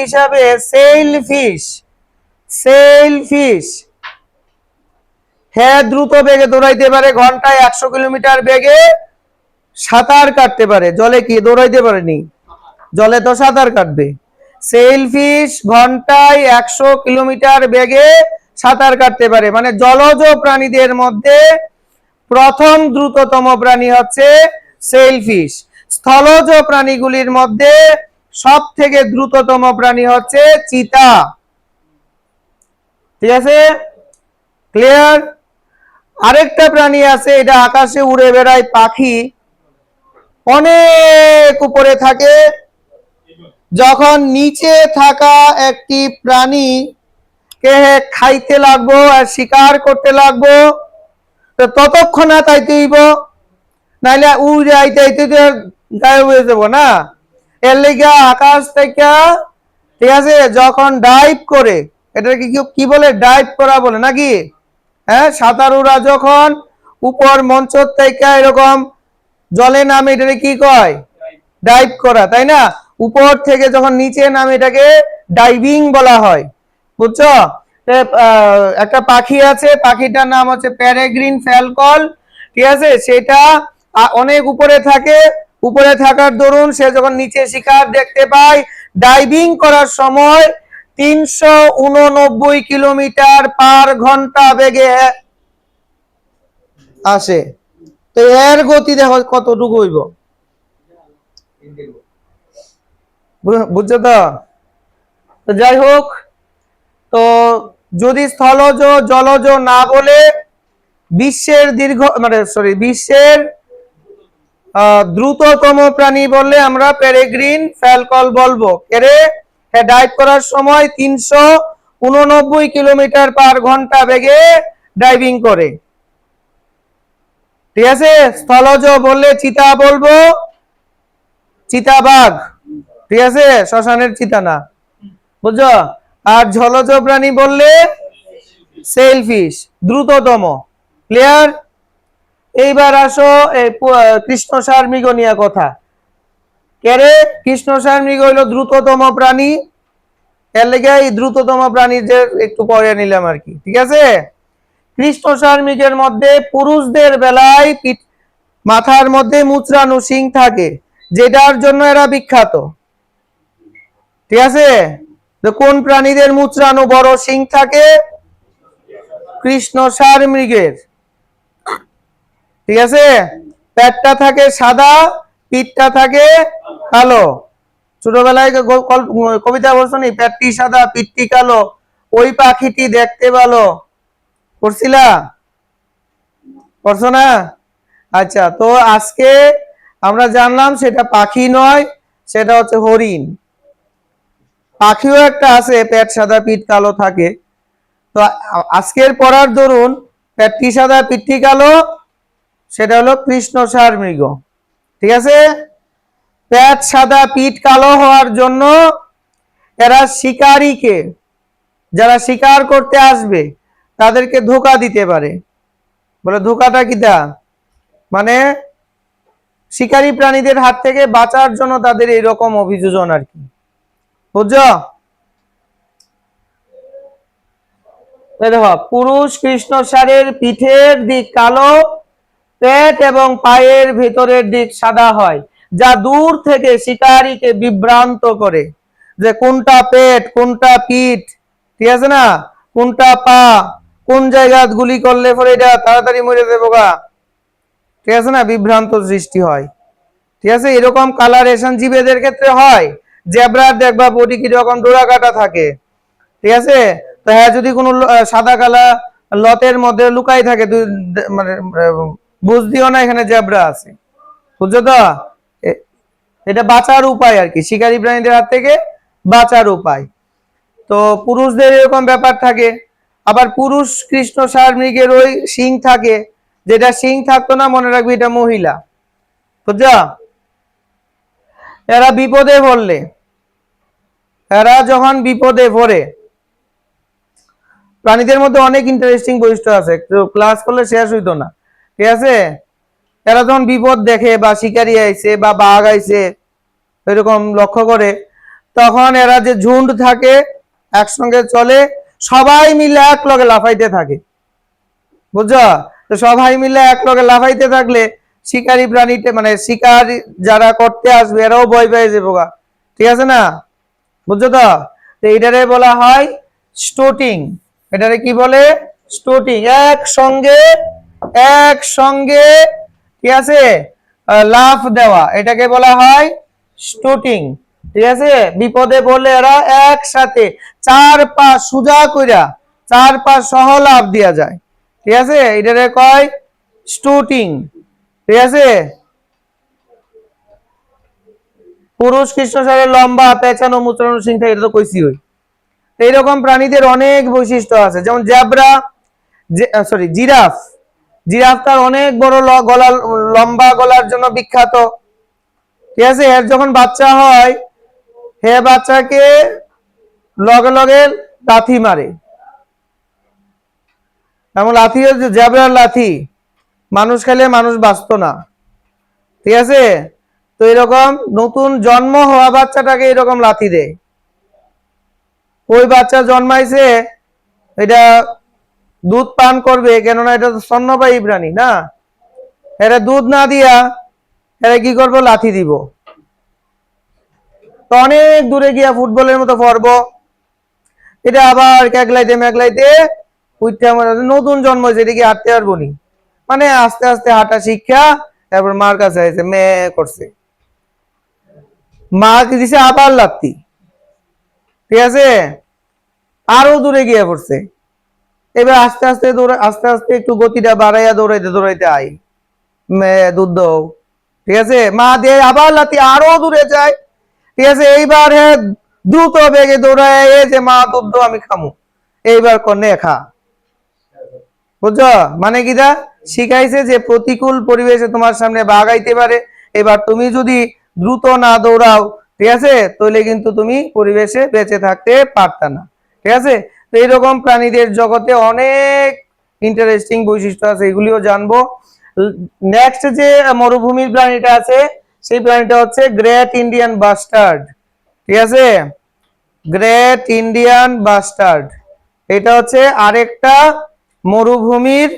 হিসাবে সেলফিশ হ্যাঁ দ্রুত বেগে দৌড়াইতে পারে, ঘন্টায় 100 কিলোমিটার বেগে সাঁতার কাটতে পারে। জলে কি দৌড়াইতে পারেনি? জলে তো সাঁতার কাটবে। সেলফিশ ঘন্টায় 100 কিলোমিটার বেগে সাঁতার কাটতে পারে, মানে জলজ প্রাণীদের মধ্যে প্রথম দ্রুততম প্রাণী হচ্ছে সেলফিশ। স্থলজ প্রাণীগুলির মধ্যে সব থেকে দ্রুততম প্রাণী হচ্ছে চিতা, ঠিক আছে? ক্লিয়ার? আরেকটা প্রাণী আছে, এটা আকাশে উড়ে বেড়ায়, পাখি, অনেক উপরে থাকে। যখন নিচে থাকা একটি প্রাণী কে খাইতে লাগবো আর শিকার করতে লাগবো, তো ততক্ষণ তাইতেইব, নাইলে উড়ে আইতে আইতে গায়েব হয়ে যাবো না। এর লেগে আকাশ থেকে, ঠিক আছে, যখন ডাইভ করে, এটাকে কি বলে? ডাইভ করা বলে নাকি? হ্যাঁ, সাঁতারুরা যখন উপর মঞ্চ থেকে এরকম জলে নামে, এটাকে কি কয়? ডাইভ করা, তাই না? উপর থেকে যখন নিচে নামে এটাকে ডাইভিং বলা হয়, বুঝছো? একটা পাখি আছে, পাখিটার নাম হচ্ছে পেরেগ্রিন ফ্যালকন, ঠিক আছে? সেটা অনেক উপরে থাকে, উপরে থাকার দরুন সে যখন নিচে শিকার দেখতে পায়, ডাইভিং করার সময় 389 কিলোমিটার পার ঘন্টা বেগে আসে। তো এর গতি দেখো কতটুকু হইব, বুঝছো তো? যাই হোক, তো যদি স্থলজ জলজ না বলে বিশ্বের দ্রুততম প্রাণী বললে আমরা পেরেগ্রিন ফ্যালকন বলবো। ডাইভ করার সময় 389 কিলোমিটার পার ঘন্টা বেগে ডাইভিং করে, ঠিক আছে? স্থলজ বললে চিতা বলবো, চিতাবাঘ, ঠিক আছে? শ্মশানের চিতা না, বুঝছো? আর জলজ প্রাণী বললে সেলফিশ, দ্রুততম। ক্লিয়ার? এইবার আসো কৃষ্ণসার মৃগ নিয়ে কথা। কৃষ্ণসার মৃগ হইল দ্রুততম প্রাণী, এর লেগে এই দ্রুততম প্রাণীদের একটু পরে নিলাম আর কি, ঠিক আছে? কৃষ্ণসার মৃগের মধ্যে পুরুষদের বেলায় মাথার মধ্যে মুচড়ানো শিং থাকে, যেটার জন্য এরা বিখ্যাত। ঠিক আছে, তো কোন প্রাণীদের মুচড়ানো বড় শিং থাকে? কৃষ্ণসার মৃগের। ঠিক আছে, পেটটা থাকে সাদা, পিঠটা থাকে কালো। ছোটবেলায় কবিতা বলছো নি, পেটটি সাদা পিঠটি কালো, ওই পাখিটি দেখতে ভালো, পড়ছিলা? পড়ছো না? আচ্ছা, তো আজকে আমরা জানলাম সেটা পাখি নয়, সেটা হচ্ছে হরিণ। পাখিও একটা আছে, পেট সাদা পিঠ কালো থাকে। তো আজকের পড়ার দরুন পেটটি সাদা পিঠটি কালো, সেটা হলো কৃষ্ণসার মৃগ। ঠিক আছে, পেট সাদা পিঠ কালো হওয়ার জন্য এরা শিকারীকে, যারা শিকার করতে আসবে তাদেরকে ধোঁকা দিতে পারে। বলে ধোঁকাটা কিটা? মানে শিকারী প্রাণীদের হাত থেকে বাঁচার জন্য তাদের এইরকম অভিযোজন আর কি, বুঝছো? দেখো, পুরুষ কৃষ্ণসারের পিঠের দিক কালো, পেট এবং পায়ের ভেতরের দিক সাদা হয়, যা দূর থেকে শিকারীকে বিভ্রান্ত করে যে কোনটা পেট কোনটা পিঠ, ঠিক আছে না, কোনটা পা, কোন জায়গা গুলি করলে পরে এটা তাড়াতাড়ি মরে যাবো গা, ঠিক আছে না, বিভ্রান্ত সৃষ্টি হয়। ঠিক আছে, এরকম কালারেশন জীবেদের ক্ষেত্রে হয়। জেব্রার দেখবা বডি কিরকম ডোরা কাটা থাকে, ঠিক আছে, তো হ্যাঁ যদি কোনো সাদা কালা লতের মধ্যে লুকাই থাকে, মানে বুঝ দিও না এখানে জেব্রা আছে, বুঝছো তো? এটা বাঁচার উপায় আর কি, শিকারী প্রাণীদের হাত থেকে বাঁচার উপায়। তো পুরুষদের এরকম ব্যাপার থাকে। আবার পুরুষ কৃষ্ণসার মৃগের ওই শিং থাকে, যেটা শিং থাকতো না মনে রাখবি এটা মহিলা, বুঝছো? এরা বিপদে পড়লে, এরা যখন বিপদে পড়ে, প্রাণীদের মধ্যে অনেক ইন্টারেস্টিং বৈশিষ্ট্য আছে, ক্লাস করলে শেষ হইতো না। ঠিক আছে, এরা যখন বিপদ দেখে বা শিকারি আইছে বা বাঘ আইছে এরকম লক্ষ্য করে, তখন এরা যে ঝুন্ড থাকে একসঙ্গে চলে, সবাই মিলে এক লগে লাফাইতে থাকে, বুঝছো? তো সবাই মিলে এক লগে লাফাইতে থাকলে শিকারী প্রাণীতে মানে শিকার যারা করতে আসবে এরাও ভয় পেয়ে যাবো গা, ঠিক আছে না, বুঝছো তো? এটারে বলা হয় স্টোটিং। এটারে কি বলে? স্টোটিং। একসঙ্গে একসঙ্গে, ঠিক আছে, লাফ দেওয়া, এটাকে বলা হয় স্টোটিং। ঠিক আছে, বিপদে পড়লে এরা একসাথে চার পা সোজা কইরা চার পা সহ লাফ দিয়া যায়। ঠিক আছে, এটারে কয় স্টোটিং। ঠিক আছে, পুরুষ কৃষ্ণসারের লম্বা পেঁচানো মুচড়ানো শিং থাকে, এটা তো কইছি হই। এইরকম প্রাণীদের অনেক বৈশিষ্ট্য আছে, যেমন জ্যাব্রা, সরি জিরাফ। জিরাফ তার অনেক বড় গলা, লম্বা গলার জন্য বিখ্যাত। ঠিক আছে, এর যখন বাচ্চা হয় হে বাচ্চাকে লগে লগে লাথি মারে, এমন লাথি হচ্ছে জ্যাব্রার লাথি, মানুষ খেলে মানুষ বাঁচত না। ঠিক আছে, তো এরকম নতুন জন্ম হওয়া বাচ্চাটাকে এরকম লাথি দেয়। ওই বাচ্চা জন্মাইছে, এটা দুধ পান করবে, কেননা এটা তো স্তন্যপায়ী প্রাণী না, এরা দুধ না দিয়া এরা কি করবো, লাথি দিব। তো অনেক দূরে গিয়া ফুটবলের মতো পড়ব, এটা আবার ক্যাগলাইতে ম্যাগলাইতে উঠতে, নতুন জন্ম হয়েছে, এটা কি হাঁটতে পারবো নি, মানে আস্তে আস্তে হাঁটা শিক্ষা, তারপর মার কাছে আইছে, মেয়ে করছে, মা কি দিছে আবার লাথি। ঠিক আছে, আরো দূরে গিয়ে পড়ছে, এবার আস্তে আস্তে দৌড়ে, আস্তে আস্তে একটু গতিটা বাড়াইয়া দৌড়াইতে দৌড়াইতে আই, মেয়ে দুধ দাও। ঠিক আছে, মা দিয়ে আবার লাথি, আরো দূরে যায়। ঠিক আছে, এইবার হ্যাঁ দ্রুত বেগে দৌড়ায় যে মা দুধ দাও আমি খামু, এইবার কনে খা, বুঝছো? মানে কিটা শিখাইছে যে প্রতিকূল পরিবেশে তোমার সামনে বাঘ আইতে পারে, এবার তুমি যদি দ্রুত না দৌড়াও, ঠিক আছে, তাহলে কিন্তু তুমি পরিবেশে বেঁচে থাকতে পারতা না। ঠিক আছে, তো এইরকম প্রাণীদের জগতে অনেক ইন্টারেস্টিং বৈশিষ্ট্য আছে, এগুলিও জানবো। নেক্সট যে মরুভূমির প্রাণীটা আছে, সেই প্রাণীটা হচ্ছে গ্রেট ইন্ডিয়ান বাস্টার্ড। ঠিক আছে, গ্রেট ইন্ডিয়ান বাস্টার্ড, এটা হচ্ছে আরেকটা মরুভূমির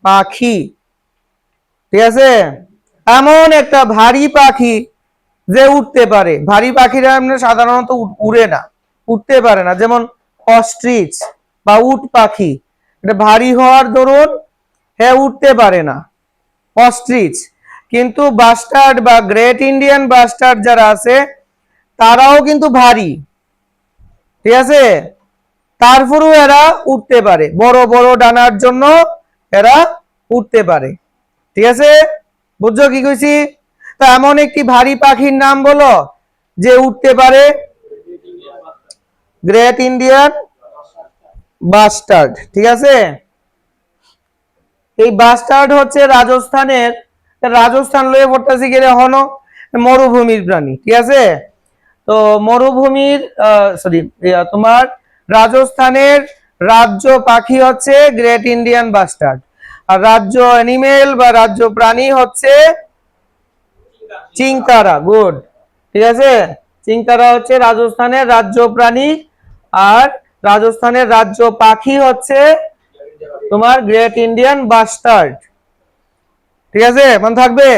পাখি। ঠিক আছে, এমন একটা ভারী পাখি যে উঠতে পারে। ভারী পাখিরা এমনি সাধারণত উড়ে না, উঠতে পারে না, যেমন অস্ট্রিচ বা উট পাখি, এটা ভারী হওয়ার দরুন হ্যাঁ উঠতে পারে না অস্ট্রিচ। কিন্তু বাস্টার্ড বা গ্রেট ইন্ডিয়ান বাস্টার্ড যারা আছে তারাও কিন্তু ভারী, ঠিক আছে, তারপরেও এরা উঠতে পারে, বড় বড় ডানার জন্য এরা উঠতে পারে, ঠিক আছে, বুঝছো কি কইছি? তো এমন একটি ভারী পাখির নাম বলো যে উঠতে পারে। গ্রেট ইন্ডিয়ান বাস্টার্ড, ঠিক আছে। এই বাস্টার্ড হচ্ছে রাজস্থানের, রাজস্থান লয়ে পড়তেছি গেলে হনো মরুভূমির প্রাণী, ঠিক আছে। তো মরুভূমির সরি তোমার রাজস্থানের রাজ্য পাখি হচ্ছে গ্রেট ইন্ডিয়ান বাস্টার্ড, আর রাজ্য অ্যানিমেল বা রাজ্য প্রাণী হচ্ছে চিংকারা। গুড, ঠিক আছে, চিংকারা হচ্ছে রাজস্থানের রাজ্য প্রাণী, আর রাজস্থানের রাজ্য পাখি হচ্ছে তোমার গ্রেট ইন্ডিয়ান বাস্টার্ড, ঠিক আছে, মনে থাকবে।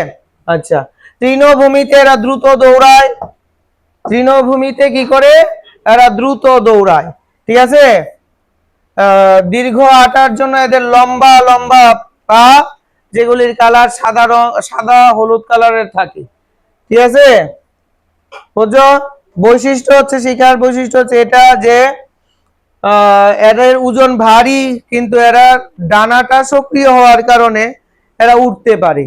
আচ্ছা, তৃণভূমিতে এরা দ্রুত দৌড়ায়, তৃণভূমিতে কি করে এরা দ্রুত দৌড়ায়, ঠিক আছে। দীর্ঘ হাঁটার জন্য এদের লম্বা লম্বা পা, যেগুলির কালার সাদা সাদা হলুদ কালারের থাকে, ঠিক আছে, বুঝছো। বৈশিষ্ট্য হচ্ছে, শিকার বৈশিষ্ট্য হচ্ছে এটা যে এদের ওজন ভারী, কিন্তু এরা ডানাটা সক্রিয় হওয়ার কারণে এরা উঠতে পারে।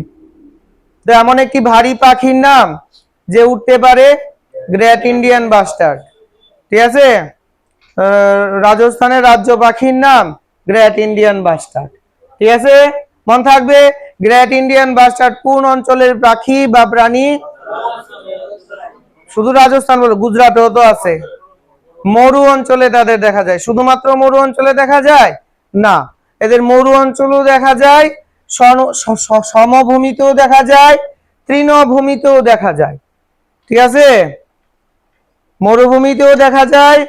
তো এমন একটি ভারী পাখির নাম যে উঠতে পারে গ্রেট ইন্ডিয়ান বাস্টার্ড, ঠিক আছে। রাজস্থানের রাজ্য পাখির নাম গ্রেট ইন্ডিয়ান বাস্টার্ড, ঠিক আছে, মন থাকবে। গ্রেট ইন্ডিয়ান বাস্টার্ড কোন অঞ্চলের পাখি বা প্রাণী? শুধু রাজস্থান বলে, গুজরাটেও তো আছে। মরু অঞ্চলে তাদের দেখা যায়, শুধুমাত্র মরু অঞ্চলে দেখা যায় না, এদের মরু অঞ্চলেও দেখা যায়, সমভূমিতেও দেখা যায়, তৃণভূমিতেও দেখা যায়, ঠিক আছে, মরুভূমিতেও দেখা যায়,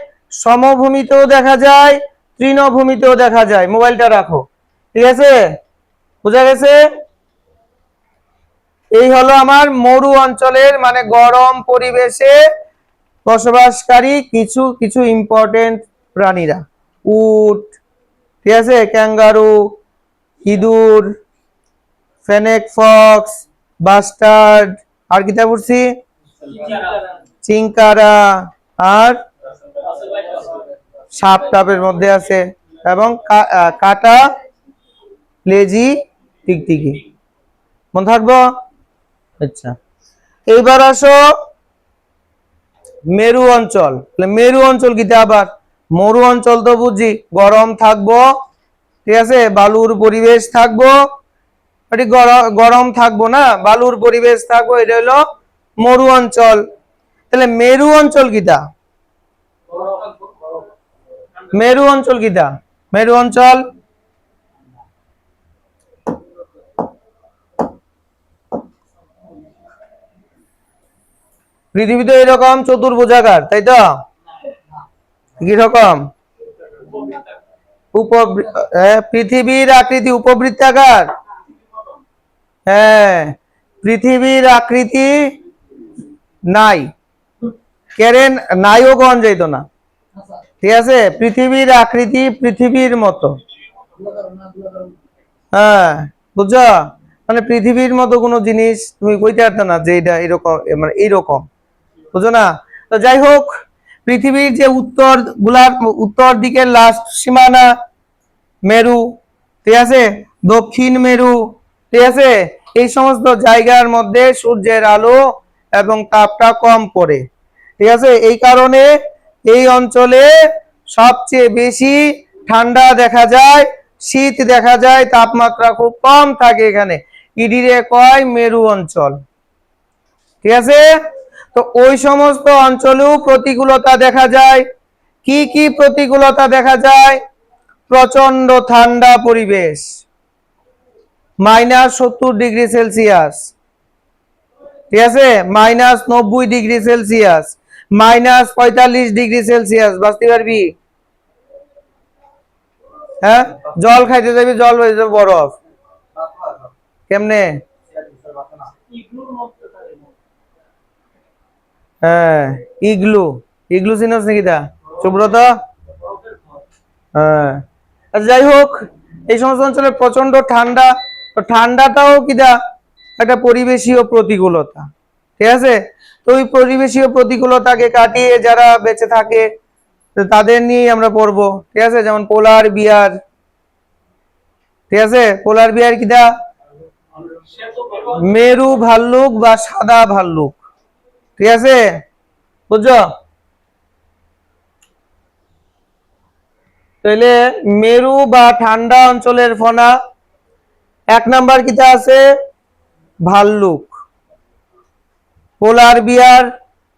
সমভূমিতেও দেখা যায়, তৃণভূমিতেও দেখা যায়। মোবাইলটা রাখো, ঠিক আছে, বুঝা গেছে? এই হলো আমার মরু অঞ্চলের মানে গরম পরিবেশে বসবাসকারী কিছু কিছু ইম্পর্টেন্ট প্রাণীরা। উট, ঠিক আছে, ক্যাঙ্গারু, ইঁদুর, ফেনেক ফক্স, বাস্টার্ড, আর কি তা বলছি, চিংকারা, আর সাপ টাপের মধ্যে আছে, এবং কাটা লেজি টিকটিকি, মনে থাকবো। আচ্ছা, এইবার আসো মেরু অঞ্চল। মেরু অঞ্চল কি আবার? মরু অঞ্চল তো বুঝি গরম থাকবো, ঠিক আছে, বালুর পরিবেশ থাকবো, গরম থাকবো না, বালুর পরিবেশ থাকবো, এটা হলো মরু অঞ্চল। তাহলে মেরু অঞ্চল কিটা? মেরু অঞ্চল কিটা? মেরু অঞ্চল পৃথিবীতে এরকম চতুর্ভুজাকার, তাই তো? কিরকম? পৃথিবীর আকৃতি উপবৃত্তাকার। হ্যাঁ, পৃথিবীর আকৃতি নাই, কেরেন নাইও কন যাইত না, ঠিক আছে, পৃথিবীর আকৃতি পৃথিবীর মতো। হ্যাঁ, বুঝছো, মানে পৃথিবীর মতো কোনো জিনিস তুমি কইতে পারতো না যে এটা এরকম, মানে এইরকম, বুঝো না। তো যাই হোক, পৃথিবীর যে উত্তর উত্তর দিকের লাস্ট সীমানা মেরু, ঠিক আছে, দক্ষিণ মেরু, ঠিক আছে, এই সমস্ত জায়গার মধ্যে সূর্যের আলো এবং তাপটা কম পড়ে, ঠিক আছে, এই কারণে এই অঞ্চলে সবচেয়ে বেশি ঠান্ডা দেখা যায়, শীত দেখা যায়, তাপমাত্রা খুব কম থাকে এখানে, ইডিরে কয় মেরু অঞ্চল, ঠিক আছে। তো ওই সমস্ত অঞ্চলেও প্রতিকূলতা দেখা যায়। কি কি প্রতিকূলতা দেখা যায়? প্রচন্ড ঠান্ডা পরিবেশ, -70°C, ঠিক আছে, -90°C, -45°C, বাঁচতে পারবি? হ্যাঁ, জল খাইতে যাবি, জল হয়ে যাবে বরফ, কেমনে? হ্যাঁ, ইগলু। ইগলু চিনস নাকি দা সুব্রত? হ্যাঁ। আচ্ছা, যাই হোক, এই সমস্ত অঞ্চলে প্রচন্ড ঠান্ডা। তো ঠান্ডাটাও কিনা একটা পরিবেশীয় প্রতিকূলতা, ঠিক আছে? তো ওই পরিবেশীয় প্রতিকূলতাকে কাটিয়ে যারা বেঁচে থাকে তো তাদের নিয়ে আমরা পড়বো, ঠিক আছে? যেমন পোলার বিয়ার, ঠিক আছে? পোলার বিয়ার কিনা মেরু ভাল্লুক বা সাদা ভাল্লুক, ঠিক আছে? বুঝছো? তাহলে মেরু বা ঠান্ডা অঞ্চলের ফনা, এক নাম্বার কিতা আছে ভাল্লুক। পোলার বিয়ার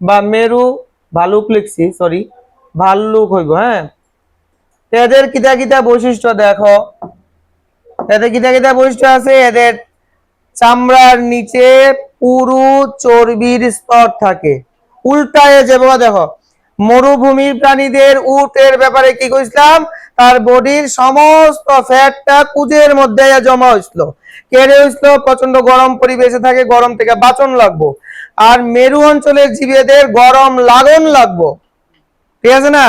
বা মেরু, ভালুক লিখছি সরি, ভাল্লুক হইব। হ্যাঁ, এদের কিতা কিতা বৈশিষ্ট্য দেখো, এদের কিতা কিতা বৈশিষ্ট্য আছে। এদের চামড়ার নিচে পুরু চর্বির স্তর থাকে। উল্টায় যে বাবা দেখো, মরুভূমির প্রাণীদের উটের ব্যাপারে কি কইছিলাম, তার বডির সমস্ত ফ্যাটটা কুজের মধ্যে জমা হইছিল। কেড়ে হইছিল, প্রচন্ড গরম পরিবেশে থাকে, গরম থেকে বাঁচন লাগবো। আর মেরু অঞ্চলের জীবেদের গরম লাগন লাগবো, ঠিক আছে না?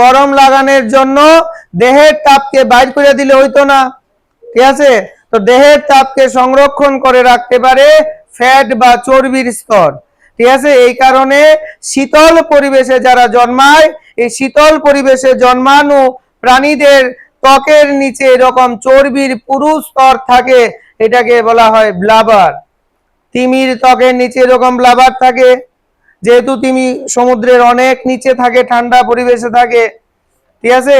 গরম লাগানোর জন্য দেহের তাপকে বাইর করে দিলে হইতো না, ঠিক আছে? তো দেহের তাপকে সংরক্ষণ করে রাখতে পারে ফ্যাট বা চর্বির স্তর, ঠিক আছে? এই কারণে শীতল পরিবেশে যারা জন্মায়, এই শীতল পরিবেশে জন্মানো প্রাণীদের ত্বকের নিচে এরকম চর্বির পুরু স্তর থাকে, এটাকে বলা হয় ব্লাবার। তিমির ত্বকের নিচে এরকম ব্লাবার থাকে, যেহেতু তিমি সমুদ্রের অনেক নিচে থাকে, ঠান্ডা পরিবেশে থাকে, ঠিক আছে?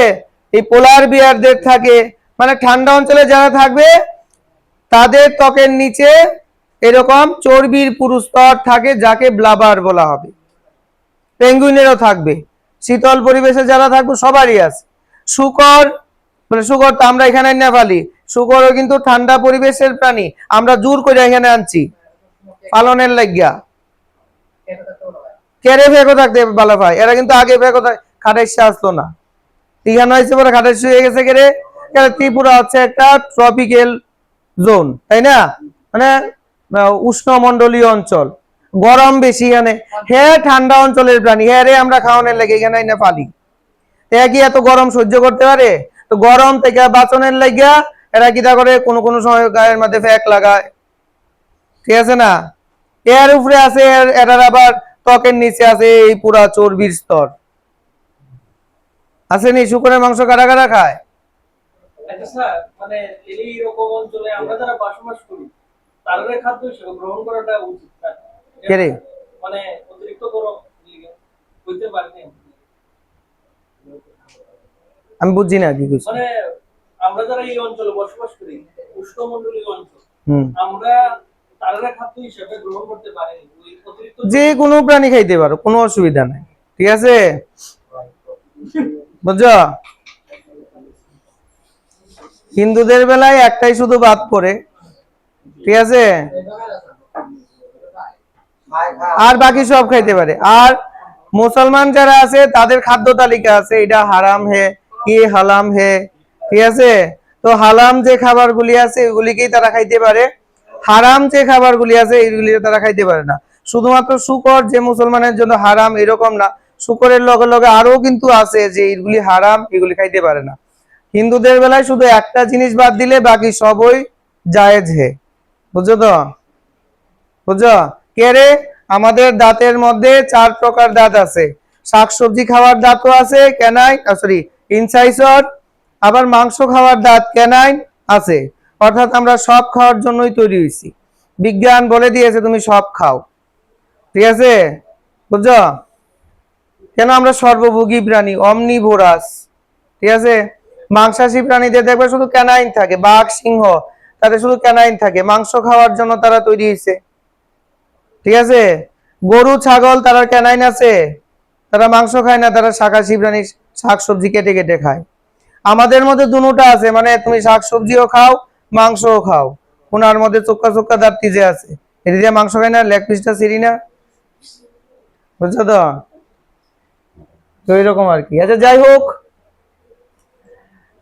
এই পোলার বিয়ারদের থাকে, মানে ঠান্ডা অঞ্চলে যারা থাকবে তাদের ত্বকের নিচে এরকম চর্বির পুরু স্তর থাকে, যাকে ব্লাবার বলা হবে। পেঙ্গুইনেরও থাকবে, শীতল পরিবেশে যারা থাকবে সবারই আছে। শুকর, মানে শুকর তো আমরা এখানে না পালি, শুকরও কিন্তু ঠান্ডা পরিবেশের প্রাণী, আমরা জোর করে এখানে আনছি পালনের লাগিয়া। কেড়ে ফেঁকো থাকতে ভালো ভাই, এরা কিন্তু আগে ফেঁকো খাটাইছে আসতো না, এখানে হয়েছে পরে খাটাইছে হয়ে গেছে। কেড়ে ত্রিপুরা হচ্ছে একটা ট্রপিক্যাল জোন, তাই না? মানে উষ্ণমন্ডলীয় অঞ্চল, গরম বেশি এখানে। হ্যাঁ, ঠান্ডা অঞ্চলের প্রাণী, হ্যাঁ রে আমরা খাওয়ানোর লেগে এখানে না পালি। এরা কি এত গরম সহ্য করতে পারে? তো গরম থেকে বাঁচনের লাগিয়া এরা কিটা করে, কোনো কোনো সময় গায়ের মধ্যে ফ্যাক লাগায়, ঠিক আছে না? এর উপরে আছে এটার আবার ত্বকের নিচে আছে এই পুরা চর্বির স্তর। আসেনি? শুকরের মাংস কারা কারা খায়? আচ্ছা স্যার, মানে এই রকম অঞ্চলে আমরা যারা বসবাস করি তাদের খাদ্য হিসেবে গ্রহণ করাটা উচিত স্যার। কে রে? মানে অতিরিক্ত গরম হইতে পারে না। আমি বুঝছি না কি কইছ। মানে আমরা যারা এই অঞ্চলে বসবাস করি, উষ্ণমন্ডলীয় অঞ্চল, আমরা তাদের খাদ্য হিসেবে গ্রহণ করতে পারি ওই অতিরিক্ত যে কোনো প্রাণী খাইতে পারো, কোনো অসুবিধা নাই, ঠিক আছে? বুঝছো? হিন্দুদের বেলায় একটাই শুধু বাদ পড়ে, ঠিক আছে? আর বাকি সব খাইতে পারে। আর মুসলমান যারা আছে তাদের খাদ্য তালিকা আছে, এটা হারাম হে, কি হালাম হে, ঠিক আছে? তো হালাম যে খাবারগুলি আছে এগুলিকেই তারা খাইতে পারে, হারাম যে খাবারগুলি আছে এইগুলি তারা খাইতে পারে না। শুধুমাত্র শুকর যে মুসলমানের জন্য হারাম এরকম না, শুকরের লগে লগে আরো কিন্তু আছে যে এইগুলি হারাম, এগুলি খাইতে পারে না। হিন্দুদের বেলায় শুধু একটা জিনিস বাদ দিলে বাকি সবই জায়েজ হে, বুঝছো তো? বুঝছো? কে রে? আমাদের দাঁতের মধ্যে 4 প্রকার দাঁত আছে। শাকসবজি খাওয়ার দাঁতও আছে, ক্যানাইন সরি ইনসাইসর, আবার মাংস খাওয়ার দাঁত ক্যানাইন আছে। অর্থাৎ আমরা সব খাওয়ার জন্যই তৈরি হয়েছি, বিজ্ঞান বলে দিয়েছে তুমি সব খাও, ঠিক আছে? বুঝছো? কেন আমরা সর্বভোগী প্রাণী, অমনিভোরাস, ঠিক আছে? মাংসাশী প্রাণীদের দেখবে শুধু ক্যানাইন থাকে, বাঘ সিংহ তাদের শুধু ক্যানাইন থাকে, মাংস খাওয়ার জন্য তারা তৈরি হয়েছে, ঠিক আছে? গরু ছাগল তারা ক্যানাইন আছে, তারা মাংস খায় না, তারা শাকাশী প্রাণী, শাকসবজি কেটে কেটে খায়। আমাদের মধ্যে দুটোটা আছে, মানে তুমি শাকসবজিও খাও মাংসও খাও, ওনার মধ্যে চোক্কা চোক্কা দাঁত যে আছে, এটা দিয়ে মাংস খায় না, লেগ পিসটা সিরি না, বুঝছো তো? তো এরকম আর কি। আচ্ছা, যাই হোক,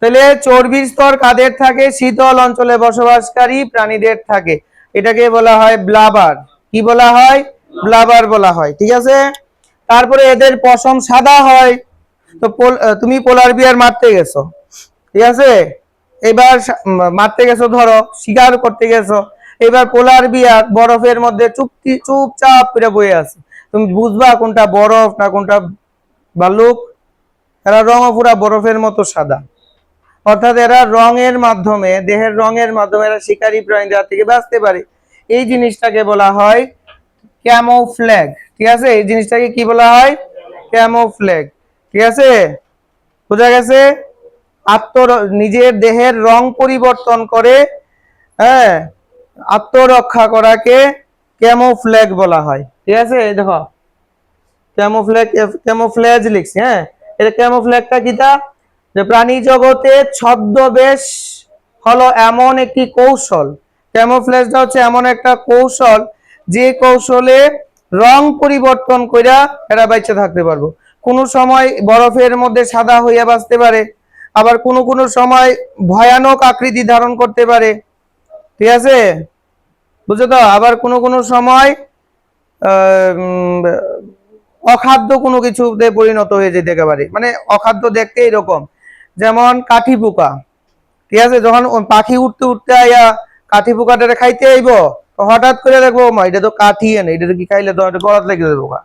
তাহলে চর্বির স্তর কাদের থাকে? শীতল অঞ্চলে বসবাসকারী প্রাণীদের থাকে, এটাকে বলা হয় ব্লাবার। কি বলা হয়? ব্লাবার বলা হয়, ঠিক আছে? তারপরে এদের পশম সাদা হয়। তো তুমি পোলার বিয়ার মারতে গেছো, ঠিক আছে, এবার মারতে গেছো, ধরো শিকার করতে গেছো, এবার পোলার বিয়ার বরফের মধ্যে চুপচাপ করে বয়ে আছে, তুমি বুঝবা কোনটা বরফ না কোনটা ভাল্লুক? এরা রঙও পুরা বরফের মতো সাদা। অর্থাৎ এরা রঙের মাধ্যমে, দেহের রঙের মাধ্যমে এরা শিকারী প্রাণীদের থেকে বাঁচতে পারে। এই জিনিসটাকে বলা হয় ক্যামোফ্ল্যাগ। ঠিক আছে, এই জিনিসটাকে কি বলা হয়? ক্যামোফ্ল্যাগ। ঠিক আছে, বোঝা গেছে? নিজের দেহের রং পরিবর্তন করে, হ্যাঁ, আত্মরক্ষা করাকে ক্যামোফ্ল্যাগ বলা হয়। ঠিক আছে, দেখো ক্যামোফ্ল্যাগ, ক্যামোফ্ল্যাজ লিখছি। হ্যাঁ, এটা ক্যামোফ্ল্যাগটা কিটা, যে প্রাণী জগতে ছদ্মবেশ হলো এমন একটি কৌশল। ক্যামোফ্ল্যাজটা হচ্ছে এমন একটা কৌশল যে কৌশলে রং পরিবর্তন কইরা এরা বাইচে থাকতে পারবো। কোনো সময় বরফের মধ্যে সাদা হইয়া বাঁচতে পারে, আবার কোনো কোনো সময় ভয়ানক আকৃতি ধারণ করতে পারে। ঠিক আছে, বুঝছো তো? আবার কোনো কোনো সময় অখাদ্য কোনো কিছুতে পরিণত হয়ে যেতে পারে, মানে অখাদ্য দেখতে এরকম, যেমন কাঠি পোকা। ঠিক আছে, যখন পাখি উঠতে উঠতে আইয়া কাঠি পোকাটা খাইতে আইব, হঠাৎ করে দেখবো মা এটা তো কাঠি এনে, এটা কি খাইলে তো গলাত লেগে যাবে পোকা,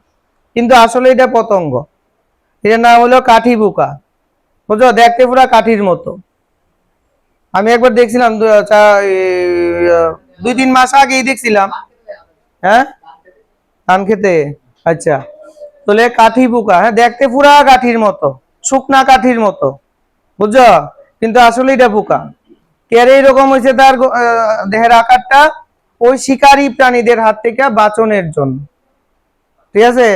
কিন্তু আসলে এটা পতঙ্গ। এর নাম হলো কাঠি পোকা। বুঝছো, দেখতে পুরা কাঠির মতো। আমি একবার দেখছিলাম 2-3 মাস আগেই দেখছিলাম। হ্যাঁ, ধান খেতে। আচ্ছা, তাহলে কাঠি পোকা, হ্যাঁ, দেখতে পুরা কাঠির মতো, শুকনা কাঠির মতো, বুঝছো, কিন্তু আসলে এটা পোকা। কেন এইরকম হয়েছে তার দেহের আকারটা? ওই শিকারী প্রাণীদের হাত থেকে বাঁচনের জন্য। ঠিক আছে,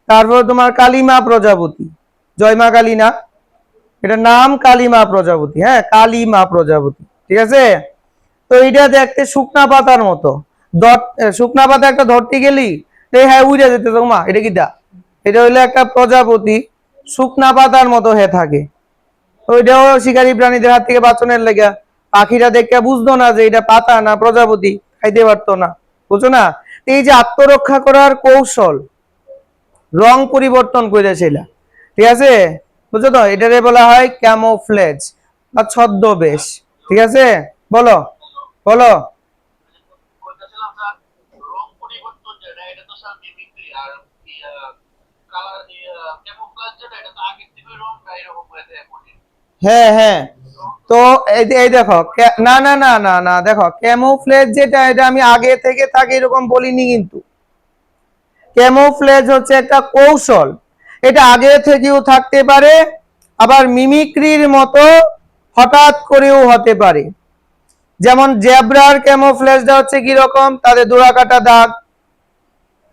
তারপর তোমার কালিমা প্রজাপতি, জয়মা কালী না, এটার নাম কালিমা প্রজাপতি। হ্যাঁ, কালিমা প্রজাপতি। ঠিক আছে, তো এটা দেখতে শুকনা পাতার মতো। শুকনা পাতা একটা ধরতে গেলি, হ্যাঁ উড়ে যেতে তো মা, এটা কিটা? এটা হইলো একটা প্রজাপতি, শুকনা পাতার মতো হয়ে থাকে। ওইটাও শিকারী প্রাণীদের হাত থেকে বাঁচনের লেগা। পাখিরা দেখে বুঝতো না যে এটা পাতা না প্রজাপতি, খাইতে পারতো না, বুঝছো না? এই যে আত্মরক্ষা করার কৌশল, রং পরিবর্তন করেছিল, ঠিক আছে, বুঝছো তো? এটারে বলা হয় ক্যামোফ্লেজ বা ছদ্মবেশ। ঠিক আছে, বলো বলো। হ্যাঁ হ্যাঁ, তো এই দেখো, না না না না না, দেখো ক্যামোফ্লেজ যেটা, এটা আমি আগে থেকে তাকে এরকম বলিনি, কিন্তু ক্যামোফ্লেজ হচ্ছে একটা কৌশল। এটা আগে থেকেও থাকতে পারে, আবার মিমিক্রির মতো হঠাৎ করেও হতে পারে। যেমন জেব্রার ক্যামোফ্লেজটা হচ্ছে কি রকম, তাদের দোড়াকাটা দাগ।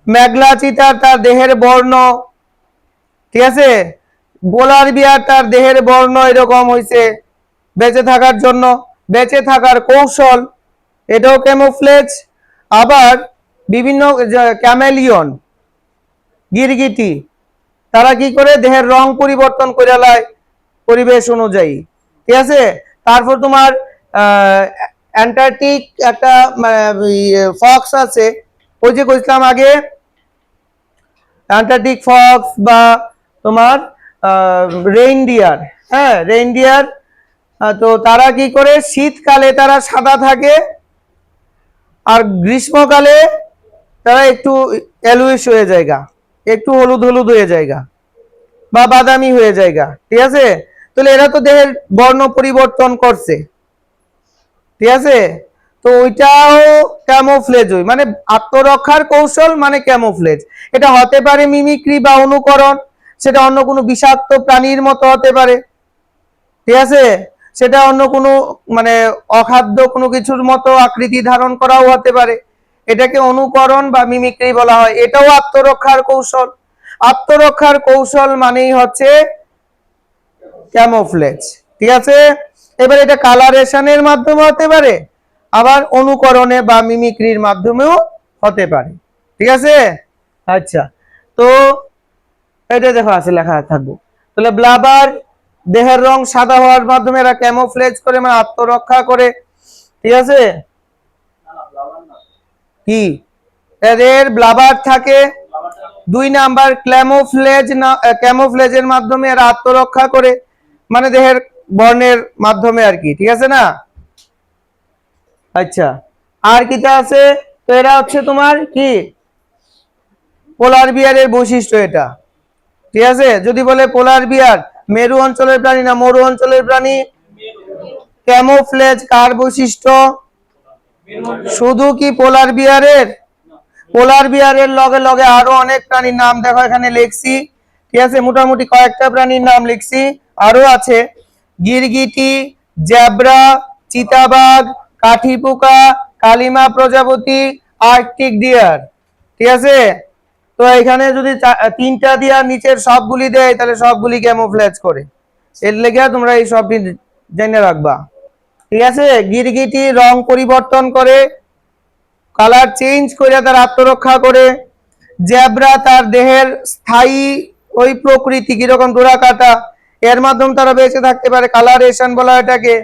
মেঘলা চিতার তার দেহের বর্ণ, ঠিক আছে, বোলার বিয়ার তার দেহের বর্ণ এরকম হয়েছে বেঁচে থাকার জন্য, বেঁচে থাকার কৌশল, এটাও ক্যামোফ্লেজ। আবার বিভিন্ন ক্যামেলিয়ন, গিরগিটি, তারা কি করে দেহের রং পরিবর্তন করে লায় পরিবেশ অনুযায়ী। ঠিক আছে, তারপর তোমার অ্যান্টার্কটিক একটা ফক্স আছে, ওই যে কইছিলাম আগে, অ্যান্টার্কটিক ফক্স বা তোমার রেইনডিয়ার। হ্যাঁ, রেইনডিয়ার, তো তারা কি করে, শীতকালে তারা সাদা থাকে, আর গ্রীষ্মকালে তারা একটু এলুইশ হয়ে যায়গা, একটু হলুদ হলুদ হয়ে যায়গা বা বাদামি হয়ে যায়গা। ঠিক আছে, তাহলে এরা তো দেহের বর্ণ পরিবর্তন করছে। ঠিক আছে, তো ওইটাও ক্যামোফ্লেজ, ওই মানে আত্মরক্ষার কৌশল, মানে ক্যামোফ্লেজ। এটা হতে পারে মিমিক্রি বা অনুকরণ, সেটা অন্য কোনো বিষাক্ত প্রাণীর মতো হতে পারে। ঠিক আছে, সেটা অন্য কোনো মানে অখাদ্য কোনো কিছুর মতো আকৃতি ধারণ করাও হতে পারে। এটাকে অনুকরণ বা মিমিক্রি বলা হয়। এটাও আত্মরক্ষার কৌশল। আত্মরক্ষার কৌশল মানেই হচ্ছে ক্যামোফ্লেজ। ঠিক আছে, এবার এটা কালারেশনের মাধ্যমে হতে পারে, আবার অনুকরণে বা মিমিক্রির মাধ্যমেও হতে পারে। ঠিক আছে, আচ্ছা, তো এটা দেখো আছে লেখা থাকবো। তাহলে ব্লাবার দেহের রং সাদা হওয়ার মাধ্যমে এরা ক্যামোফ্লেজ করে, মানে আত্মরক্ষা করে। ঠিক আছে, কি এদের ব্লাবার থাকে, 2 নাম্বার ক্যামোফ্লেজের মাধ্যমে এরা আত্মরক্ষা করে, মানে দেহের বর্ণের মাধ্যমে আর কি, ঠিক আছে না? আচ্ছা, আর কিটা আছে? তো এরা হচ্ছে তোমার কি পোলার বিয়ারের বৈশিষ্ট্য এটা, ঠিক আছে? যদি বলে পোলার বিয়ার মেরু অঞ্চলের প্রাণী না মরু অঞ্চলের প্রাণী? ক্যামোফ্লেজ কার বৈশিষ্ট্য? শুধু কি পোলার বিয়ারের? পোলার বিয়ারের লগে লগে আরো অনেক প্রাণীর নাম দেখো এখানে লিখছি, ঠিক আছে? মোটামুটি কয়েকটা প্রাণীর নাম লিখছি, আরো আছে গিরগিটি, জেব্রা, চিতাবাঘ, কাঠি পোকা, কালিমা প্রজাপতি, আর্কটিক ডিয়ার, ঠিক আছে? তো এখানে যদি 3টা দিয়া নিচের সবগুলি দেয় তাহলে সবগুলি ক্যামোফ্লেজ করে, এর লেগে তোমরা এই সব জেনে রাখবা, ঠিক আছে? গিরগিটি রং পরিবর্তন করে, কালার চেঞ্জ করে তার আত্মরক্ষা করে। জেব্রা তার দেহের স্থায়ী ওই প্রকৃতি কিরকম ডোরা কাটা, এর মাধ্যমে তারা বেঁচে থাকতে পারে, কালারেশন বলা এটাকে,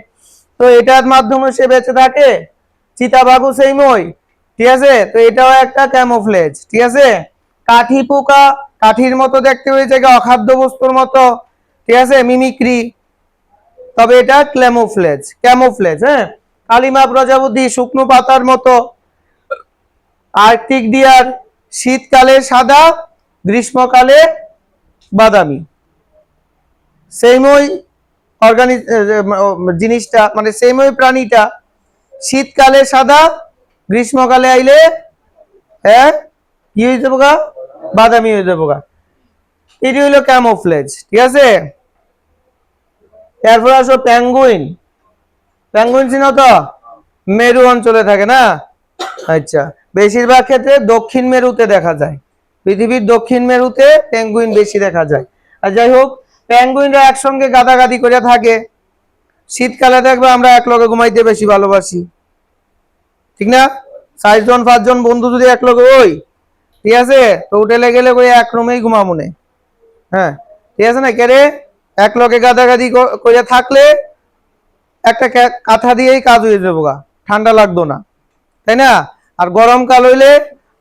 তো এটার মাধ্যমে সে বেঁচে থাকে। চিতাবাঘও সেইমই, ঠিক আছে? তো এটাও একটা ক্যামোফ্লেজ, ঠিক আছে? কাঠি পোকা কাঠির মতো দেখতে হয়েছে, অখাদ্য বস্তুর মতো, ঠিক আছে? মিমিক্রি, তবে এটা ক্যামোফ্লেজ। হ্যাঁ, কালিমা প্রজাপতি শুকনো পাতার মতো। আর্কটিক ডিয়ার শীতকালে সাদা, গ্রীষ্মকালে বাদামি। সেইমই অর্গানিক জিনিসটা, মানে সেইমই প্রাণীটা শীতকালে সাদা, গ্রীষ্মকালে আইলে হ্যাঁ কি হয়ে যাবো গা, বাদামি হয়ে যাবো গা। এটি হইলো ক্যামোফ্লেজ, ঠিক আছে? এরপর আসো পেঙ্গুইন। পেঙ্গুইন চিনো তো? মেরু অঞ্চলে থাকে না? আচ্ছা, বেশিরভাগ ক্ষেত্রে দক্ষিণ মেরুতে দেখা যায়, পৃথিবীর দক্ষিণ মেরুতে পেঙ্গুইন বেশি দেখা যায়। আর যাই হোক, পেঙ্গুইনরা একসঙ্গে গাদাগাদি করে থাকে। শীতকালে দেখবে আমরা এক লগে ঘুমাইতে বেশি ভালোবাসি, ঠিক না? 4জন 5জন বন্ধু যদি এক লগে ওই, ঠিক আছে, তো হোটেলে গেলে ওই এক রুমেই ঘুমামুনে, হ্যাঁ, ঠিক আছে না? কেরে এক লগে গাদাগাদি করে থাকলে একটা কাঁথা দিয়েই কাজ হয়ে যাবো গা, ঠান্ডা লাগতো না, তাই না? আর গরমকাল হইলে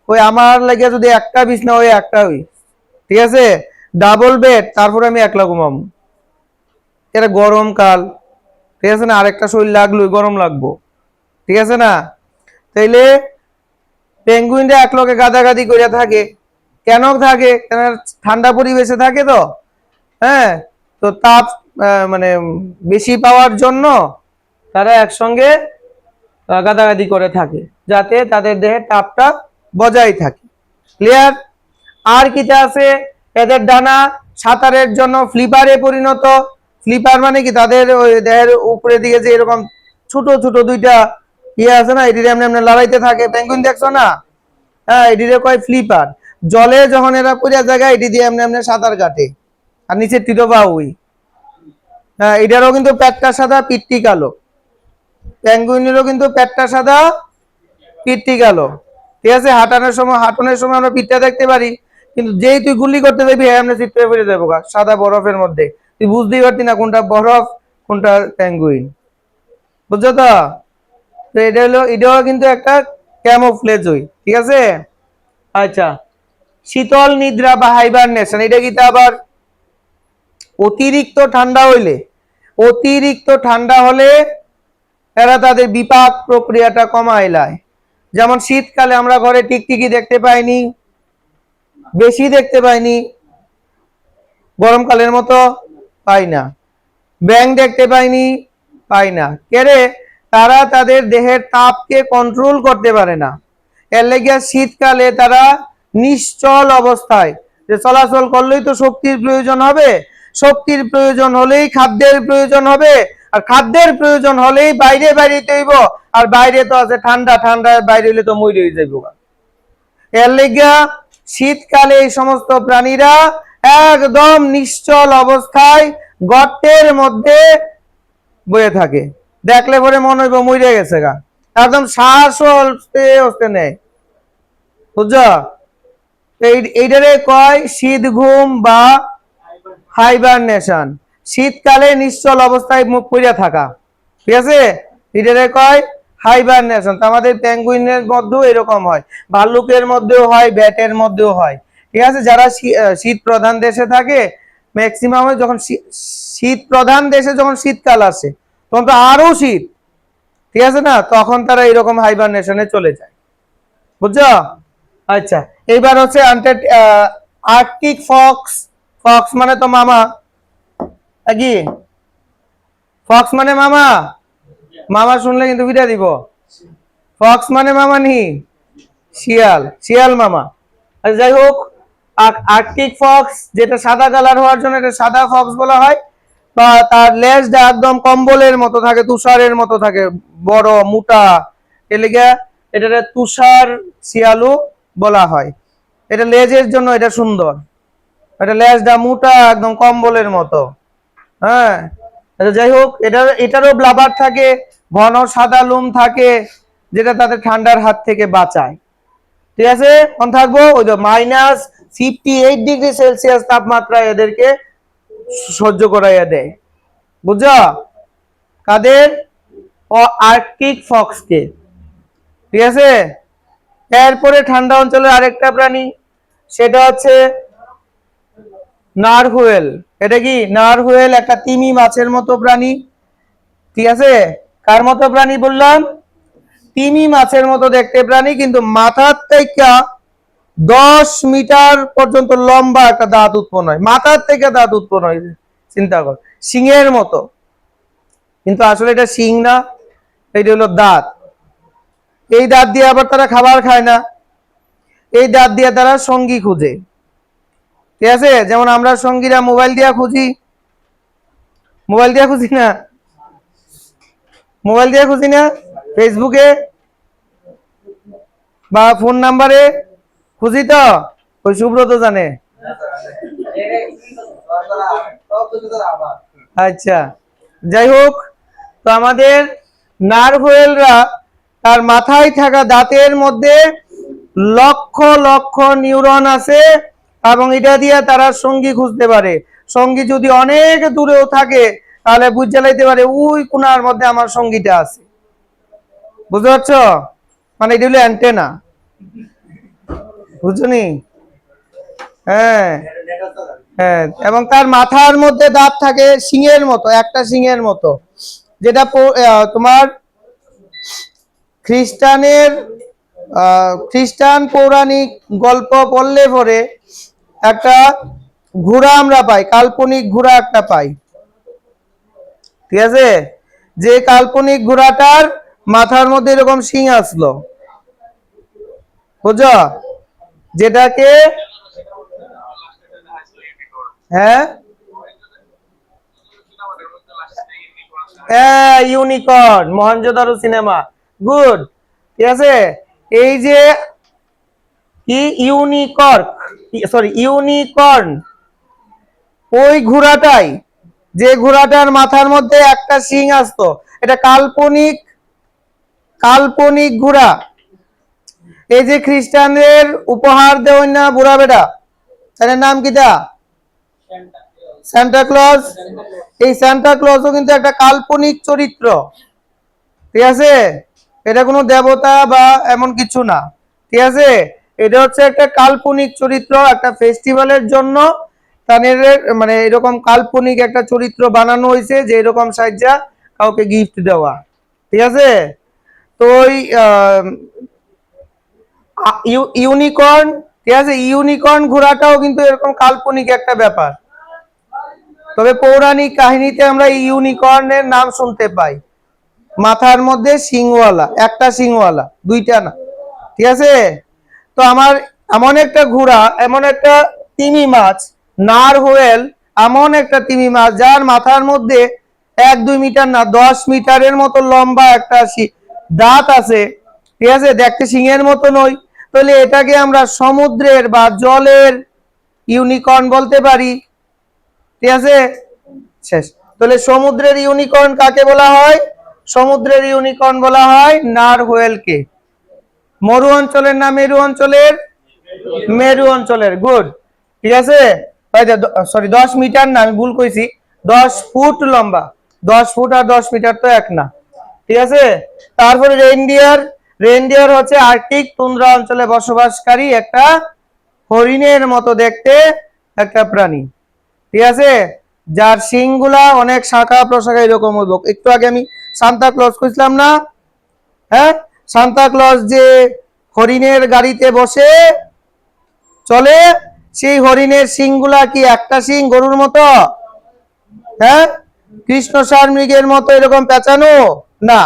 ওই আমার লাগে যদি একটা বিছনা ওই একটা হই, ঠিক আছে, ডাবল বেড, তারপরে আমি একলা ঘুমাবো। এটা গরমকাল, ঠিক আছে না? আরেকটা শরীর লাগলোই, গরম লাগবো, ঠিক আছে না? তাইলে পেঙ্গুইনরা এক লগে গাদাগাদি করে থাকে। কেন থাকে? কেন? ঠান্ডা পরিবেশে থাকে তো, হ্যাঁ, তো তাপ মানে বেশি পাওয়ার জন্য তারা একসঙ্গে গাদাগাদি করে থাকে, যাতে তাদের দেহের তাপটা বজায় থাকে। ক্লিয়ার? আর কিটা আছে? এদের ডানা সাঁতারের জন্য ফ্লিপারে পরিণত। ফ্লিপার মানে কি, তাদের ওই দেহের উপরে দিকে যে এরকম ছোট ছোট দুইটা ইয়ে আছে না, এটির এমনি এমনি লড়াইতে থাকে, পেঙ্গুইন দেখছো না? হ্যাঁ, এটিরে কয় ফ্লিপার। জলে যখন এরা পড়ে জায়গায় এটি দিয়ে এমনি এমনি সাঁতার কাটে, আর নিচে টিটো বা ওই, হ্যাঁ, এটারও কিন্তু পেটটা সাদা, পিঠটি কালো। পেঙ্গুইনেরও কিন্তু পেটটা সাদা, পিঠটি কালো, ঠিক আছে? হাঁটানোর সময় আমরা পিঠটা দেখতে পারি, কিন্তু যেই তুই গুলি করতে যাবি এমনি চিত্রে ফিরে যাবো সাদা বরফের মধ্যে, তুই বুঝতেই পারতি না কোনটা বরফ কোনটা পেঙ্গুইন, বুঝছো তো? তো এটা হলো, এটাও কিন্তু একটা ক্যামোফ্লেজ হই, ঠিক আছে? আচ্ছা, শীতল নিদ্রা বা হাইবারনেশন, এটা কিন্তু আবার অতিরিক্ত ঠান্ডা হলে এরা তাদের বিপাক প্রক্রিয়াটা কমায় লায়। যেমন শীতকালে আমরা ঘরে টিকটিকি দেখতে পাইনি, বেশি দেখতে পাইনি, গরমকালের মতো পাই না। ব্যাঙ দেখতে পাইনি, পাই না। কেরে? তারা তাদের দেহের তাপকে কন্ট্রোল করতে পারে না, এর লেগে শীতকালে তারা নিশ্চল অবস্থায়, যে চলাচল করলেই তো শক্তির প্রয়োজন হবে, শক্তির প্রয়োজন হলেই খাদ্যের প্রয়োজন হবে, আর খাদ্যের প্রয়োজন হলেই বাইরে বাইরেতে হইব, আর বাইরে তো আছে ঠান্ডা, ঠান্ডায় বাইরে হইলে তো মরে যাইব। এর লেগে শীতকালে এই সমস্ত প্রাণীরা একদম নিশ্চল অবস্থায় গর্তের মধ্যে বয়ে থাকে, দেখলে পরে মনে হইব মরে গেছে গা, একদম শ্বাস হস্তে নেয়, বুঝছো? এইটারে কয় শীত ঘুম বা হাইবারনেশন, শীতকালে নিশ্চল অবস্থায় মুখ পড়ে থাকা, ঠিক আছে? এটারে কয় হাইবারনেশন। আমাদের পেঙ্গুইনের মধ্যেও এরকম হয়, ভাল্লুকের মধ্যেও হয়, ব্যাটের মধ্যেও হয়, ঠিক আছে, যারা শীত প্রধান দেশে থাকে, ম্যাক্সিমাম যখন শীত প্রধান দেশে যখন শীতকাল আসে তখন তো আরো শীত, ঠিক আছে না, তখন তারা এরকম হাইবারনেশনে চলে যায়, বুঝছো? আচ্ছা, এইবার হচ্ছে আর্কটিক ফক্স। ফক্স মানে তো মামা, কি ফক্স মানে মামা? মামা শুনলে কিন্তু বিটা দিব। ফক্স মানে মামা নি, শিয়াল, শিয়াল মামা। আচ্ছা, যাই হোক, আর্কটিক ফক্স যেটা সাদা কালার হওয়ার জন্য এটা সাদা ফক্স বলা হয়, বা তার লেজটা একদম কম্বলের মতো থাকে, তুষারের মতো থাকে, বড় মোটা, এলিগা এটা তুষার শিয়ালও বলা হয়। এটা লেজের জন্য এটা সুন্দর, এটা লেজটা মোটা একদম কম্বলের মতো। হ্যাঁ, আচ্ছা, যাই হোক, এটারও ব্লাবার থাকে, ঘন সাদা লোম থাকে, যেটা তাদের ঠান্ডার হাত থেকে বাঁচায়। ঠিক আছে, কোন থাকবো? ওই যে -58°C তাপমাত্রা এদেরকে সহ্য করাইয়া দেয়, বুঝছো? কাদের? আর্কটিক ফক্সকে। ঠিক আছে, এরপরে ঠান্ডা অঞ্চলের আরেকটা প্রাণী, সেটা হচ্ছে নারহুয়েল। এটা কি? নারহুয়েল একটা তিমি মাছের মতো প্রাণী। ঠিক আছে, কার মতো প্রাণী বললাম? তিমি মাছের মতো দেখতে প্রাণী, কিন্তু মাথার থেকে 10 মিটার পর্যন্ত লম্বা একটা দাঁত উৎপন্ন হয়, মাথার থেকে দাঁত উৎপন্ন হয়, চিন্তা কর, শিংয়ের মতো, কিন্তু আসলে এটা শিং না, এটা হলো দাঁত। এই দাঁত দিয়ে আবার তারা খাবার খায় না, এই দাঁত দিয়ে তারা সঙ্গী খুঁজে। ঠিক আছে, যেমন আমরা সঙ্গীরা মোবাইল দিয়া খুঁজি, মোবাইল দিয়া খুঁজি না, মোবাইল দিয়া খুঁজি না, ফেসবুকে বা ফোন নাম্বারে খুঁজি তো, ওই সুব্রত জানে। আচ্ছা, যাই হোক, তো আমাদের নারহুয়েলরা তার মাথায় থাকা দাঁতের মধ্যে লক্ষ লক্ষ নিউরন আছে, এবং এটা দিয়ে তারা সঙ্গী খুঁজতে পারে। সঙ্গী যদি অনেক দূরেও থাকে তাহলে বুঝে লাইতে পারে ওই কোনার মধ্যে আমার সঙ্গীটা আছে, বুঝতে পারছো? মানে এটা হলো অ্যান্টেনা, বুঝছনি? হ্যাঁ, হ্যাঁ, এবং তার মাথার মধ্যে দাঁত থাকে সিংহের মতো, একটা সিংহের মতো, যেটা তোমার খ্রিস্টান পৌরাণিক গল্প পড়লে পরে একটা ঘোড়া আমরা পাই, কাল্পনিক ঘোড়া একটা পাই। ঠিক আছে, যে কাল্পনিক ঘোড়াটার মাথার মধ্যে এরকম শিং আসলো, বুঝছো? যেটাকে, হ্যাঁ, ইউনিকর্ন, মহেঞ্জোদারো সিনেমা, গুড। ঠিক আছে, এই যে কি ইউনিকর্ন, ওই ঘোড়াটাই, যে ঘোড়াটার মাথার মধ্যে একটা শিং আসতো, এটা কাল্পনিক, কাল্পনিক ঘোড়া। এই যে খ্রিস্টানদের উপহার দেয় না বুড়া বেটা, তার নাম কিটা? Santa Claus. এই সান্টা ক্লজও কিন্তু একটা কাল্পনিক চরিত্র। ঠিক আছে, এটা কোনো দেবতা বা এমন কিছু না। ঠিক আছে, এটা হচ্ছে একটা কাল্পনিক চরিত্র, একটা ফেস্টিভ্যালের জন্য তাদের মানে এরকম কাল্পনিক একটা চরিত্র বানানো হয়েছে, যে এরকম সাহায্যা কাউকে গিফট দেওয়া। ঠিক আছে, তো ওই ইউনিকর্ন, ঠিক আছে, ইউনিকর্ন ঘোড়াটাও কিন্তু এরকম কাল্পনিক একটা ব্যাপার। তবে পৌরাণিক কাহিনীতে আমরা ইউনিকর্নের নাম শুনতে পাই, মাথার মধ্যে সিংওয়ালা, একটা সিংওয়ালা, দুইটা না। ঠিক আছে, তো আমার এমন একটা ঘোড়া, এমন একটা তিমি মাছ, নারহুয়েল, এমন একটা তিমি মাছ যার মাথার মধ্যে 1-2 মিটার না, 10 মিটারের মতো লম্বা একটা দাঁত আছে। ঠিক আছে, দেখতে সিংহের মতো নয়, তাহলে এটাকে আমরা সমুদ্রের বা জলের ইউনিকর্ন বলতে পারি। ঠিক আছে, শেষ। তাহলে সমুদ্রের ইউনিকর্ন কাকে বলা হয়? সমুদ্রের ইউনিকর্ন বলা হয় নারহুয়েলকে। মরু অঞ্চলের না মেরু অঞ্চলের? মেরু অঞ্চলের, গুড। ঠিক আছে, সরি 10 মিটার না, আমি ভুল কইছি, 10 ফুট লম্বা। 10 ফুট আর 10 মিটার তো এক না। ঠিক আছে, তারপরে রেইনডিয়ার। রেইনডিয়ার হচ্ছে আর্কটিক তুন্দ্রা অঞ্চলে বসবাসকারী একটা হরিণের মতো দেখতে একটা প্রাণী, ঠিক আছে, যার শিংগুলা অনেক শাখা প্রশাখা এরকম হইব। একটু আগে আমি সান্তা ক্লজ খুঁজলাম না, হ্যাঁ, সান্তা ক্লজ যে হরিণের গাড়িতে বসে চলে, সেই হরিণের শিংগুলা কি একটা শিং গরুর মতো, হ্যাঁ, কৃষ্ণসার মৃগের মতো এরকম পেঁচানো না,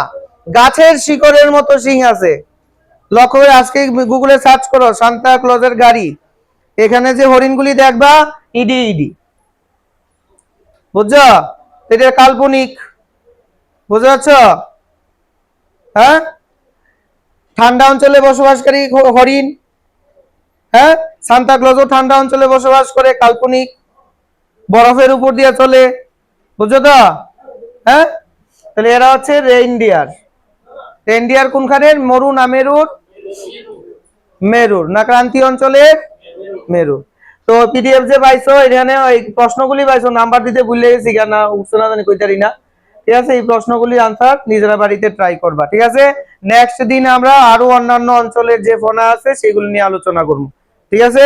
গাছের শিকড়ের মতো শিং আছে। লক্ষ্য করে আজকে গুগলে সার্চ করো সান্তা ক্লজের গাড়ি, এখানে যে হরিণগুলি দেখবা ইডি ইডি, বুঝছো, এটা কাল্পনিক, বুঝতে পারছো, হ্যাঁ, ঠান্ডা অঞ্চলে বসবাসকারী হরিণ, হ্যাঁ, সান্তা ক্লজও ঠান্ডা অঞ্চলে বসবাস করে, কাল্পনিক, বরফের উপর দিয়ে চলে, বুঝছো তো, হ্যাঁ, তাহলে এরা হচ্ছে রেইনডিয়ার। রেইনডিয়ার কোনখানের, মরু না মেরুর, মেরুর না ক্রান্তীয় অঞ্চলের, মেরুর। তো পিডিএফ যে পাইছো এখানে ওই প্রশ্নগুলি পাইছো, নাম্বার দিতে ভুলে গেছি কেন উঠছো না জানি কইতারি না, ঠিক আছে, এই প্রশ্নগুলির আনসার নিজেরা বাড়িতে ট্রাই করবা, ঠিক আছে। নেক্সট দিন আমরা আরো অন্যান্য অঞ্চলের যে ফোনা আছে সেগুলি নিয়ে আলোচনা করব, ঠিক আছে।